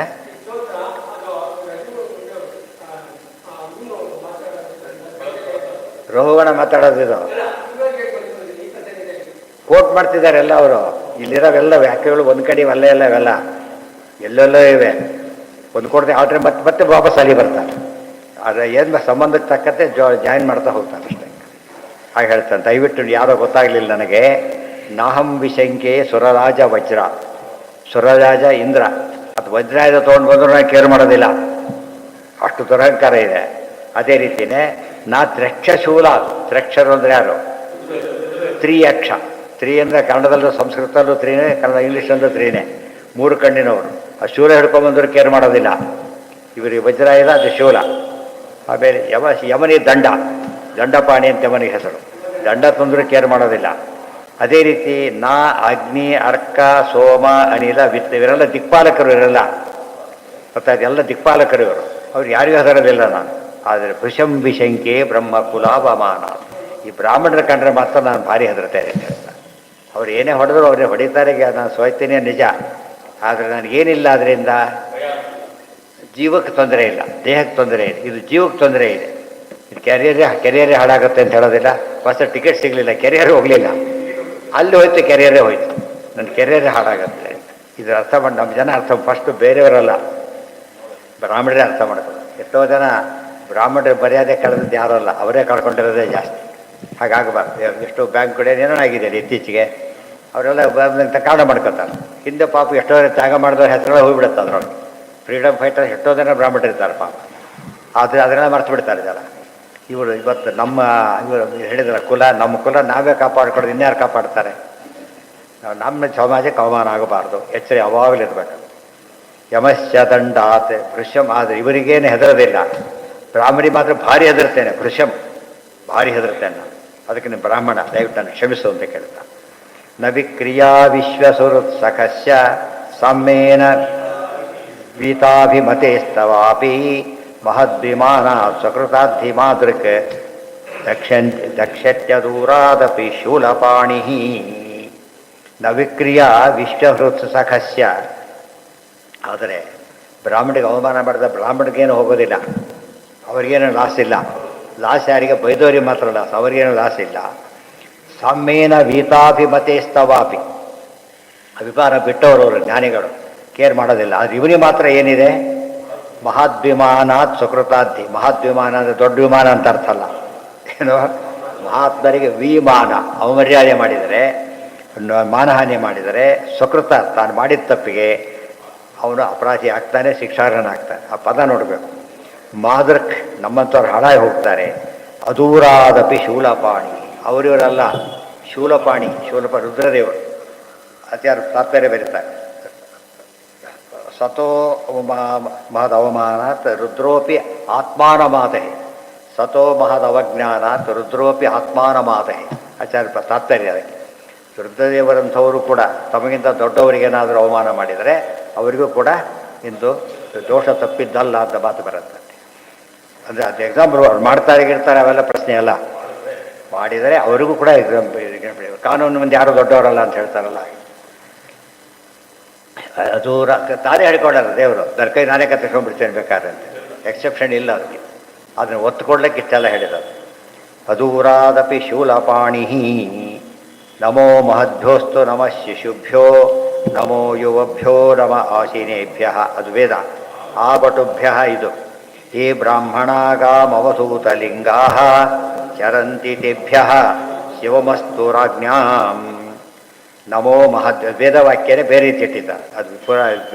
ರೋಹಣ ಮಾತಾಡೋದಿದು ಕೋಟ್ ಮಾಡ್ತಿದ್ದಾರೆ ಎಲ್ಲ ಅವರು. ಇಲ್ಲಿರೋವೆಲ್ಲ ವ್ಯಾಖ್ಯೆಗಳು ಒಂದು ಕಡೆ ಅಲ್ಲೇ ಎಲ್ಲ ಇವೆಲ್ಲ ಎಲ್ಲೆಲ್ಲೋ ಇವೆ. ಒಂದು ಕೊಡ್ದೆ ಆದ್ರೆ ಮತ್ತೆ ವಾಪಸ್ ಅಲ್ಲಿ ಬರ್ತಾರೆ. ಆದರೆ ಏನು ಸಂಬಂಧಕ್ಕೆ ತಕ್ಕಂತೆ ಜಾಯಿನ್ ಮಾಡ್ತಾ ಹೋಗ್ತಾನೆ ಅಷ್ಟೇ. ಹಾಗೆ ಹೇಳ್ತಾನೆ, ದಯವಿಟ್ಟು ಯಾರೋ ಗೊತ್ತಾಗಲಿಲ್ಲ ನನಗೆ. ನಾಹಂ ವಿಶಂಕೆ ಸುರರಾಜ ವಜ್ರ. ಸುರರಾಜ ಇಂದ್ರ, ಅದು ವಜ್ರಾಯುಧ ತೊಗೊಂಡು ಬಂದರೂ ನಾನು ಕೇರ್ ಮಾಡೋದಿಲ್ಲ, ಅಷ್ಟು ದುರಹಂಕಾರ ಇದೆ. ಅದೇ ರೀತಿಯೇ ನಾ ತ್ರಕ್ಷಶೂಲ. ತ್ರಕ್ಷರು ಅಂದರೆ ಯಾರು? ತ್ರಿಯಕ್ಷ. ತ್ರೀ ಅಂದರೆ ಕನ್ನಡದಲ್ಲೂ ಸಂಸ್ಕೃತದಲ್ಲೂ ತ್ರೀನೇ, ಕನ್ನಡ ಇಂಗ್ಲೀಷಲ್ಲೂ ತ್ರೀನೇ. ಮೂರು ಕಣ್ಣಿನವರು. ಆ ಶೂಲ ಹಿಡ್ಕೊಂಬಂದ್ರು ಕೇರ್ ಮಾಡೋದಿಲ್ಲ. ಇವರಿಗೆ ವಜ್ರಾಯುಧ, ಅದು ಶೂಲ. ಆಮೇಲೆ ಯಮನಿ ದಂಡ, ದಂಡಪಾಣಿ ಅಂತ ಯಮನಿಗೆ ಹೆಸರು. ದಂಡ ತಂದರೂ ಕೇರ್ ಮಾಡೋದಿಲ್ಲ. ಅದೇ ರೀತಿ ನಾ ಅಗ್ನಿ, ಅರ್ಕ, ಸೋಮ, ಅನಿಲ, ವಿತ್ತ, ಇವರೆಲ್ಲ ದಿಕ್ಪಾಲಕರು. ಇವರೆಲ್ಲ ಗೊತ್ತಾಯ್ತು, ಎಲ್ಲ ದಿಕ್ಪಾಲಕರು ಇವರು. ಅವ್ರು ಯಾರಿಗೂ ಹೆಸರೋದಿಲ್ಲ ನಾನು. ಆದರೆ ಭೃಶಂ ವಿಶಂಕೆ ಬ್ರಹ್ಮ ಕುಲಾವಮಾನ. ಈ ಬ್ರಾಹ್ಮಣರ ಕಂಡ್ರೆ ಮಾತ್ರ ನಾನು ಭಾರಿ ಹೆದರ್ತೇನೆ ಅಂತ ಹೇಳ್ತಾರೆ. ಅವ್ರು ಏನೇ ಹೊಡೆದ್ರು ಅವ್ರನ್ನೇ ಹೊಡಿತಾರೆ, ನಾನು ಸೋಯ್ತೇನೆ ನಿಜ. ಆದರೆ ನನಗೇನಿಲ್ಲ, ಅದರಿಂದ ಜೀವಕ್ಕೆ ತೊಂದರೆ ಇಲ್ಲ, ದೇಹಕ್ಕೆ ತೊಂದರೆ ಇದೆ. ಇದು ಜೀವಕ್ಕೆ ತೊಂದರೆ ಇದೆ. ಇದು ಕೆರಿಯರೇ ಹಾಳಾಗುತ್ತೆ ಅಂತ ಹೇಳೋದಿಲ್ಲ. ಫಸ್ಟ್ ಟಿಕೆಟ್ ಸಿಗಲಿಲ್ಲ, ಕೆರಿಯರೇ ಹೋಗಲಿಲ್ಲ, ಅಲ್ಲಿ ಹೋಯ್ತು, ಕೆರಿಯರೇ ಹೋಯ್ತು, ನನ್ನ ಕೆರಿಯರೇ ಹಾಳಾಗುತ್ತೆ. ಇದರ ಅರ್ಥ ಮಾಡಿ ನಮ್ಮ ಜನ ಅರ್ಥ, ಫಸ್ಟು ಬೇರೆಯವರಲ್ಲ, ಬ್ರಾಹ್ಮಣರೇ ಅರ್ಥ ಮಾಡ್ತಾರೆ. ಎಷ್ಟೋ ಜನ ಬ್ರಾಹ್ಮಣರು ಮರ್ಯಾದೆ ಕಳೆದದ್ದು ಯಾರೂ ಅಲ್ಲ, ಅವರೇ ಕಳ್ಕೊಂಡಿರೋದೇ ಜಾಸ್ತಿ. ಹಾಗಾಗಬಾರ್ದು. ಎಷ್ಟು ಬ್ಯಾಂಕ್ ಕಡೆ ಏನೋ ಆಗಿದೆ ಇತ್ತೀಚೆಗೆ, ಅವರೆಲ್ಲ ಕಾರಣ ಮಾಡ್ಕೊತಾರೆ. ಹಿಂದೆ ಪಾಪ ಎಷ್ಟೋ ತ್ಯಾಗ ಮಾಡಿದವ್ರ ಹೆಸರೆಲ್ಲ ಹೋಗಿಬಿಡುತ್ತೆ ಅದರೊಳಗೆ. ಫ್ರೀಡಮ್ ಫೈಟರ್ ಎಷ್ಟೋ ಜನ ಬ್ರಾಹ್ಮಣರಿರ್ತಾರೆ ಪಾಪ, ಆದರೆ ಅದನ್ನೆಲ್ಲ ಮರ್ತು ಬಿಡ್ತಾರೆ ಜನ. ಇವರು ಇವತ್ತು ಇವರು ಹೇಳಿದ್ರೆ ನಮ್ಮ ಕುಲ ನಾವೇ ಕಾಪಾಡ್ಕೊಡೋದು ಇನ್ಯಾರು ಕಾಪಾಡ್ತಾರೆ? ನಮ್ಮ ಸಮಾಜಕ್ಕೆ ಅವಮಾನ ಆಗಬಾರ್ದು, ಎಚ್ಚರ ಯಾವಾಗಲೂ ಇರಬೇಕು. ಯಮಶ್ಚ ದಂಡಾತ್ ವೃಷಂ, ಆದರೆ ಇವರಿಗೇನು ಹೆದರೋದಿಲ್ಲ. ಬ್ರಾಹ್ಮಣಿ ಮಾತ್ರ ಭಾರಿ ಹೆದರ್ತೇನೆ, ವೃಷಂ ಭಾರಿ ಹೆದರ್ತೇನೆ ನಾನು, ಅದಕ್ಕೆ ನೀವು ಬ್ರಾಹ್ಮಣ ದಯವಿಟ್ಟು ನಾನು ಕ್ಷಮಿಸು ಅಂತ ಕೇಳ್ತಾ. ನ ವಿಕ್ರಿಯಾ ವಿಶ್ವಸುರುತ್ಸಕಸ್ಯ ಸಾಮ್ಯೇನ ವೀತಾಭಿಮತೇಸ್ತವಾಪಿ ಮಹದ್ವಿಮಾನ ಸ್ವಕೃತಾಧಿಮಾದೃಕ್ ದಕ್ಷತ್ಯದೂರಾದಪಿ ಶೂಲಪಾಣಿ. ನ ವಿಕ್ರಿಯಾ ವಿಶ್ವಹೃತ್ಸಖಸ್ಯ, ಆದರೆ ಬ್ರಾಹ್ಮಣಿಗೆ ಅವಮಾನ ಮಾಡಿದ ಬ್ರಾಹ್ಮಣಿಗೇನು ಹೋಗೋದಿಲ್ಲ, ಅವರಿಗೇನು ಲಾಸ್ ಇಲ್ಲ. ಲಾಸ್ ಯಾರಿಗೆ? ಬೈದವರಿಗೆ ಮಾತ್ರ ಲಾಸ್, ಅವರಿಗೇನು ಲಾಸ್ ಇಲ್ಲ. ಸಾಮ್ಯೇನ ವೀತಾಭಿಮತೇಸ್ತವಾಪಿ, ಅಭಿಮಾನ ಬಿಟ್ಟವರು ಜ್ಞಾನಿಗಳು ಕೇರ್ ಮಾಡೋದಿಲ್ಲ. ಆದರೆ ಇವರಿಗೆ ಮಾತ್ರ ಏನಿದೆ? ಮಹಾದ್ವಿಮಾನಾತ್ ಸುಕೃತಾದ್ಧಿ. ಮಹಾದ್ವಿಮಾನ ಅಂದರೆ ದೊಡ್ಡ ವಿಮಾನ ಅಂತ ಅರ್ಥ ಅಲ್ಲ, ಏನು ಮಹಾತ್ಮರಿಗೆ ವಿಮಾನ, ಅವಮರ್ಯಾದೆ ಮಾಡಿದರೆ, ಮಾನಹಾನಿ ಮಾಡಿದರೆ ಸ್ವಕೃತ ತಾನು ಮಾಡಿದ ತಪ್ಪಿಗೆ ಅವನು ಅಪರಾಧಿ ಆಗ್ತಾನೆ, ಶಿಕ್ಷಾರ್ಹನಾಗ್ತಾನೆ. ಆ ಪದ ನೋಡಬೇಕು. ಮಾದೃಕ್ ನಮ್ಮಂಥವ್ರು ಹಾಳಾಗಿ ಹೋಗ್ತಾರೆ. ಅದೂರಾದಪಿ ಶೂಲಪಾಣಿ, ಅವರಿವರಲ್ಲ ಶೂಲಪಾಣಿ ರುದ್ರದೇವರು ಅತ್ಯಾರು ತಾತ್ಪರ್ಯ ಬರೀತಾರೆ. ಸತೋ ಮಹದವಮಾನಾತ್ ರುದ್ರೋಪಿ ಆತ್ಮಾನಮಾತೆ, ಸತೋ ಮಹದವಜ್ಞಾನಾತ್ ರುದ್ರೋಪಿ ಆತ್ಮಾನಮಾತೆ ಆಚಾರ್ಯ ತಾತ್ಪರ್ಯ ಅದಕ್ಕೆ. ರುದ್ರದೇವರಂಥವರು ಕೂಡ ತಮಗಿಂತ ದೊಡ್ಡವರಿಗೇನಾದರೂ ಅವಮಾನ ಮಾಡಿದರೆ ಅವರಿಗೂ ಕೂಡ ಇಂದು ದೋಷ ತಪ್ಪಿದ್ದಲ್ಲ ಅಂತ ಮಾತು ಬರುತ್ತೆ. ಅಂದರೆ ಅದು ಎಕ್ಸಾಂಪಲ್ ಅವ್ರು ಮಾಡ್ತಾರೆ ಗಿರ್ತಾರೆ ಅವೆಲ್ಲ ಪ್ರಶ್ನೆ ಅಲ್ಲ, ಮಾಡಿದರೆ ಅವರಿಗೂ ಕೂಡ ಕಾನೂನು ಮುಂದೆ ಯಾರೂ ದೊಡ್ಡವರಲ್ಲ ಅಂತ ಹೇಳ್ತಾರಲ್ಲ. ಅದು ತಾನೇ ಹೇಳ್ಕೊಡಲ್ಲ ದೇವರು, ನನ್ನ ಕೈ ನಾನೇ ಕತ್ತಿಸ್ಕೊಂಡ್ಬಿಡ್ತೇನೆ ಬೇಕಾದ್ರೆ ಅಂತ, ಎಕ್ಸೆಪ್ಷನ್ ಇಲ್ಲ ಅದಕ್ಕೆ. ಅದನ್ನು ಒತ್ತುಕೊಡ್ಲಿಕ್ಕೆ ಇಷ್ಟೆಲ್ಲ ಹೇಳಿರೋದು. ಅದೂರಾದಪಿ ಶೂಲಪಾಣಿ. ನಮೋ ಮಹದ್ಭ್ಯೋಸ್ತು ನಮಃ ಶಿಶುಭ್ಯೋ ನಮೋ ಯುವಭ್ಯೋ ನಮ ಆಶೀನೇಭ್ಯ, ಅದು ವೇದ. ಆ ಬಟುಭ್ಯ ಇದು. ಈ ಬ್ರಾಹ್ಮಣಾಗಾಮವಧೂತಲಿಂಗಾ ಚರಂತಿ ತೇಭ್ಯ ಶಿವಮಸ್ತು ರಾಜ್ಞಾಂ. ನಮೋ ಮಹದ್, ವೇದವಾಕ್ಯನೇ ಬೇರೆ ರೀತಿ ಇಟ್ಟಿದ್ದಾರೆ, ಅದು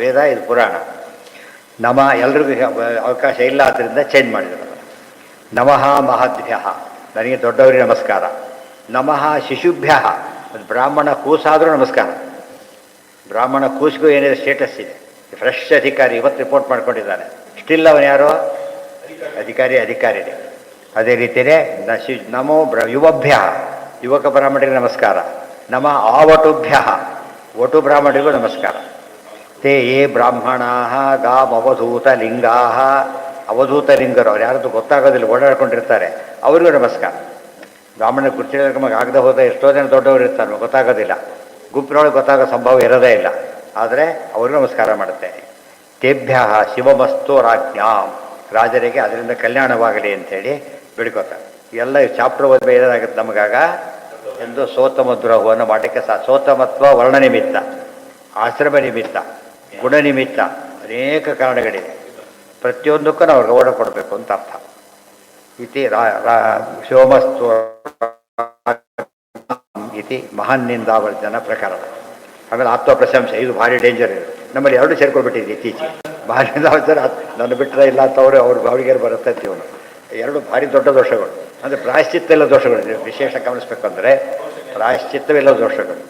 ವೇದ, ಇದು ಪುರಾಣ. ನಮ ಎಲ್ರಿಗೂ ಅವಕಾಶ ಇಲ್ಲ, ಆದ್ದರಿಂದ ಚೇಂಜ್ ಮಾಡಿದ್ರು. ನಮಃ ಮಹದ್ಭ್ಯ, ನನಗೆ ದೊಡ್ಡವರಿಗೆ ನಮಸ್ಕಾರ. ನಮಃ ಶಿಶುಭ್ಯ, ಅದು ಬ್ರಾಹ್ಮಣ ಕೂಸಾದರೂ ನಮಸ್ಕಾರ. ಬ್ರಾಹ್ಮಣ ಕೂಸಿಗೂ ಏನಿದೆ ಸ್ಟೇಟಸ್ ಇದೆ. ಫ್ರೆಶ್ ಅಧಿಕಾರಿ ಇವತ್ತು ರಿಪೋರ್ಟ್ ಮಾಡ್ಕೊಂಡಿದ್ದಾನೆ, ಸ್ಟಿಲ್ ಅವನು ಯಾರೋ ಅಧಿಕಾರಿನೇ. ಅದೇ ರೀತಿಯೇ ನಮೋ ಯುವಭ್ಯ, ಯುವಕ ಬ್ರಾಹ್ಮಣರಿಗೆ ನಮಸ್ಕಾರ. ನಮ ಆವಟುಭ್ಯ, ವಟು ಬ್ರಾಹ್ಮಣರಿಗೂ ನಮಸ್ಕಾರ. ತೇ ಯೇ ಬ್ರಾಹ್ಮಣಾ ಗಾಮವಧೂತ ಲಿಂಗಾ, ಅವಧೂತ ಲಿಂಗರು, ಅವ್ರು ಯಾರದ್ದು ಗೊತ್ತಾಗೋದಿಲ್ಲ, ಓಡಾಡ್ಕೊಂಡಿರ್ತಾರೆ, ಅವರಿಗೂ ನಮಸ್ಕಾರ. ಬ್ರಾಹ್ಮಣ ಕುರ್ಚಿ ಆಗದೆ ಹೋದ ಎಷ್ಟೋ ಜನ ದೊಡ್ಡವರು ಇರ್ತಾರೆ, ಗೊತ್ತಾಗೋದಿಲ್ಲ, ಗುಂಪಿನೊಳಗೆ ಗೊತ್ತಾಗೋ ಸಂಭವ ಇರೋದೇ ಇಲ್ಲ, ಆದರೆ ಅವ್ರಿಗೂ ನಮಸ್ಕಾರ ಮಾಡುತ್ತೇನೆ. ತೇಭ್ಯ ಶಿವಮಸ್ತು ರಾಜ್ಞಾಂ, ರಾಜರಿಗೆ ಅದರಿಂದ ಕಲ್ಯಾಣವಾಗಲಿ ಅಂಥೇಳಿ ಬಿಡ್ಕೋತಾರೆ. ಎಲ್ಲ ಚಾಪ್ಟರ್ ಓದ್ಬೇ ಏನಾಗುತ್ತೆ ನಮಗಾಗ ಎಂದು ಸೋತಮ ದ್ರೋಹವನ್ನು ಮಾಡಲಿಕ್ಕೆ ಸೋತಮತ್ವ ವರ್ಣ ನಿಮಿತ್ತ, ಆಶ್ರಮ ನಿಮಿತ್ತ, ಗುಣ ನಿಮಿತ್ತ, ಅನೇಕ ಕಾರಣಗಳಿವೆ. ಪ್ರತಿಯೊಂದಕ್ಕೂ ನಾವು ಗೌರವ ಕೊಡಬೇಕು ಅಂತ ಅರ್ಥ. ಇತಿ ಶಿವಮಸ್ತು ಇತಿ ಮಹಾನ್ನಿಂದಾವರ್ಜನ ಪ್ರಕರಣ. ಆಮೇಲೆ ಆತ್ಮಪ್ರಶಂಸೆ, ಇದು ಭಾರಿ ಡೇಂಜರ್ ಇದೆ. ನಮ್ಮಲ್ಲಿ ಎರಡು ಸೇರ್ಕೊಳ್ಬಿಟ್ಟಿದೆ ಇತ್ತೀಚೆಗೆ. ಮಹಾನ್ನಿಂದಾವರ್ಜನ ನನ್ನ ಬಿಟ್ಟರೆ ಇಲ್ಲ ಅಂತ ಅವ್ರಿಗೆ ಬರುತ್ತೆ ಇವನು. ಎರಡು ಭಾರಿ ದೊಡ್ಡ ದೋಷಗಳು. ಅಂದರೆ ಪ್ರಾಯಶ್ಚಿತ್ತ ಎಲ್ಲ ದೋಷಗಳು ವಿಶೇಷ ಗಮನಿಸ್ಬೇಕಂದ್ರೆ ಪ್ರಾಯಶ್ಚಿತ್ತವೆಲ್ಲ ದೋಷಗಳು.